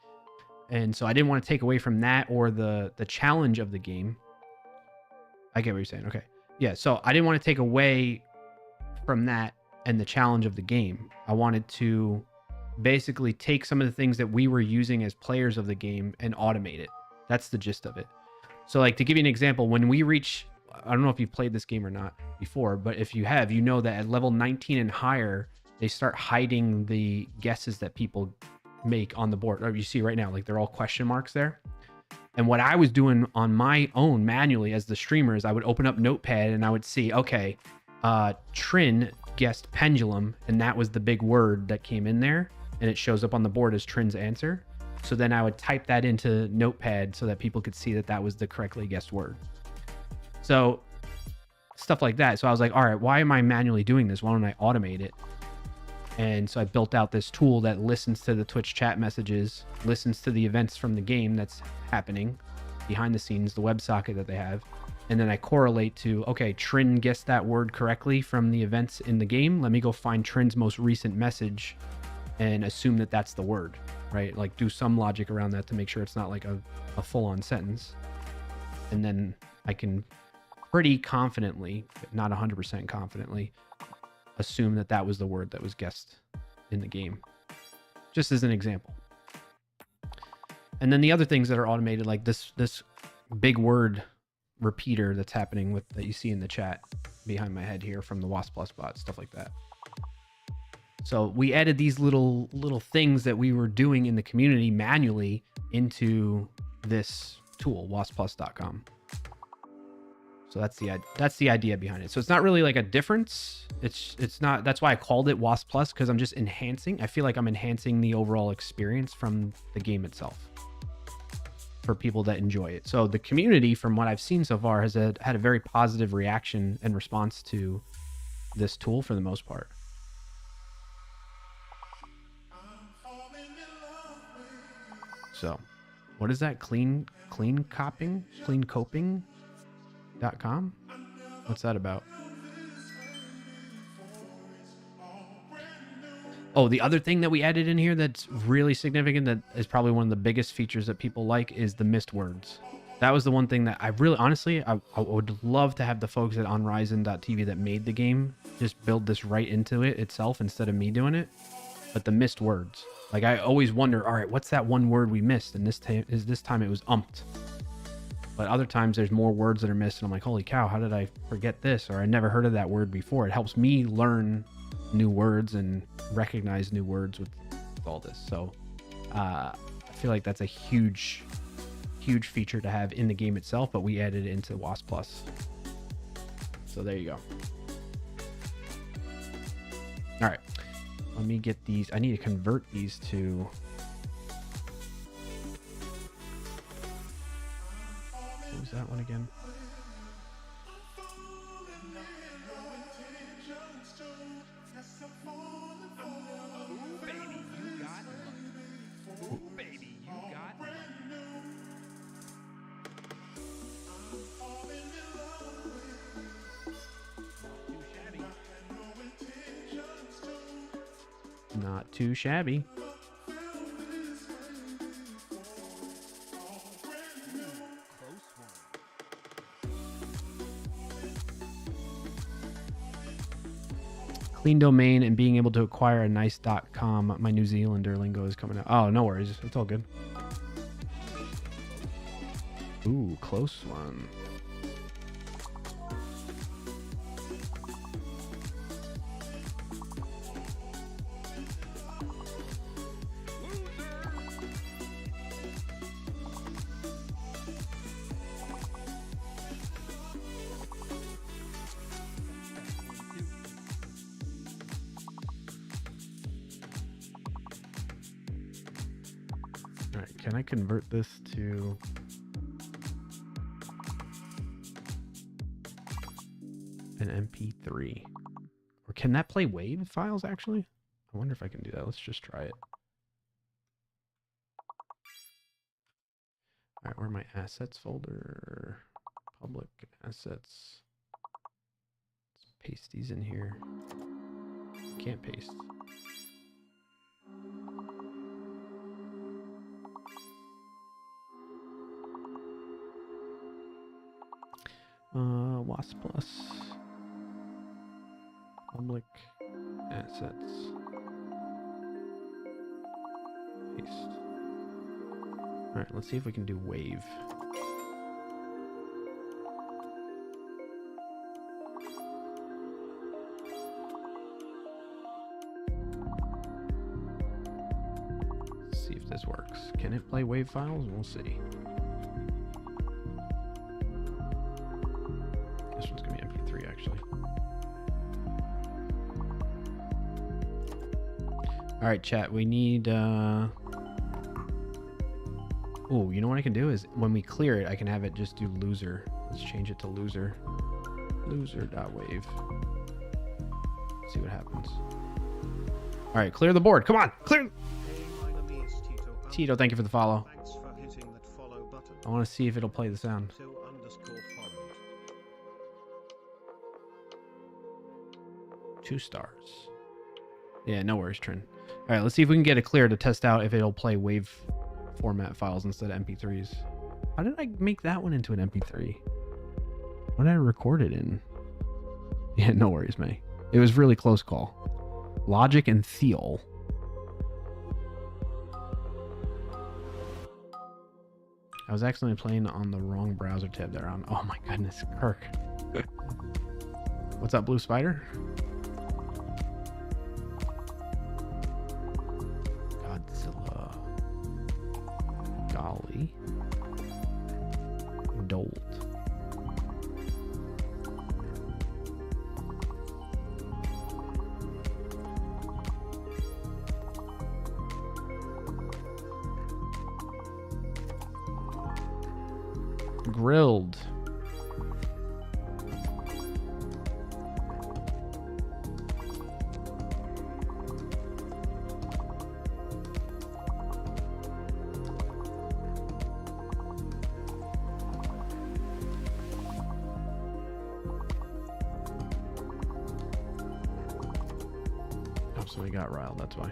And so I didn't want to take away from that or the challenge of the game. I get what you're saying. Okay. Yeah. So I didn't want to take away from that and the challenge of the game. I wanted to basically take some of the things that we were using as players of the game and automate it. That's the gist of it. So like to give you an example, when we reach, I don't know if you've played this game or not before, but if you have, you know that at level 19 and higher, they start hiding the guesses that people make on the board. Or you see right now, like they're all question marks there. And what I was doing on my own manually as the streamer is I would open up Notepad and I would see, okay, Trin guessed pendulum, and that was the big word that came in there, and it shows up on the board as Trin's answer. So then I would type that into Notepad so that people could see that that was the correctly guessed word. So stuff like that. So I was like, all right, why am I manually doing this? Why don't I automate it? And so I built out this tool that listens to the Twitch chat messages, listens to the events from the game that's happening behind the scenes, the WebSocket that they have. And then I correlate to, okay, Trin guessed that word correctly from the events in the game. Let me go find Trin's most recent message and assume that that's the word, right? Like do some logic around that to make sure it's not like a full-on sentence. And then I can pretty confidently, but not 100% confidently, assume that that was the word that was guessed in the game, just as an example. And then the other things that are automated, like this big word repeater that's happening with that you see in the chat behind my head here from the WoS Bot, stuff like that. So we added these little things that we were doing in the community manually into this tool, wosplus.com. So that's the idea behind it. So it's not really like a difference. It's not, that's why I called it WoS Plus, because I'm just enhancing. I feel like I'm enhancing the overall experience from the game itself for people that enjoy it. So the community, from what I've seen so far, has had a very positive reaction and response to this tool for the most part. So what is that? cleancoping.com? What's that about? Oh, the other thing that we added in here that's really significant, that is probably one of the biggest features that people like, is the missed words. That was the one thing that I really, honestly, I would love to have the folks at OnRyzen.tv that made the game just build this right into it itself instead of me doing it. But the missed words, like I always wonder, all right, what's that one word we missed? And this time it was umped. But other times there's more words that are missed, and I'm like, holy cow, how did I forget this? Or I never heard of that word before. It helps me learn new words and recognize new words with all this. So I feel like that's a huge feature to have in the game itself, but we added it into WoS Plus. So there you go. All right, let me get these. I need to convert these to... What was that one again? Not too shabby. Clean domain and being able to acquire a nice .com. My New Zealander lingo is coming out. Oh, no worries. It's all good. Ooh, close one. All right, can I convert this to... an MP3. Or can that play WAV files, actually? I wonder if I can do that. Let's just try it. All right, where are my assets folder? Public assets. Let's paste these in here. Can't paste. WoS Plus. Public assets. Paste. All right, let's see if we can do wave. Let's see if this works. Can it play wave files? We'll see. This one's gonna be MP3 actually. All right, chat. We need. Oh, you know what I can do is when we clear it, I can have it just do loser. Let's change it to loser. Loser.wave. See what happens. All right, clear the board. Come on, clear. Hey, my name is Tito. Tito, thank you for the follow. Thanks for hitting that follow button. I want to see if it'll play the sound. _followed. 2 stars. Yeah, no worries, Trin. All right, let's see if we can get it clear to test out if it'll play wave format files instead of MP3s. How did I make that one into an MP3? What did I record it in? Yeah, no worries, May. It was really close call. Logic and Theo. I was accidentally playing on the wrong browser tab there. Oh my goodness, Kirk. What's up, Blue Spider? Godzilla. Golly. Dolt. Grilled. Oh, so we got riled, that's why.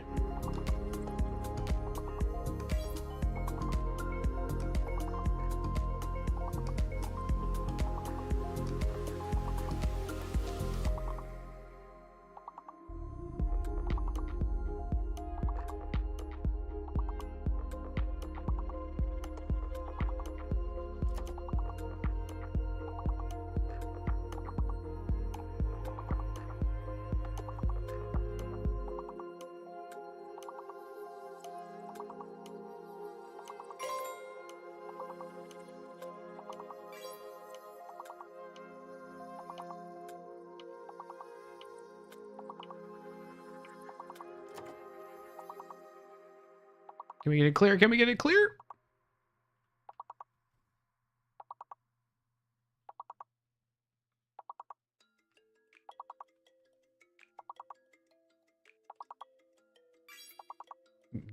Can we get it clear? Can we get it clear?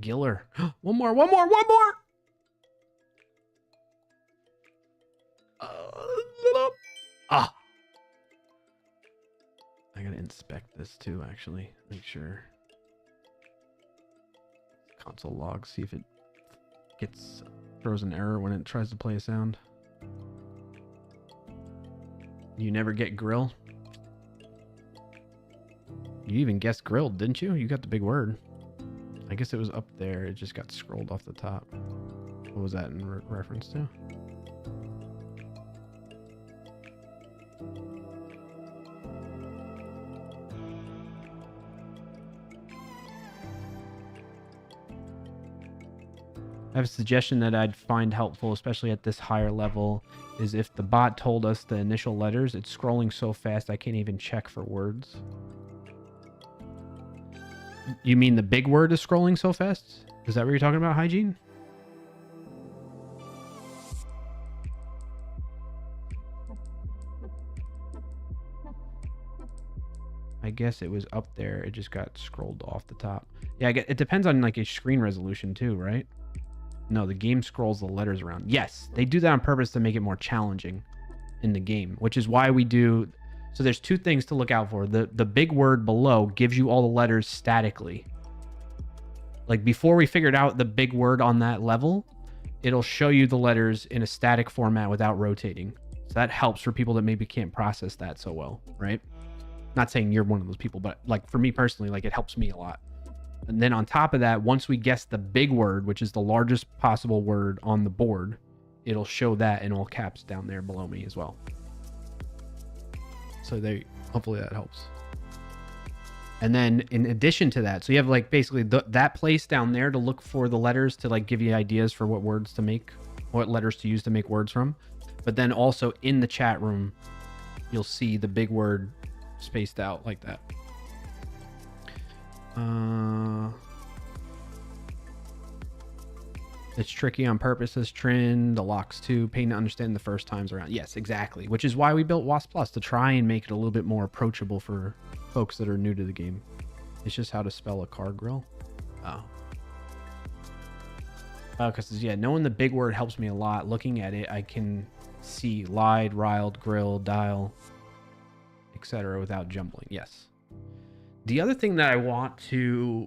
Giller. One more. Ah. I gotta inspect this too, actually. Make sure. Console log, see if it throws an error when it tries to play a sound. You never get grill? You even guessed grilled, didn't you? You got the big word. I guess it was up there. It just got scrolled off the top. What was that in reference to? I have a suggestion that I'd find helpful, especially at this higher level, is if the bot told us the initial letters, it's scrolling so fast I can't even check for words. You mean the big word is scrolling so fast? Is that what you're talking about, Hygiene? guess it was up there. It just got scrolled off the top. Yeah, it depends on like a screen resolution too, right? No, the game scrolls the letters around. Yes, they do that on purpose to make it more challenging in the game, which is why we do. So there's two things to look out for. The big word below gives you all the letters statically. Like before we figured out the big word on that level, it'll show you the letters in a static format without rotating. So that helps for people that maybe can't process that so well, right? Not saying you're one of those people, but like for me personally, like it helps me a lot. And then on top of that, once we guess the big word, which is the largest possible word on the board, it'll show that in all caps down there below me as well. So there, hopefully that helps. And then in addition to that, so you have like basically that place down there to look for the letters to like give you ideas for what words to make, what letters to use to make words from. But then also in the chat room, you'll see the big word spaced out like that. It's tricky on purpose, says Trin. The locks too, pain to understand the first times around. Yes, exactly. Which is why we built WoS Plus, to try and make it a little bit more approachable for folks that are new to the game. It's just how to spell a car grill. Oh. Because yeah, knowing the big word helps me a lot. Looking at it, I can see lied, riled, grilled, dial, etc. without jumbling. Yes. The other thing that I want to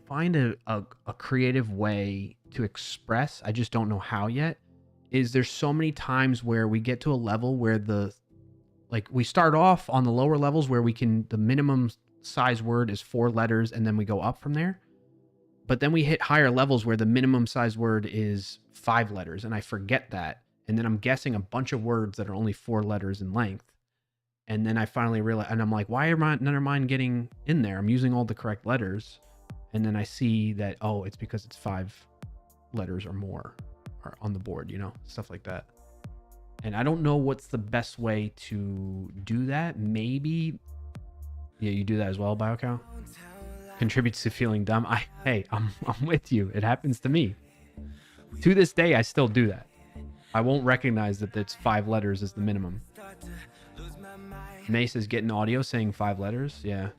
find a creative way to express, I just don't know how yet, is there's so many times where we get to a level where we start off on the lower levels where the minimum size word is 4 letters and then we go up from there. But then we hit higher levels where the minimum size word is 5 letters and I forget that. And then I'm guessing a bunch of words that are only 4 letters in length. And then I finally realize, and I'm like, why am none of mine getting in there? I'm using all the correct letters. And then I see that, oh, it's because it's 5 letters or more are on the board, stuff like that. And I don't know what's the best way to do that. Maybe, yeah, you do that as well, BioCow? Contributes to feeling dumb. I'm with you. It happens to me. To this day, I still do that. I won't recognize that it's 5 letters is the minimum. May says getting audio saying 5 letters. Yeah.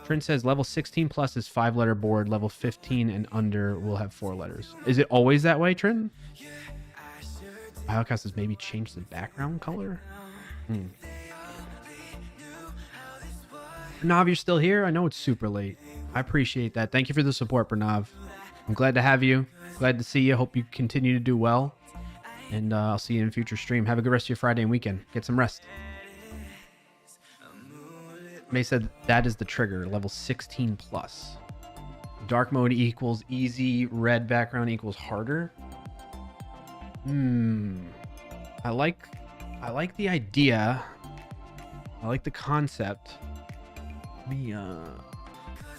Trent says level 16 plus is 5-letter board. Level 15 and under will have 4 letters. Is it always that way, Trent? BioCast says maybe change the background color. Pranav, you're still here? I know it's super late. I appreciate that. Thank you for the support, Pranav. I'm glad to have you. Glad to see you. Hope you continue to do well. And I'll see you in a future stream. Have a good rest of your Friday and weekend. Get some rest. May said that is the trigger, level 16 plus. Dark mode equals easy, red background equals harder. I like the idea. I like the concept. I'm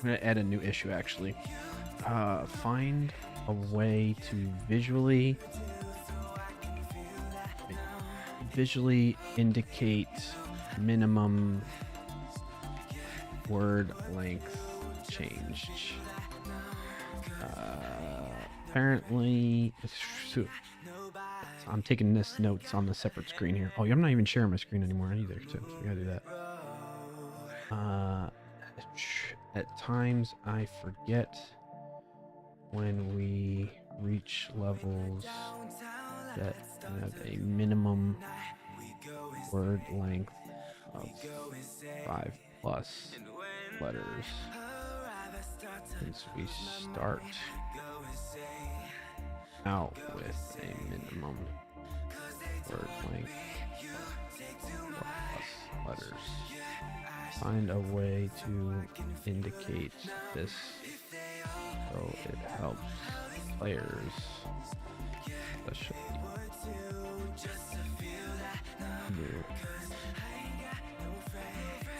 gonna add a new issue actually. Find a way to visually indicate minimum word length changed. Apparently, I'm taking this notes on the separate screen here. Oh, I'm not even sharing my screen anymore either, so we gotta do that. At times, I forget when we reach levels that have a minimum word length of 5+ letters, since we start out with a minimum word length plus letters. Find a way to indicate this so it helps players,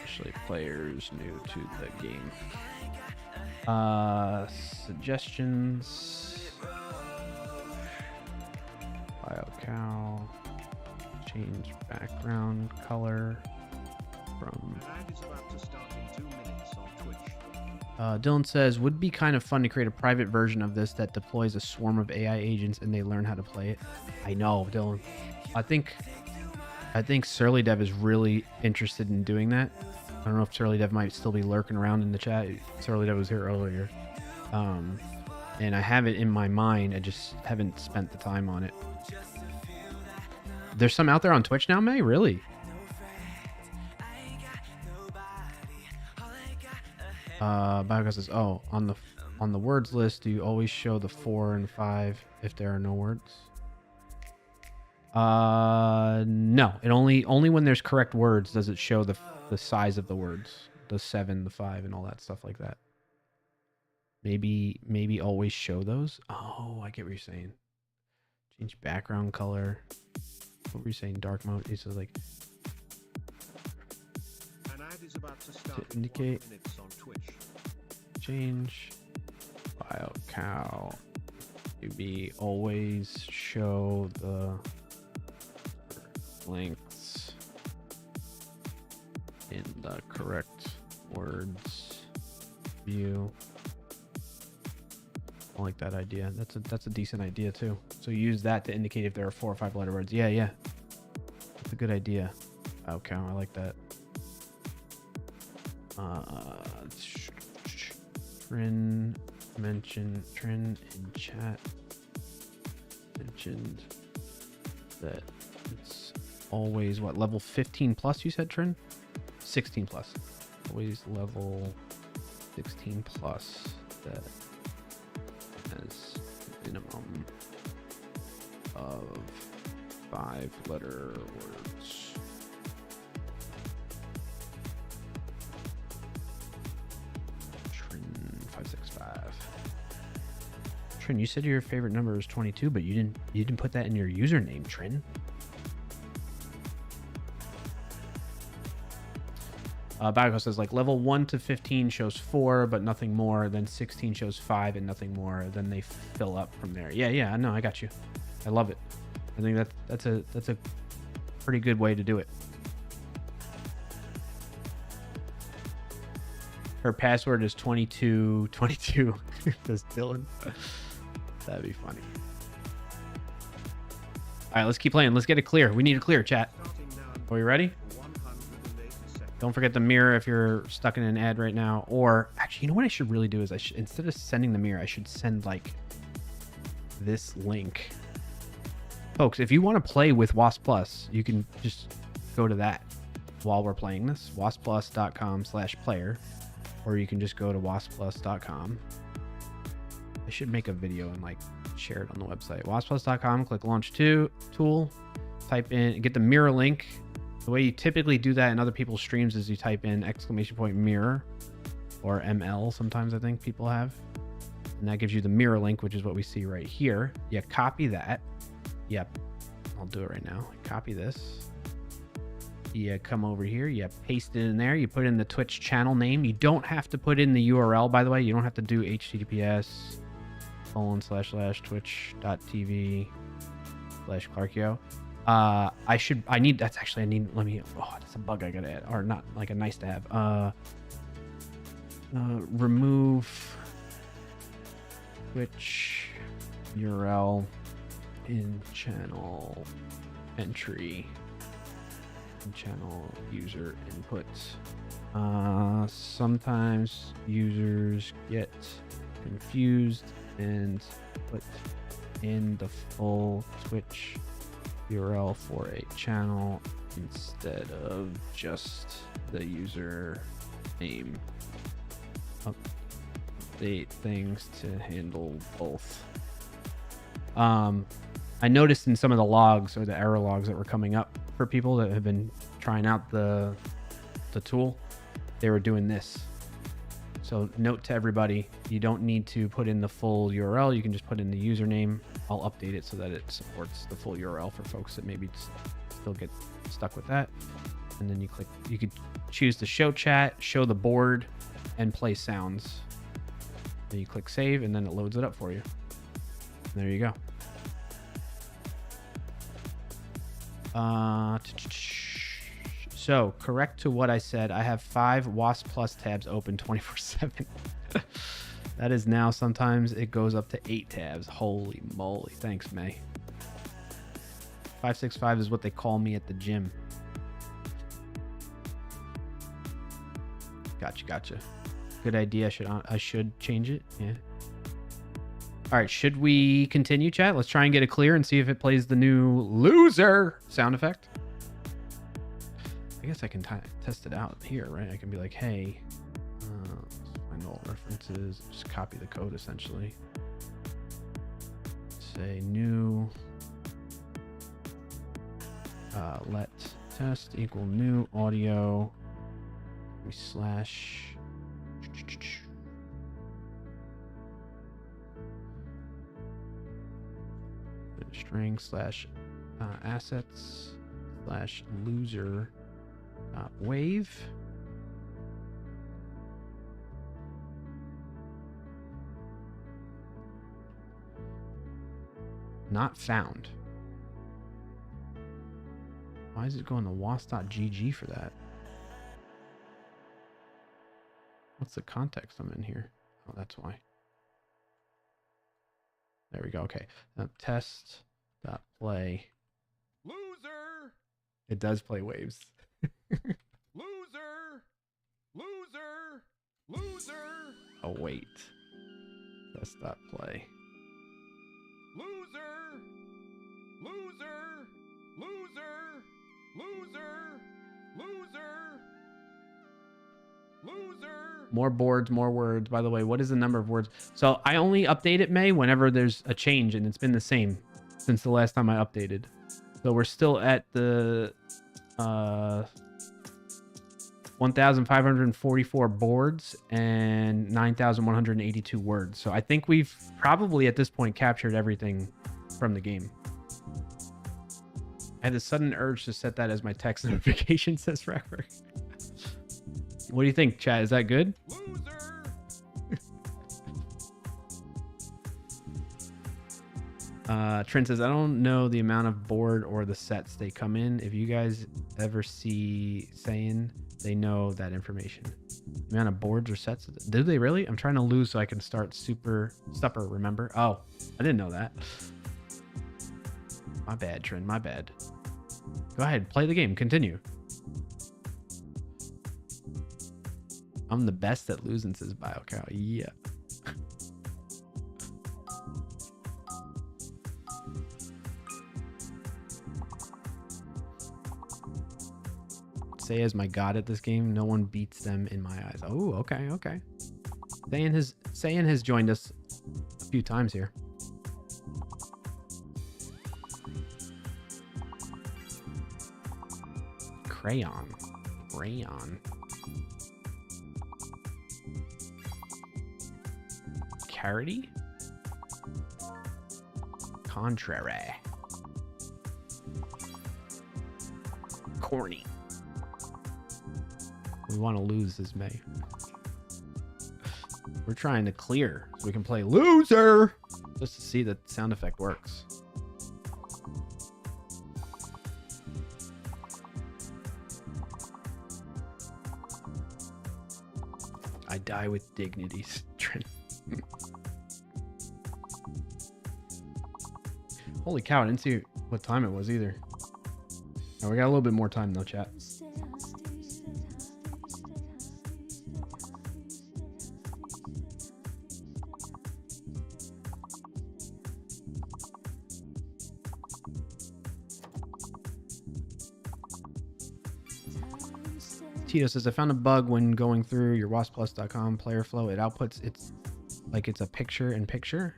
especially players new to the game. Suggestions. BioCow. Change background color from. Dylan says, would be kind of fun to create a private version of this that deploys a swarm of AI agents and they learn how to play it. I know, Dylan. I think Surly Dev is really interested in doing that. I don't know if Surly Dev might still be lurking around in the chat. Surly Dev was here earlier. And I have it in my mind. I just haven't spent the time on it. There's some out there on Twitch now, May? Really? Biogas says, oh, on the words list, do you always show the 4 and 5 if there are no words? No. It only when there's correct words does it show the size of the words. The 7, the 5, and all that stuff like that. Maybe always show those. Oh, I get what you're saying. Change background color. What were you saying? Dark mode. It's like An ad is about to start to indicate. in 1 minute on Twitch. Change bio cow. Maybe always show the lengths in the correct words view. I like that idea. That's a decent idea too. So use that to indicate if there are 4 or 5 letter words. Yeah. That's a good idea. Okay, I like that. Trin in chat mentioned that it's always what, level 15 plus you said, Trin? 16 plus. Always level 16 plus that has minimum of 5 letter words. Trin 565. Trin, you said your favorite number is 22, but you didn't put that in your username, Trin. Bago says like level 1 to 15 shows 4, but nothing more. Then 16 shows 5 and nothing more. Then they fill up from there. Yeah. No, I got you. I love it. I think that's a pretty good way to do it. Her password is 2222. Does Dylan? That'd be funny. All right, let's keep playing. Let's get it clear. We need it clear, chat. Starting now Are we ready? in 180 seconds. Don't forget the mirror if you're stuck in an ad right now. Or actually, you know what I should really do is instead of sending the mirror, I should send like this link. Folks, if you want to play with WoS Plus, you can just go to that while we're playing this, wosplus.com/player, or you can just go to wosplus.com. I should make a video and like share it on the website. wosplus.com, click launch tool, type in, get the mirror link. The way you typically do that in other people's streams is you type in !mirror or ML. Sometimes I think people have, and that gives you the mirror link, which is what we see right here. You copy that. Yep, I'll do it right now. Copy this. You come over here, you paste it in there, you put in the Twitch channel name. You don't have to put in the URL, by the way. You don't have to do https://twitch.tv/Clarkio. That's a bug I gotta add, or not, like a nice to have. Remove Twitch URL in channel entry and channel user inputs. Sometimes users get confused and put in the full Twitch URL for a channel instead of just the user name. Update things to handle both. I noticed in some of the logs or the error logs that were coming up for people that have been trying out the tool, they were doing this. So note to everybody, you don't need to put in the full URL. You can just put in the username. I'll update it so that it supports the full URL for folks that maybe still get stuck with that. And then you could choose to show chat, show the board, and play sounds. Then you click save, and then it loads it up for you. And there you go. So correct to what I said, I have 5 WoS Plus tabs open 24/7. That is now, sometimes it goes up to 8 tabs. Holy moly. Thanks, May. 565 is what they call me at the gym. Gotcha. Good idea. I should change it. Yeah. All right. Should we continue, chat? Let's try and get it clear and see if it plays the new loser sound effect. I guess I can test it out here, right? I can be like, hey, find all references. Just copy the code essentially. Say new. Let test equal new audio. We slash. String slash assets slash loser wave. Not found. Why is it going to wos.gg for that? What's the context I'm in here? Oh, that's why. There we go. Okay. Test.play. Loser! It does play waves. Loser! Loser! Loser! Oh, wait. Test.play. Loser! Loser! Loser! Loser! Loser! Loser! More boards, more words. By the way, what is the number of words? So I only update it, May, whenever there's a change, and it's been the same since the last time I updated. So we're still at the 1,544 boards and 9,182 words. So I think we've probably at this point captured everything from the game. I had a sudden urge to set that as my text notification, says Frackberg. What do you think, chat? Is that good? Loser! Trent says, I don't know the amount of board or the sets they come in. If you guys ever see saying, they know that information. The amount of boards or sets. Do they really? I'm trying to lose so I can start super supper, remember? Oh, I didn't know that. My bad, Trent. My bad. Go ahead. Play the game. Continue. I'm the best at losing, says BioCow. Yeah. Say as my god at this game, no one beats them in my eyes. Oh, okay. Sayan has joined us a few times here. Crayon. Carity? Contrary. Corny. We want to lose this May. We're trying to clear so we can play loser just to see that sound effect works. I die with dignity. Holy cow, I didn't see what time it was either. Oh, we got a little bit more time though, chat. Tito says, I found a bug when going through your wasplus.com player flow. It outputs, it's like it's a picture in picture.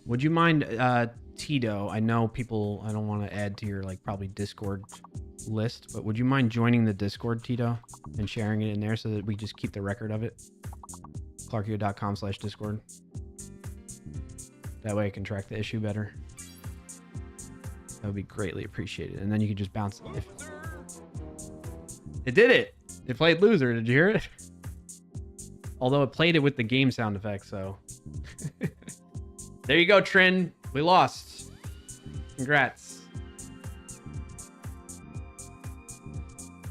Would you mind, Tito? I know people, I don't want to add to your like probably Discord list, but would you mind joining the Discord, Tito, and sharing it in there so that we just keep the record of it? clarkio.com/discord. That way I can track the issue better. That would be greatly appreciated. And then you can just bounce. It did it. It played loser. Did you hear it? Although it played it with the game sound effects, so. There you go, Trin. We lost. Congrats.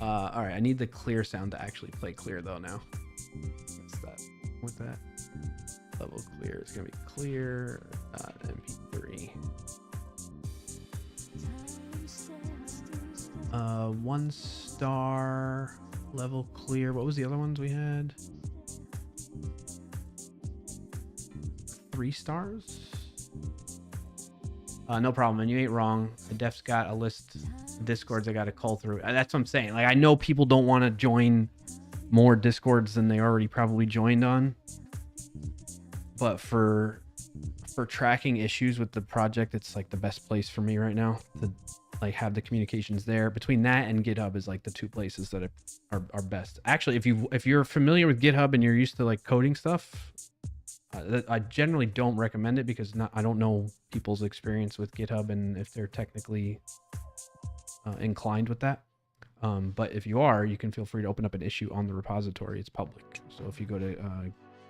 All right, I need the clear sound to actually play clear though now. What's that? With that level clear, it's gonna be clear MP3. 1 star level clear. What was the other ones we had? 3 stars. No problem, and you ain't wrong. Def's got a list of Discords I got to cull through. That's what I'm saying. Like, I know people don't want to join more Discords than they already probably joined on, but for tracking issues with the project, it's like the best place for me right now to like have the communications there. Between that and GitHub is like the 2 places that are best. Actually, if you're familiar with GitHub and you're used to like coding stuff, I generally don't recommend it because I don't know people's experience with GitHub and if they're technically inclined with that. But if you are, you can feel free to open up an issue on the repository. It's public. So if you go to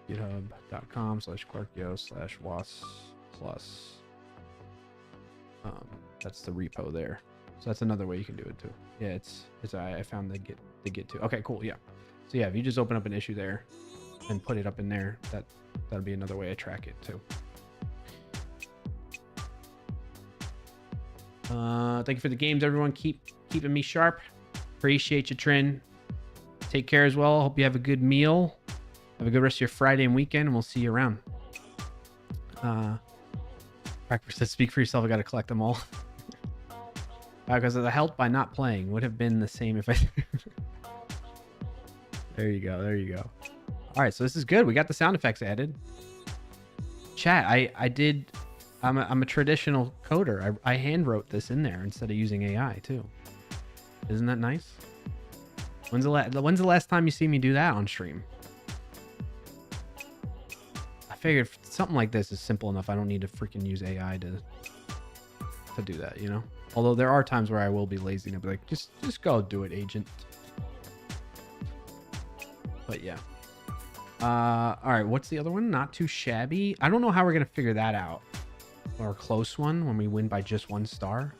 github.com/clarkyo/WoS+, that's the repo there. So that's another way you can do it too. Yeah, I found the Git too. Okay, cool. Yeah. So yeah, if you just open up an issue there and put it up in there, that'll be another way I track it too. Thank you for the games, everyone. Keeping me sharp. Appreciate you, Trin. Take care as well. Hope you have a good meal. Have a good rest of your Friday and weekend, and we'll see you around. Practice says, speak for yourself. I got to collect them all. Because the help by not playing would have been the same if I... There you go. There you go. All right, so this is good. We got the sound effects added. Chat, I'm a traditional coder. I hand wrote this in there instead of using AI too. Isn't that nice? When's the last time you see me do that on stream? I figured something like this is simple enough. I don't need to freaking use AI to do that, you know? Although there are times where I will be lazy and I'll be like, just go do it, agent. But yeah. All right, what's the other one? Not too shabby. I don't know how we're gonna figure that out. Or a close one when we win by just 1 star.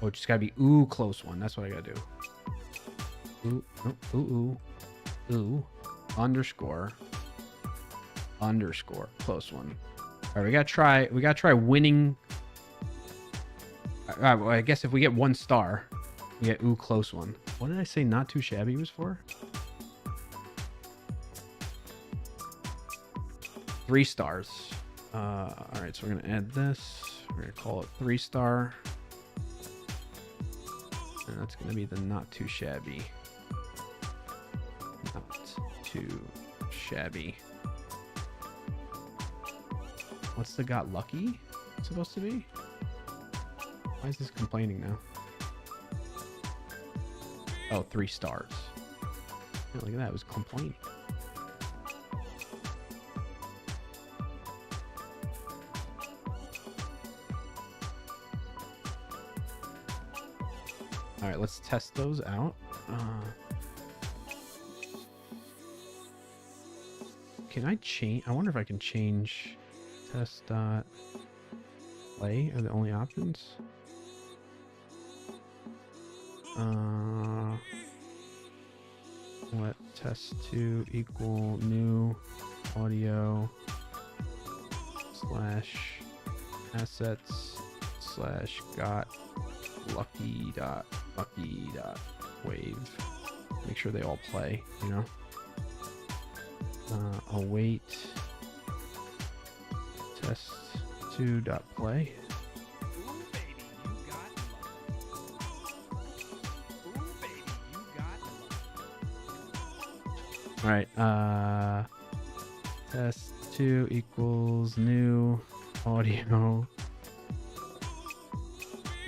Oh, it's just gotta be ooh close one. That's what I gotta do. Ooh underscore close one. All right, we gotta try winning. All right, well, I guess if we get 1 star, we get ooh close one. What did I say? Not too shabby was for? 3 stars. All right, so we're gonna add this. We're gonna call it 3 star, and that's gonna be the not too shabby. Not too shabby. What's the got lucky supposed to be? Why is this complaining now? Oh, 3 stars. Yeah, look at that. It was complaining. All right, let's test those out. Can I change? I wonder if I can change test dot play are the only options. Let test2 equal new audio / assets / got lucky dot wave. Make sure they all play, you know. Await test2 dot play. All right, test2 equals new audio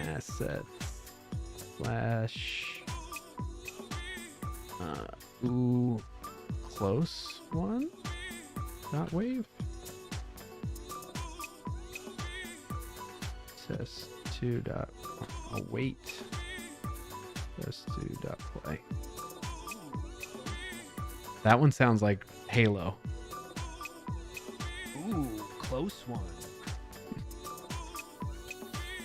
assets / ooh close one dot wave. Test2 dot await test2 dot play. That one sounds like Halo. Ooh, close one.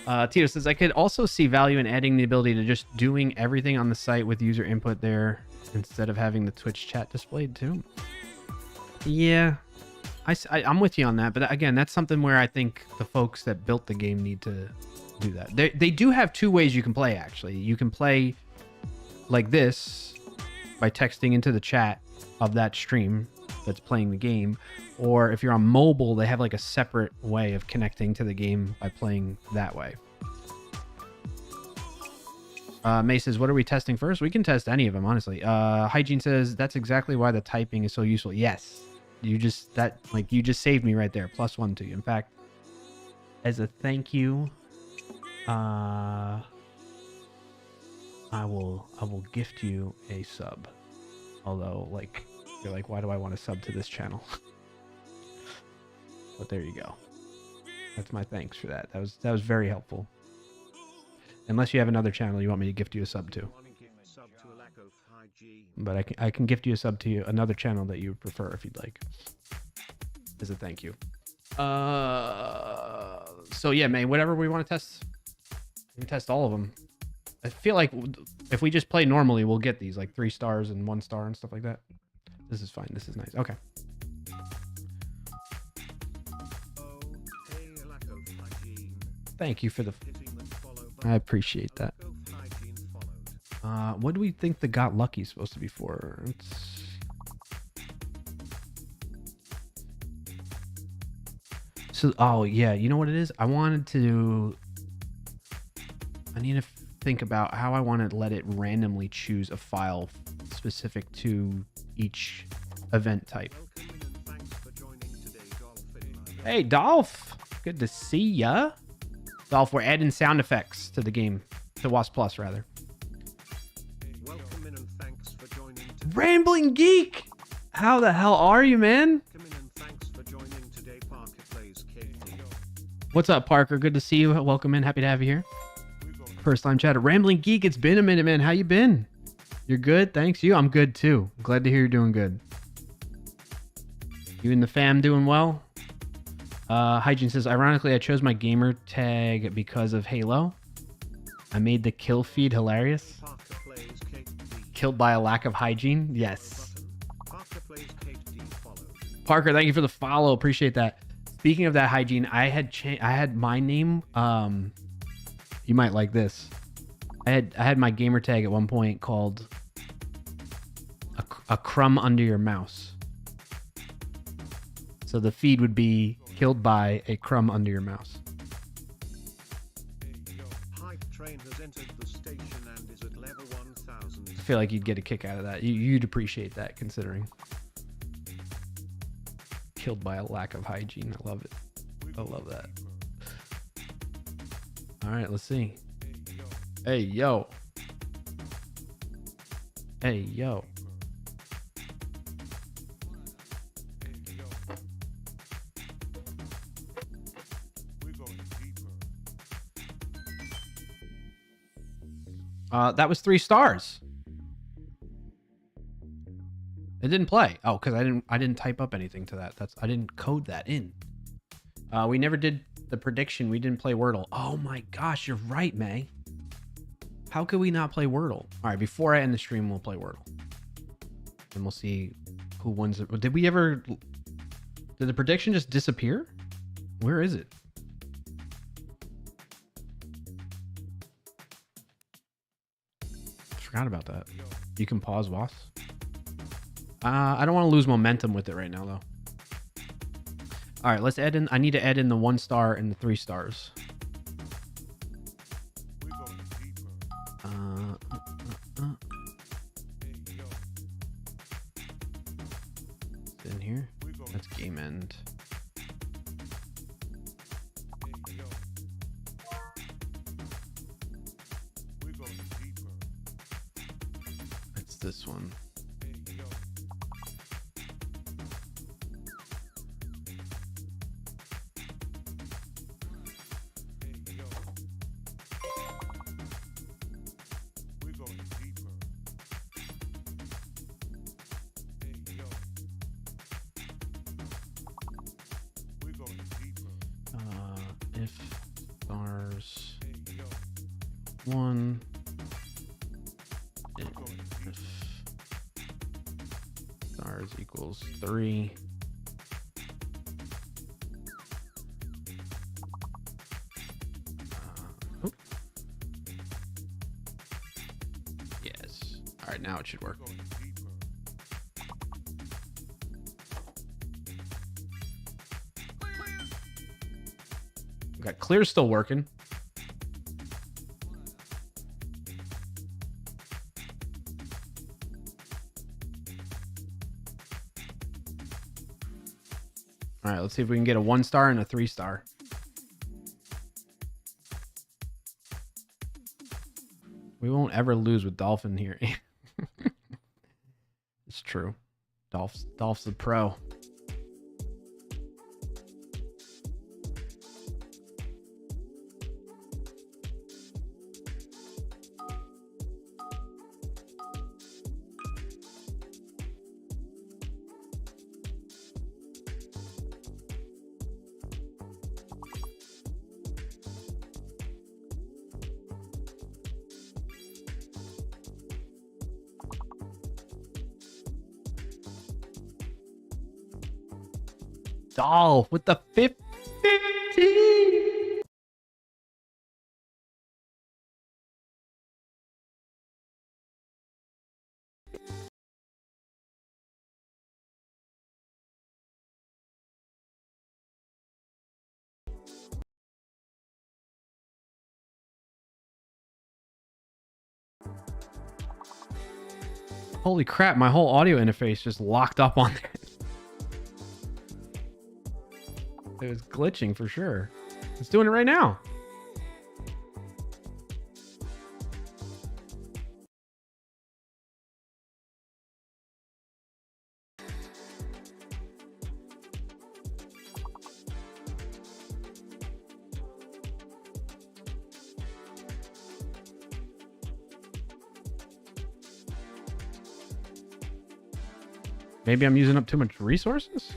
Tito says, I could also see value in adding the ability to just doing everything on the site with user input there instead of having the Twitch chat displayed too. Yeah, I'm with you on that. But again, that's something where I think the folks that built the game need to do that. They do have two ways you can play, actually. You can play like this by texting into the chat of that stream that's playing the game. Or if you're on mobile, they have like a separate way of connecting to the game by playing that way. May says, what are we testing first? We can test any of them, honestly. Hygiene says, that's exactly why the typing is so useful. Yes. You just saved me right there. +1 to you. In fact, as a thank you, I will gift you a sub. Although, like, you're like, why do I want to sub to this channel? But there you go. That's my thanks for that. That was very helpful. Unless you have another channel you want me to gift you a sub to. But I can gift you a sub to another channel that you prefer if you'd like. As a thank you. So yeah, man, whatever we want to test, we can test all of them. I feel like if we just play normally, we'll get these like 3 stars and 1 star and stuff like that. This is fine. This is nice. Okay. Thank you for the... I appreciate that. What do we think the Got Lucky is supposed to be for? So, oh yeah, you know what it is? I need to think about how I want to let it randomly choose a file specific to each event type. Hey, Dolph! Good to see ya. Dolph, we're adding sound effects to the game. To WoS Plus, rather. Welcome in and thanks for joining Rambling Geek! How the hell are you, man? Thanks for joining today. Parker plays KD. What's up, Parker? Good to see you. Welcome in. Happy to have you here. First time chatter. Rambling Geek, it's been a minute, man. How you been? You're good? Thanks. You? I'm good, too. Glad to hear you're doing good. You and the fam doing well? Hygiene says, ironically, I chose my gamer tag because of Halo. I made the kill feed hilarious. Parker plays KD. Killed by a lack of hygiene? Yes. Parker plays KD followed. Parker, thank you for the follow. Appreciate that. Speaking of that hygiene, I had my name. You might like this. I had my gamer tag at one point called a crumb under your mouse. So the feed would be killed by a crumb under your mouse. Hype train has entered the station and is at level 1000. I feel like you'd get a kick out of that. You'd appreciate that, considering. Killed by a lack of hygiene. I love it. I love that. All right, let's see. Hey, yo. Hey, yo. That was 3 stars. It didn't play. Oh, because I didn't type up anything to that. I didn't code that in. We never did the prediction. We didn't play Wordle. Oh my gosh, you're right, May. How could we not play Wordle? All right, before I end the stream, we'll play Wordle. And we'll see who wins it. Did the prediction just disappear? Where is it? Forgot about that. You can pause WoS. I don't want to lose momentum with it right now, though. All right, let's add in. I need to add in the 1 star and the 3 stars. In here. That's game end. It's this one. If stars 1. Stars equals 3. Oop. Yes. All right, now it should work. Okay, clear's still working. All right, let's see if we can get a 1 star and a 3 star. We won't ever lose with Dolphin here. It's true. Dolph's the pro. Dolph with the 50. Holy crap, my whole audio interface just locked up on that. It was glitching for sure. It's doing it right now. Maybe I'm using up too much resources?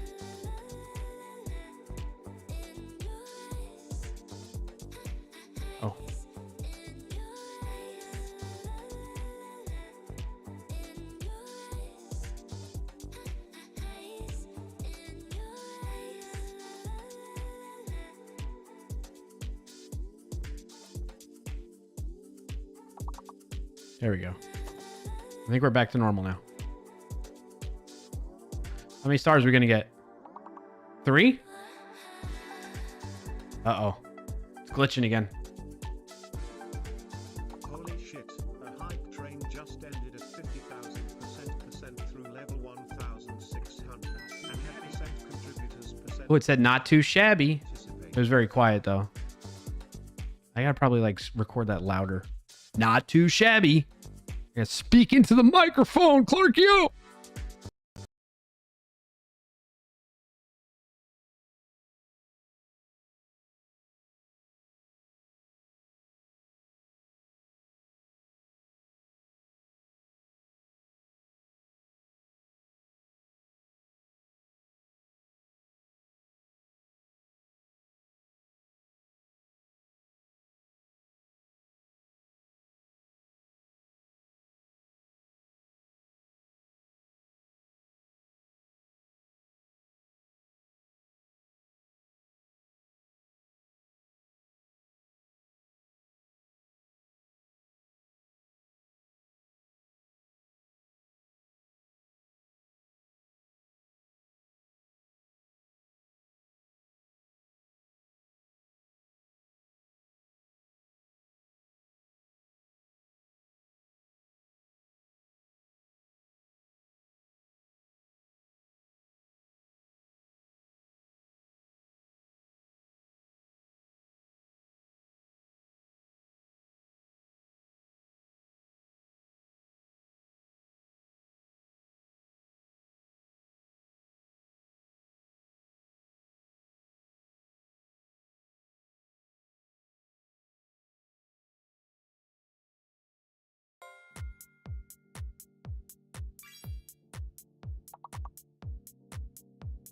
Oh. There we go. I think we're back to normal now. How many stars are we going to get? 3? Uh-oh. It's glitching again. Holy shit, a hype train just ended at 50,000% through level 1,600. And happy sent contributors percent. Oh, it said not too shabby. Participate. It was very quiet, though. I gotta probably, like, record that louder. Not too shabby. I gotta speak into the microphone, Clarkio!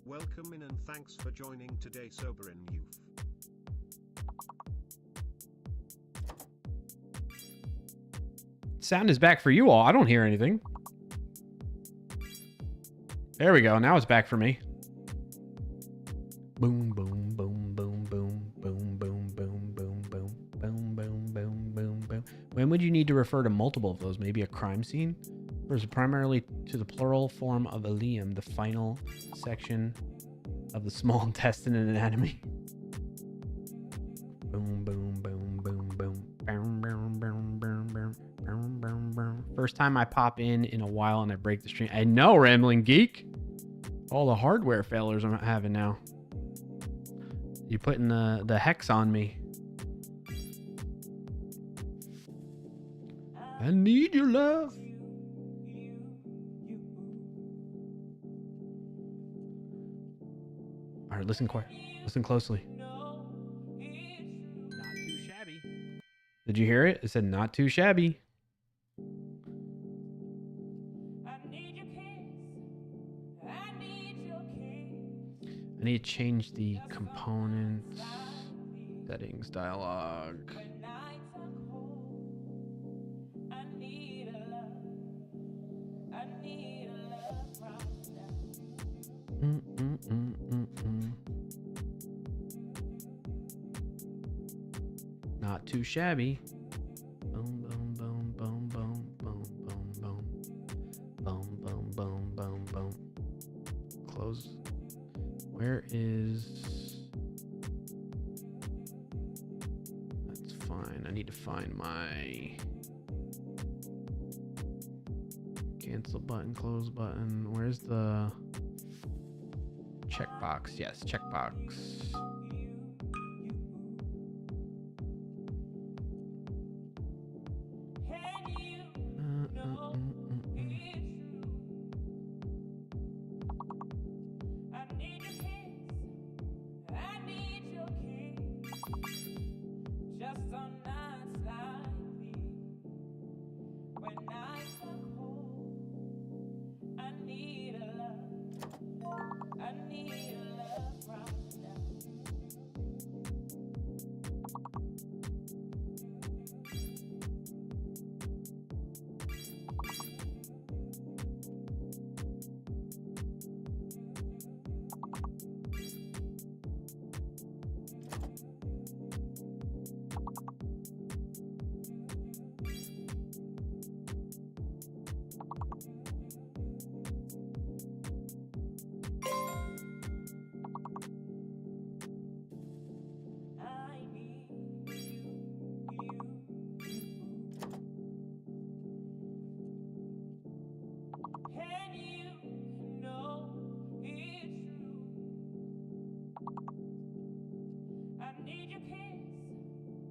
Welcome in and thanks for joining today Sober in Youth. Sound is back for you all. I don't hear anything. There we go. Now it's back for me. Boom, boom, boom, boom, boom, boom, boom, boom, boom, boom, boom, boom, boom, boom, boom. When would you need to refer to multiple of those? Maybe a crime scene? Refers primarily to the plural form of ileum, the final section of the small intestine and anatomy. Boom, boom, boom, boom, boom. Boom, boom, boom, boom, boom, boom, boom, boom. First time I pop in a while and I break the stream. I know, Rambling Geek. All the hardware failures I'm having now. You putting the hex on me. I need your love. All right, listen quiet. Listen closely. Not too shabby. Did you hear it? It said not too shabby. I need to change the components, settings, dialogue. Not too shabby. Boom, boom, boom, boom, boom, boom, boom, boom. Boom, boom, boom, boom, boom. Close. Where is... That's fine. I need to find my... Cancel button, close button. Where's the... Checkbox? Yes, checkbox.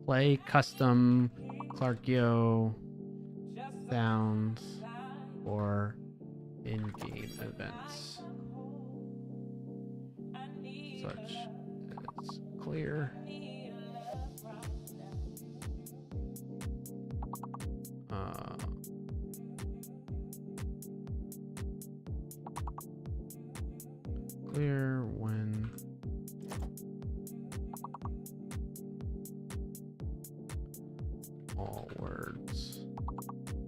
Play custom Clarkio sounds for in-game events, such as clear, clear when all words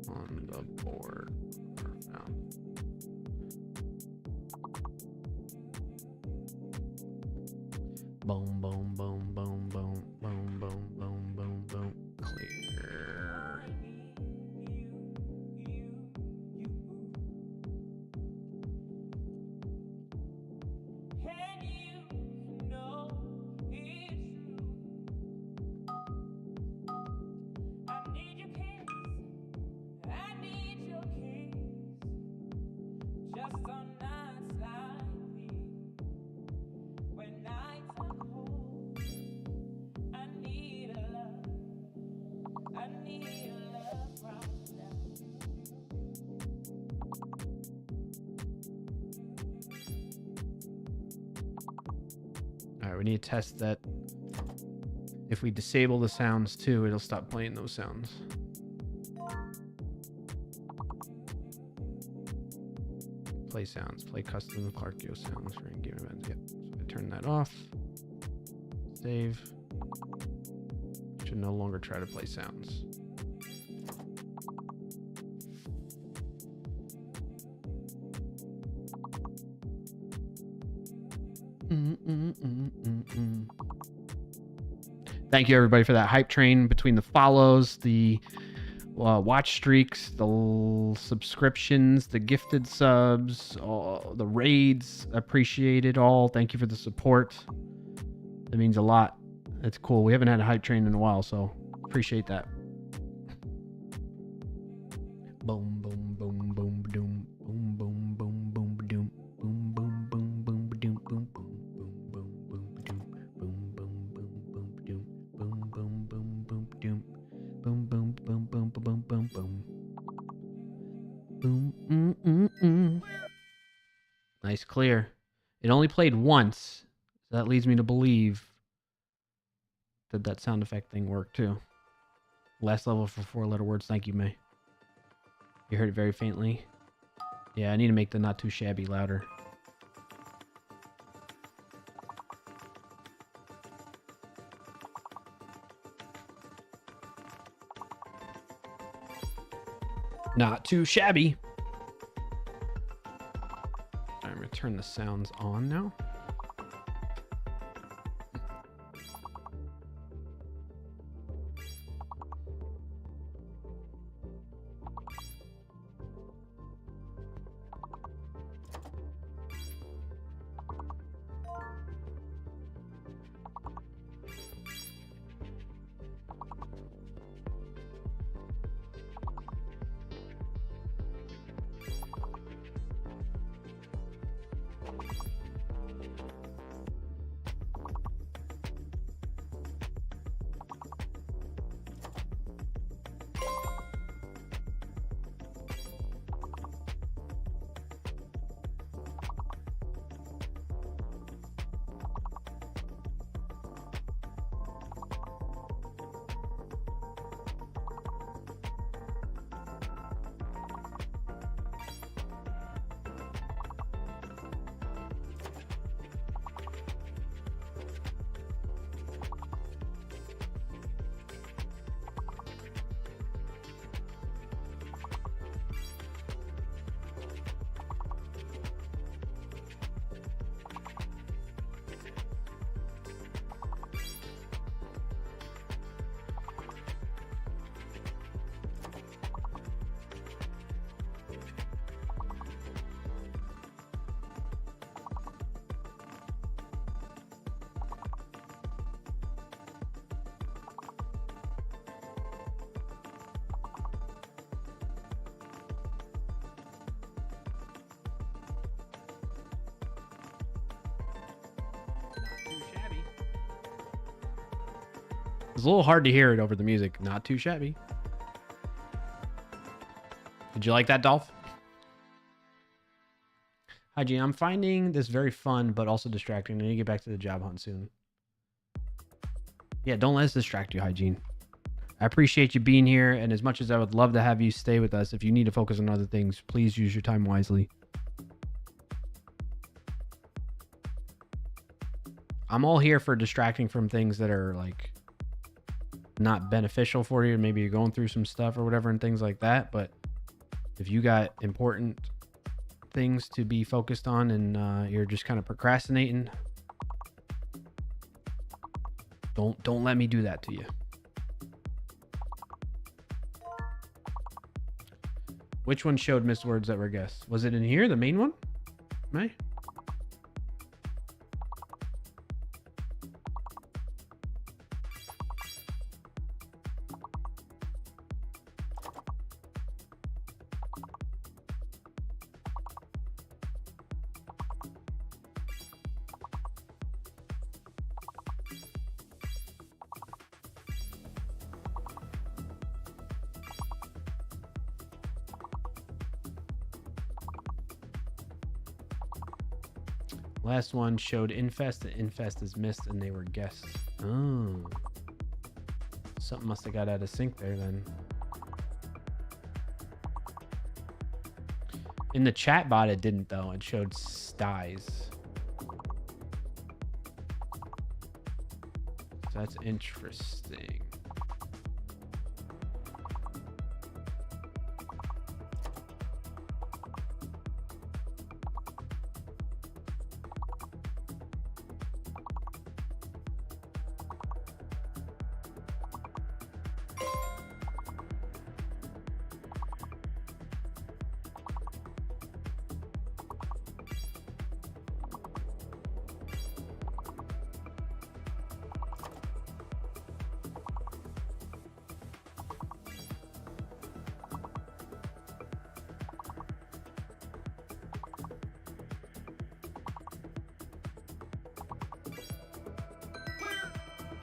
on the board are found. Boom, boom, boom, boom, boom, boom, boom, boom, boom, boom. Clear. All right, we need to test that. If we disable the sounds too, it'll stop playing those sounds. Play sounds, play custom Clarkio sounds for in-game events. Yep. So I turn that off. Save. Should no longer try to play sounds. Thank you everybody for that hype train between the follows, the watch streaks, the subscriptions, the gifted subs, all the raids. Appreciate it all. Thank you for the support. That means a lot. It's cool. We haven't had a hype train in a while, so appreciate that. Boom, boom, boom, boom, doom, boom, boom, boom, boom, doom, boom, boom, boom, boom, doom, boom, boom, boom, boom, boom, doom, boom, boom, boom, boom, doom, boom, boom, boom, boom, doom, boom, boom, boom, boom, boom, boom, boom, boom. Nice clear. It only played once, so that leads me to believe that that sound effect thing worked too. Last level for 4-letter words. Thank you, May. You heard it very faintly. Yeah, I need to make the not too shabby louder. Not too shabby. I'm gonna turn the sounds on now. It's a little hard to hear it over the music. Not too shabby. Did you like that, Dolph? Hi, Gene. I'm finding this very fun, but also distracting. I need to get back to the job hunt soon. Yeah, don't let us distract you, Hygiene. I appreciate you being here, and as much as I would love to have you stay with us, if you need to focus on other things, please use your time wisely. I'm all here for distracting from things that are like not beneficial for you. Maybe you're going through some stuff or whatever and things like that. But if you got important things to be focused on and you're just kind of procrastinating, don't let me do that to you. Which one showed missed words that were guessed? Was it in here, the main one? May? Last one showed infest, and infest is missed, and they were guessed. Oh. Something must have got out of sync there then. In the chat bot, it didn't, though. It showed styes. So that's interesting.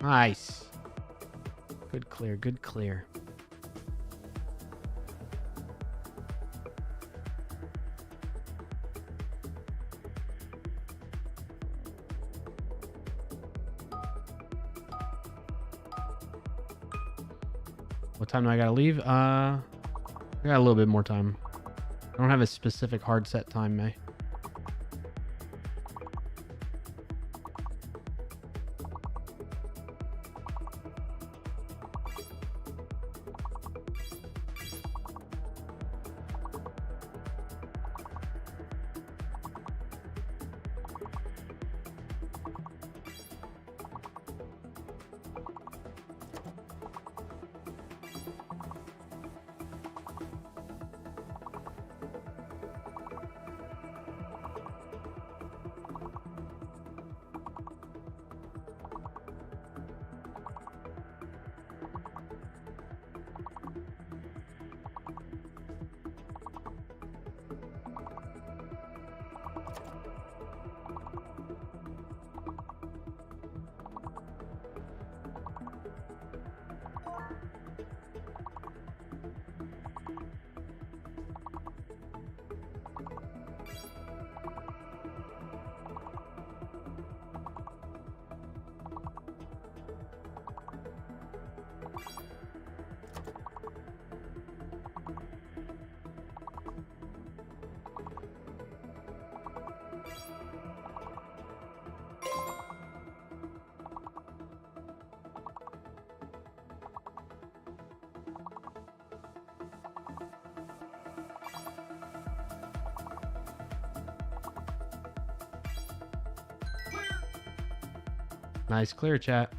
Nice. Good clear, good clear. What time do I gotta leave? I got a little bit more time. I don't have a specific hard set time, May. Nice clear, chat.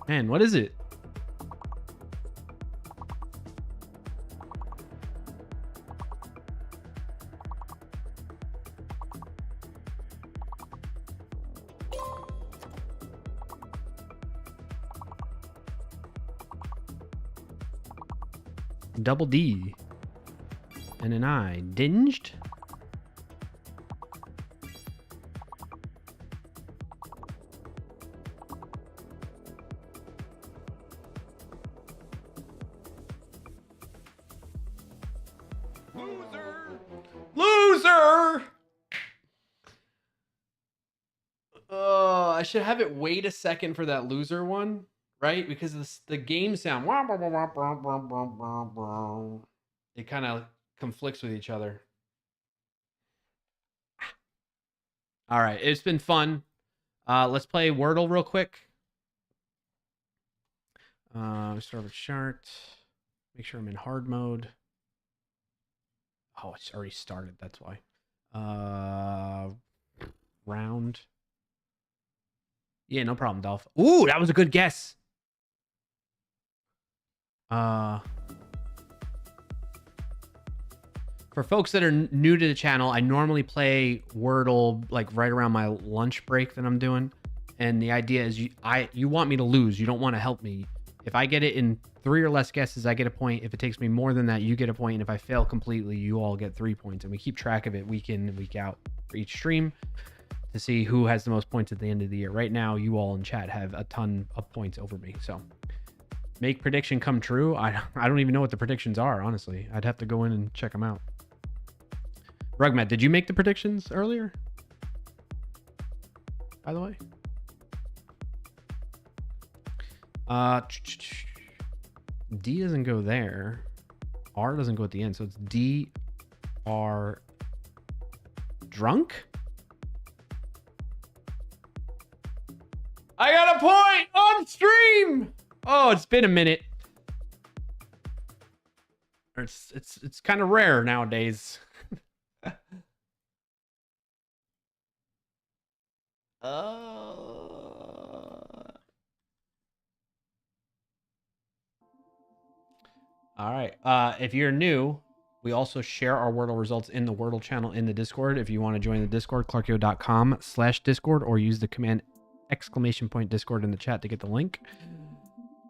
Man, what is it? Double D and an I. Dinged? Loser! Loser! I should have it wait a second for that loser one, right? Because the game sound, it kind of conflicts with each other. All right, it's been fun. Let's play Wordle real quick. Start with chart. Make sure I'm in hard mode. Oh, it's already started. That's why. Round. Yeah, no problem, Dolph. Ooh, that was a good guess. For folks that are new to the channel, I normally play Wordle like right around my lunch break that I'm doing. And the idea is you want me to lose. You don't want to help me. If I get it in 3 or less guesses, I get a point. If it takes me more than that, you get a point. And if I fail completely, you all get 3 points. And we keep track of it week in and week out for each stream to see who has the most points at the end of the year. Right now, you all in chat have a ton of points over me. So make prediction come true. I don't even know what the predictions are, honestly. I'd have to go in and check them out. Rugmat, did you make the predictions earlier? By the way? D doesn't go there. R doesn't go at the end. So it's D, R, drunk? I got a point on stream. Oh, it's been a minute. It's kind of rare nowadays. All right. If you're new, we also share our Wordle results in the Wordle channel in the Discord. If you want to join the Discord, clarkio.com/Discord, or use the command !Discord in the chat to get the link.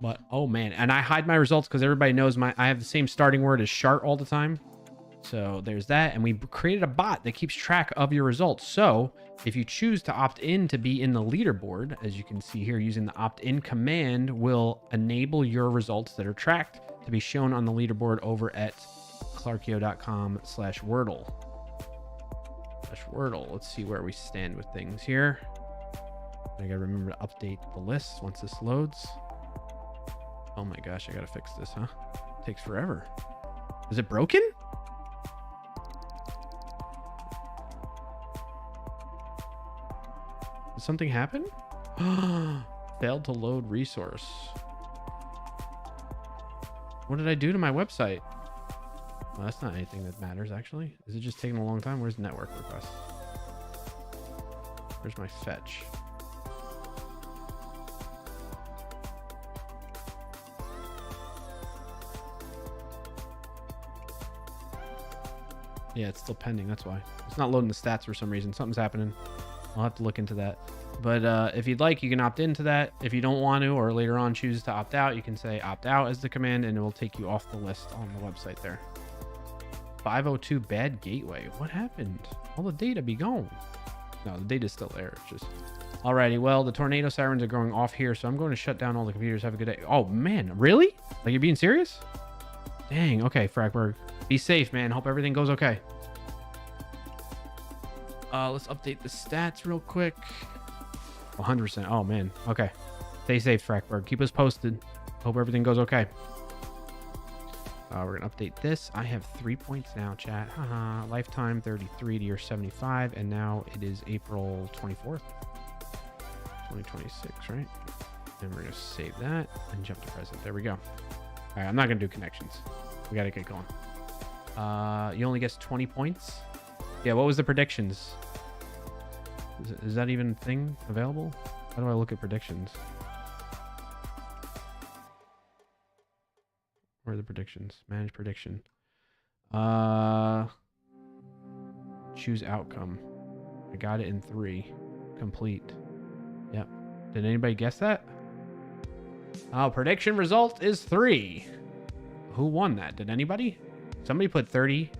But oh man, and I hide my results because everybody knows I have the same starting word as Shart all the time. So there's that, and we created a bot that keeps track of your results. So if you choose to opt in to be in the leaderboard, as you can see here, using the opt-in command will enable your results that are tracked to be shown on the leaderboard over at clarkio.com/Wordle. Wordle. Let's see where we stand with things here. I gotta remember to update the list once this loads. Oh my gosh, I gotta fix this, huh? Takes forever. Is it broken? Did something happen? Failed to load resource. What did I do to my website? Well, that's not anything that matters, actually. Is it just taking a long time? Where's network request? Where's my fetch? Yeah, it's still pending. That's why. It's not loading the stats for some reason. Something's happening. I'll have to look into that. But if you'd like, you can opt into that. If you don't want to, or later on choose to opt out, you can say opt out as the command, and it will take you off the list on the website there. 502 bad gateway. What happened? All the data be gone. No, the data's still there. It's just... Alrighty, well, the tornado sirens are going off here, so I'm going to shut down all the computers. Have a good day. Oh, man. Really? Like, you're being serious? Dang. Okay, Fragberg. Be safe, man. Hope everything goes okay. Let's update the stats real quick. 100%. Oh, man. Okay. Stay safe, Frackberg. Keep us posted. Hope everything goes okay. We're going to update this. I have 3 points now, chat. Haha. Lifetime 33 to year 75. And now it is April 24th. 2026, right? And we're going to save that and jump to present. There we go. All right. I'm not going to do connections. We got to get going. You only guessed 20 points. Yeah, what was the predictions? Is that even a thing available? How do I look at predictions? Where are the predictions? Manage prediction. Choose outcome. I got it in 3. Complete. Yep. Did anybody guess that? Oh, prediction result is 3. Who won that? Did anybody? Somebody put 30.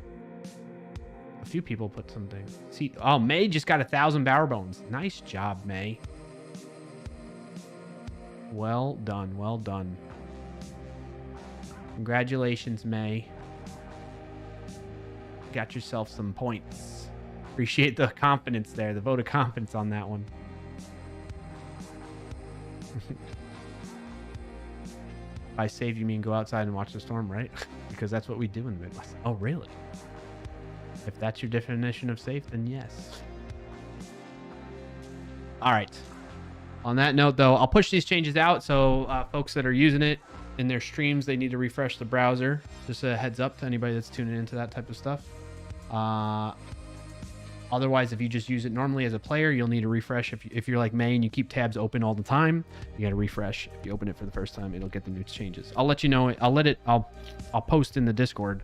A few people put something. See, oh, May just got 1,000 bower bones. Nice job, May. Well done. Well done. Congratulations, May. Got yourself some points. Appreciate the confidence there. The vote of confidence on that one. By save, you mean go outside and watch the storm, right? Because that's what we do in the Midwest. Oh, really? If that's your definition of safe, then yes. All right. On that note, though, I'll push these changes out. So folks that are using it in their streams, they need to refresh the browser. Just a heads up to anybody that's tuning into that type of stuff. Otherwise, if you just use it normally as a player, you'll need to refresh. If you're like May and you keep tabs open all the time, you got to refresh. If you open it for the first time, it'll get the new changes. I'll let you know. I'll post in the Discord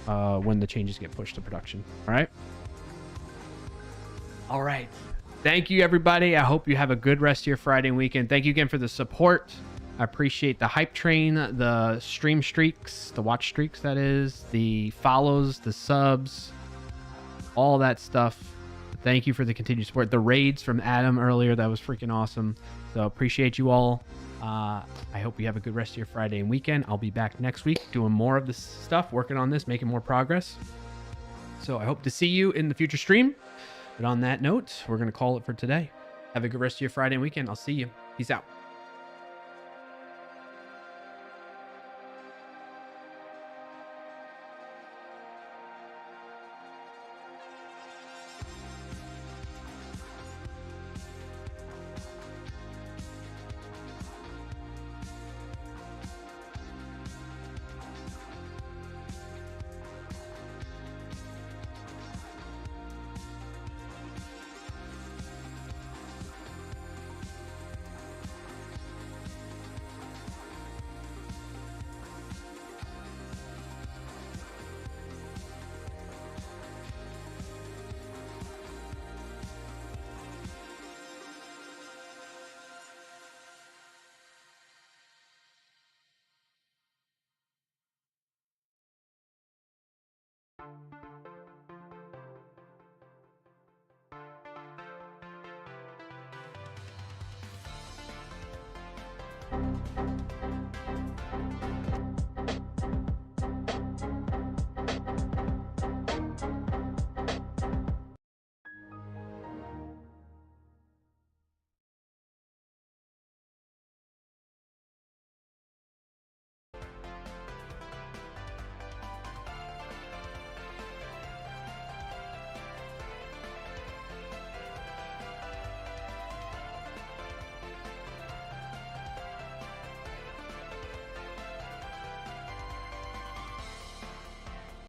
when the changes get pushed to production. All right. All right. Thank you, everybody. I hope you have a good rest of your Friday and weekend. Thank you again for the support. I appreciate the hype train, the stream streaks, the watch streaks, that is, the follows, the subs, all that stuff. Thank you for the continued support. The raids from Adam earlier, that was freaking awesome. So appreciate you all. I hope you have a good rest of your Friday and weekend. I'll be back next week doing more of this stuff, working on this, making more progress. So I hope to see you in the future stream. But on that note, we're going to call it for today. Have a good rest of your Friday and weekend. I'll see you. Peace out.